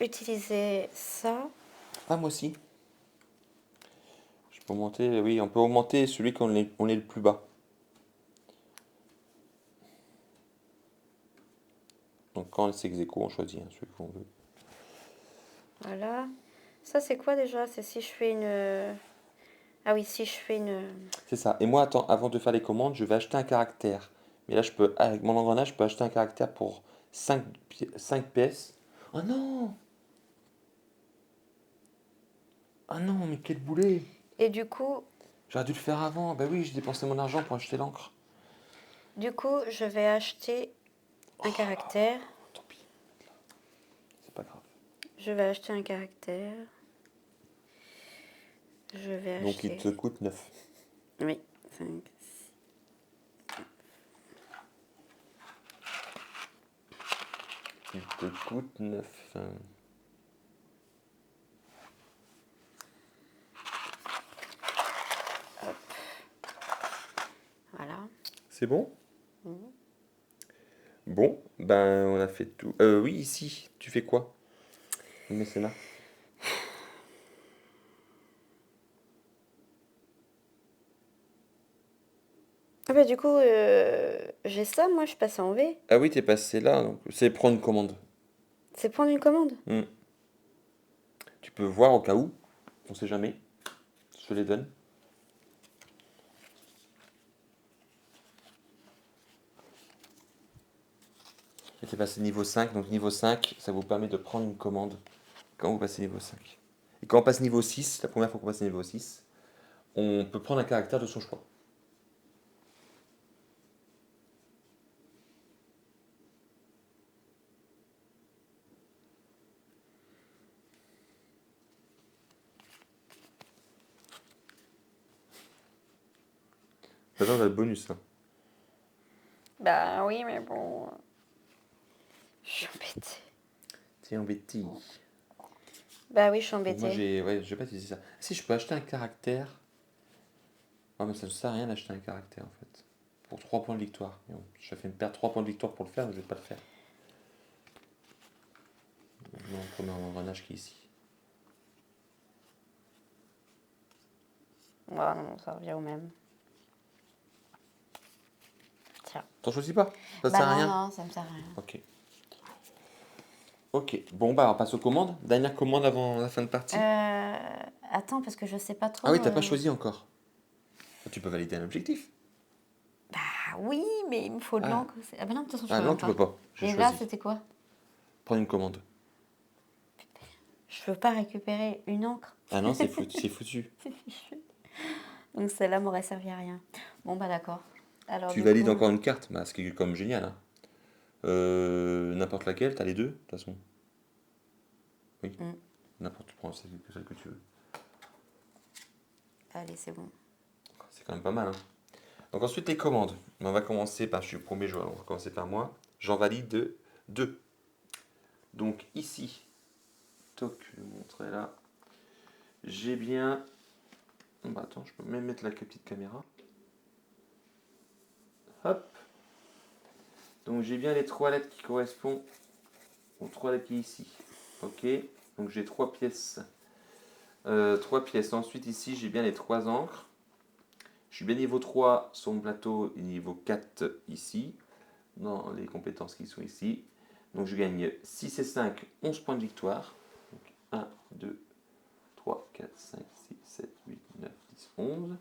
utiliser ça. Ah moi aussi. Je peux augmenter, oui, on peut augmenter celui qu'on est, on est le plus bas. Donc quand c'est ex aequo, on choisit celui qu'on veut. Voilà. Ça, c'est quoi déjà? C'est si je fais une. Ah oui, si je fais une. C'est ça. Et moi, attends, avant de faire les commandes, je vais acheter un caractère. Mais là, je peux, avec mon engrenage, je peux acheter un caractère pour 5 pièces. Oh non! Ah non, mais quel boulet! Et du coup, J'aurais dû le faire avant. Bah oui, j'ai dépensé mon argent pour acheter l'encre. je vais acheter un caractère. Tant pis, c'est pas grave. Je vais acheter un caractère. Je vais Donc il acheter. te coûte 9. Oui, 5. Il te coûte 9. Voilà. C'est bon? Mhm. Bon, on a fait tout. Oui, ici, tu fais quoi? Le mécénat. Ah bah du coup, j'ai ça, moi, je passe en V. Ah oui, t'es passé là, donc c'est prendre une commande. C'est prendre une commande. Hmm. Tu peux voir au cas où, on sait jamais. Je les donne. Et t'es passé niveau 5, donc niveau 5, ça vous permet de prendre une commande quand vous passez niveau 5. Et quand on passe niveau 6, la première fois qu'on passe niveau 6, on peut prendre un caractère de son choix. t'attends le bonus. Hein. Bah oui, mais bon. Je suis embêtée. T'es embêté. Bah oui, je suis Moi, embêtée. je vais pas utiliser ça. Si, je peux acheter un caractère. Ah, mais ça ne sert à rien d'acheter un caractère, en fait. Pour 3 points de victoire. Et bon, je fais une perdre 3 points de victoire pour le faire, mais je vais pas le faire. Non, premier engrenage qui est ici. Oh non, ça revient au même. Tiens. T'en choisis pas? Ça Bah sert à non, rien? non, ça me sert à rien. Ok. Ok. Bon, bah, on passe aux commandes. Dernière commande avant la fin de partie. Attends, parce que je sais pas trop. Ah oui, t'as pas choisi encore. Tu peux valider un objectif. Ah oui, mais il me faut de Ah, l'encre. Ah bah non, de toute façon, je ah peux non, même tu peux pas. J'ai Et là, choisi. c'était quoi? Prendre une commande. Je peux pas récupérer une encre. Ah non, c'est foutu. C'est foutu. C'est fichu. Donc celle-là m'aurait servi à rien. Bon bah d'accord. Alors Tu du valides coup, encore une carte, bah, ce qui est comme génial. Hein. N'importe laquelle, t'as les deux, de toute façon. Oui. Mm. N'importe, tu prends celle que tu veux. allez, c'est bon. C'est quand même pas mal. Hein. Donc ensuite, les commandes. On va commencer par, je suis le premier joueur, on va commencer par moi. J'en valide 2. Donc ici, toc, je vais vous montrer là. J'ai bien... Bah attends, je peux même mettre la petite caméra. Hop. Donc j'ai bien les 3 lettres qui correspondent aux 3 lettres qui est ici. Ok. Donc j'ai 3 pièces. 3 pièces. Ensuite ici, j'ai bien les 3 encres. Je suis bien niveau 3 sur mon plateau et niveau 4 ici. Dans les compétences qui sont ici. Donc je gagne 6 et 5, 11 points de victoire. Donc 1, 2, 3, 4, 5, 6, 7, 8, 9, 10, 11.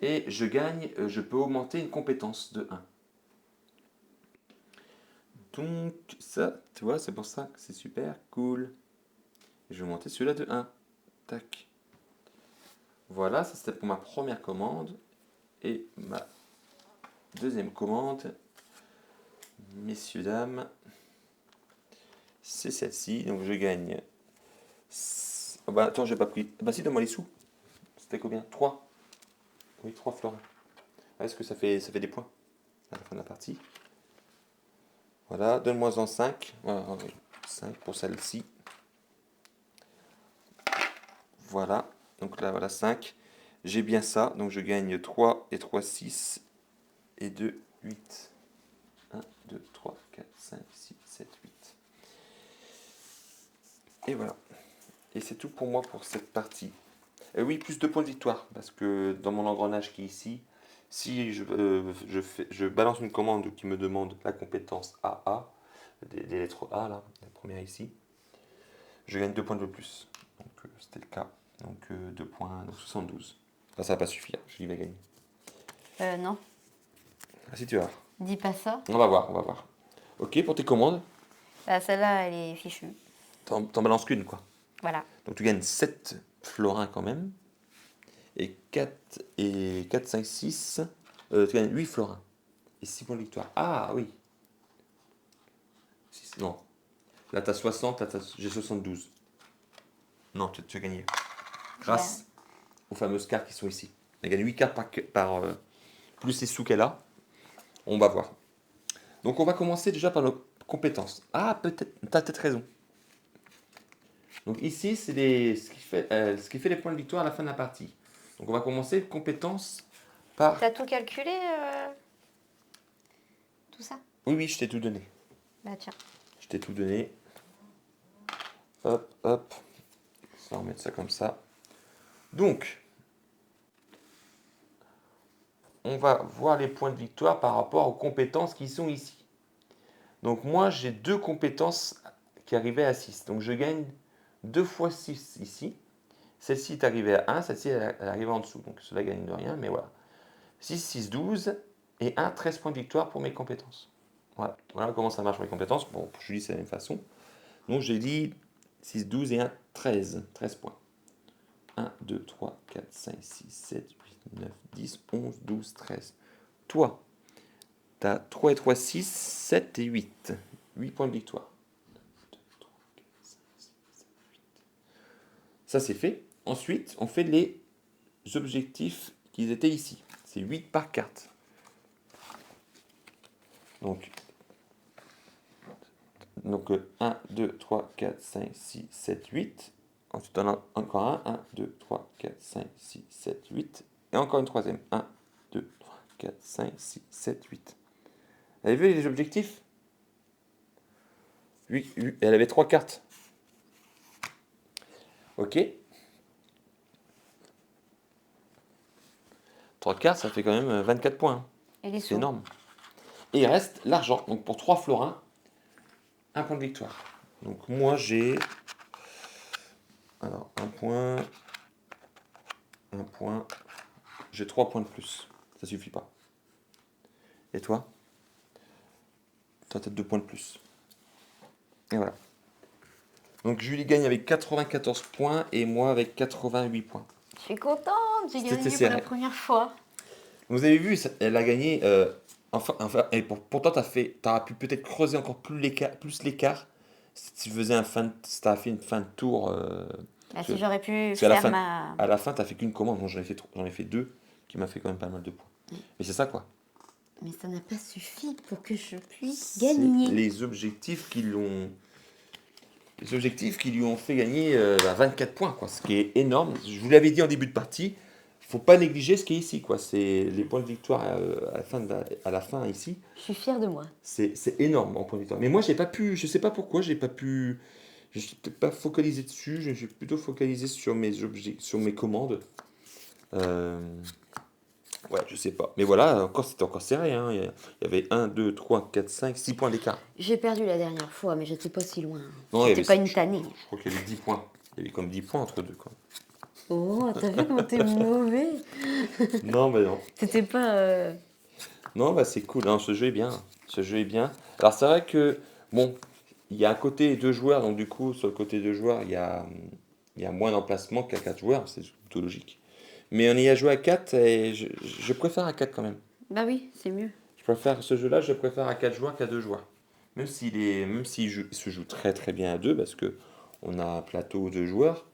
Et je gagne, je peux augmenter une compétence de 1. Donc ça, tu vois, c'est pour ça que c'est super cool. Et je vais augmenter celui-là de 1. Tac. Voilà, ça c'était pour ma première commande. Et ma deuxième commande, messieurs, dames, c'est celle-ci. Donc je gagne. Oh bah attends, j'ai pas pris. Bah si, donne-moi les sous. C'était combien? 3. Oui, 3 florins. Est-ce que ça fait des points à la fin de la partie? Voilà, donne-moi-en 5. Voilà, 5 pour celle-ci. Voilà, donc là, voilà 5. J'ai bien ça, donc je gagne 3 et 3, 6 et 2, 8. 1, 2, 3, 4, 5, 6, 7, 8. Et voilà. Et c'est tout pour moi pour cette partie. Et oui, plus 2 points de victoire, parce que dans mon engrenage qui est ici, si je balance une commande qui me demande la compétence AA, des lettres A là, la première ici, je gagne 2 points de plus. Donc c'était le cas. Donc 2 points, donc 72. Enfin, ça va pas suffire, je vais gagner. Non, Ah si tu vas. dis pas ça. On va voir, on va voir. Ok, pour tes commandes, Bah celle-là, elle est fichue. t'en balances qu'une quoi. Voilà. Donc tu gagnes 7 florins quand même. Et 4, 5, 6. Tu gagnes 8 florins. Et 6 points de victoire. Ah oui. Non. Là t'as 60, là j'ai 72. Non, tu as gagné. Grâce aux fameuses cartes qui sont ici. Elle gagne 8 cartes par plus les sous qu'elle a. On va voir. Donc on va commencer déjà par nos compétences. Ah, peut-être, t'as peut-être raison. Donc ici, c'est ce qui fait les points de victoire à la fin de la partie. Donc on va commencer compétences par... T'as tout calculé, tout ça? Oui, oui, je t'ai tout donné. Bah tiens. Je t'ai tout donné. Hop, hop. On va remettre ça comme ça. Donc, on va voir les points de victoire par rapport aux compétences qui sont ici. Donc moi, j'ai 2 compétences qui arrivaient à 6. Donc je gagne 2 fois 6 ici. Celle-ci est arrivée à 1, celle-ci elle arrive en dessous. Donc cela gagne de rien, mais voilà. 6, 6, 12 et 1, 13 points de victoire pour mes compétences. Voilà, voilà comment ça marche pour mes compétences. Bon, pour Julie, c'est la même façon. Donc j'ai dit 6, 12 et 1, 13. 13 points. 1, 2, 3, 4, 5, 6, 7, 8, 9, 10, 11, 12, 13. Toi, tu as 3 et 3, 6, 7 et 8. 8 points de victoire. 1, 2, 3, 4, 5, 6, 7, 8. Ça, c'est fait. Ensuite, on fait les objectifs qui étaient ici. C'est 8 par carte. Donc 1, 2, 3, 4, 5, 6, 7, 8. Ensuite, on a encore un. 1, 2, 3, 4, 5, 6, 7, 8. Et encore une troisième. 1, 2, 3, 4, 5, 6, 7, 8. Vous avez vu les objectifs? Elle avait 3 cartes. Ok. 3 cartes, ça fait quand même 24 points. Et les C'est sous. énorme. Et il reste l'argent. Donc pour 3 florins, un point de victoire. Donc moi j'ai... Alors, un point... J'ai 3 points de plus. Ça suffit pas. Et toi? Toi, t'as 2 points de plus. Et voilà. Donc Julie gagne avec 94 points et moi avec 88 points. Je suis contente, j'ai C'était gagné pour serré. la première fois. Vous avez vu, elle a gagné. Et pourtant, t'auras pu peut-être creuser encore plus l'écart si tu faisais si t'as fait une fin de tour. Bah, si j'aurais pu parce qu'à la faire fin, à la fin, t'as fait qu'une commande. Moi, j'en ai fait 2 qui m'a fait quand même pas mal de points. Mais c'est ça quoi. Mais ça n'a pas suffi pour que je puisse C'est gagner. les objectifs qui lui ont fait gagner 24 points, quoi, ce qui est énorme. Je vous l'avais dit en début de partie, il faut pas négliger ce qui est ici, quoi. C'est les points de victoire à la fin ici. Je suis fière de moi. C'est énorme en points de victoire. Mais moi, j'ai pas pu, je sais pas pourquoi, je suis peut-être pas focalisé dessus. Je suis plutôt focalisé sur sur mes commandes. Ouais, je sais pas. Mais voilà, c'était encore serré, hein. Il y avait 1, 2, 3, 4, 5, 6 points d'écart. J'ai perdu la dernière fois, mais j'étais pas si loin. Non, il y J'étais avait- pas une tannée. Je crois qu'il y avait 10 points. Il y avait comme 10 points entre deux, quoi. Oh, t'as vu comment t'es mauvais? Non, mais non. C'était pas... Non, bah c'est cool. Non, ce jeu est bien. Ce jeu est bien. Alors, c'est vrai que, bon, il y a un côté 2 joueurs, donc du coup, sur le côté 2 joueurs, il y a moins d'emplacements qu'à 4 joueurs. C'est plutôt logique. Mais on y a joué à 4 et je préfère à 4 quand même. Bah oui, c'est mieux. Je préfère ce jeu-là, je préfère à 4 joueurs qu'à 2 joueurs. Même s'il se joue très très bien à 2, parce que on a un plateau de joueurs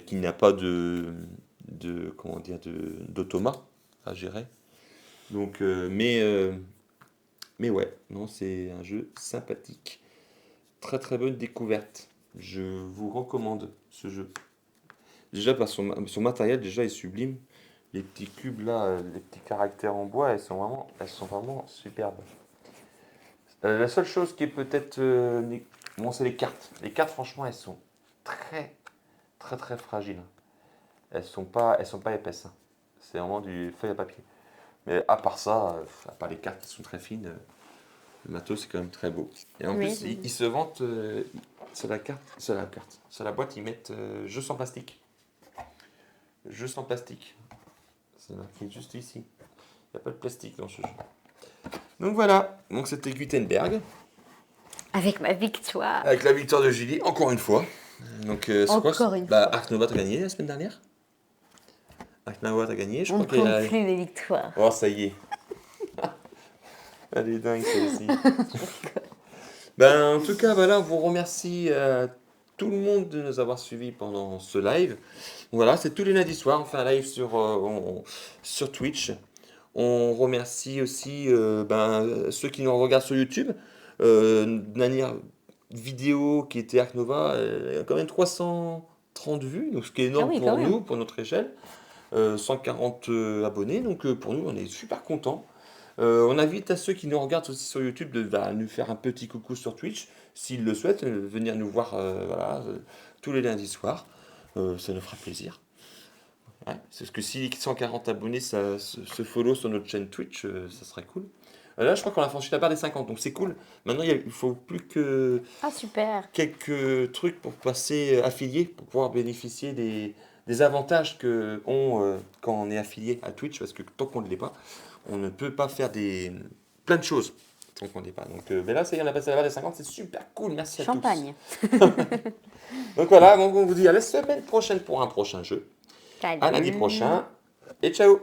qui n'a pas comment dire, d'automat à gérer. Donc, mais ouais, non, c'est un jeu sympathique. Très très bonne découverte. Je vous recommande ce jeu. Déjà par son matériel déjà est sublime. Les petits cubes là, les petits caractères en bois, elles sont vraiment superbes. La seule chose qui est peut-être, bon, c'est les cartes. Les cartes, franchement, elles sont très très très fragiles. Elles sont pas épaisses, hein. C'est vraiment du feuille à papier. Mais à part ça, à part les cartes qui sont très fines, le matos c'est quand même très beau. Et en Oui, plus, ils se vantent sur la boîte, ils mettent jeux sans plastique. Jeux sans plastique. C'est marqué juste ici. Il n'y a pas de plastique dans ce jeu. Donc voilà, donc c'était Gutenberg. Avec ma victoire. Avec la victoire de Julie, encore une fois. Donc, c'est quoi, Encore une bah, fois. Ark Nova, t'as gagné la semaine dernière. Ark Nova, t'as gagné, je On ne crois qu'il compte a... plus mes victoires. Oh, ça y est. Elle est dingue, celle-ci. Ben, en tout cas, voilà, on vous remercie tout le monde de nous avoir suivis pendant ce live. Voilà, c'est tous les lundis soirs, on fait un live sur Twitch. On remercie aussi ceux qui nous regardent sur YouTube. Dernière vidéo qui était Ark Nova, il y a quand même 330 vues, donc ce qui est énorme Ah oui, pour quand même. nous, pour notre échelle. 140 abonnés, donc pour nous, on est super contents. On invite à ceux qui nous regardent aussi sur YouTube de nous faire un petit coucou sur Twitch, s'ils le souhaitent, venir nous voir tous les lundis soirs. Ça nous fera plaisir. Ouais, c'est parce que si 140 abonnés se follow sur notre chaîne Twitch, ça serait cool. Là, je crois qu'on a franchi la barre des 50, donc c'est cool. Maintenant, il faut plus que Ah, super. quelques trucs pour passer affilié, pour pouvoir bénéficier des avantages que quand on est affilié à Twitch, parce que tant qu'on ne l'est pas, on ne peut pas faire plein de choses tant qu'on ne l'est pas. Donc mais là, ça y est, on a passé la barre des 50, c'est super cool, merci à Champagne. tous. Donc voilà, donc on vous dit à la semaine prochaine pour un prochain jeu. Salut. À lundi prochain, et ciao.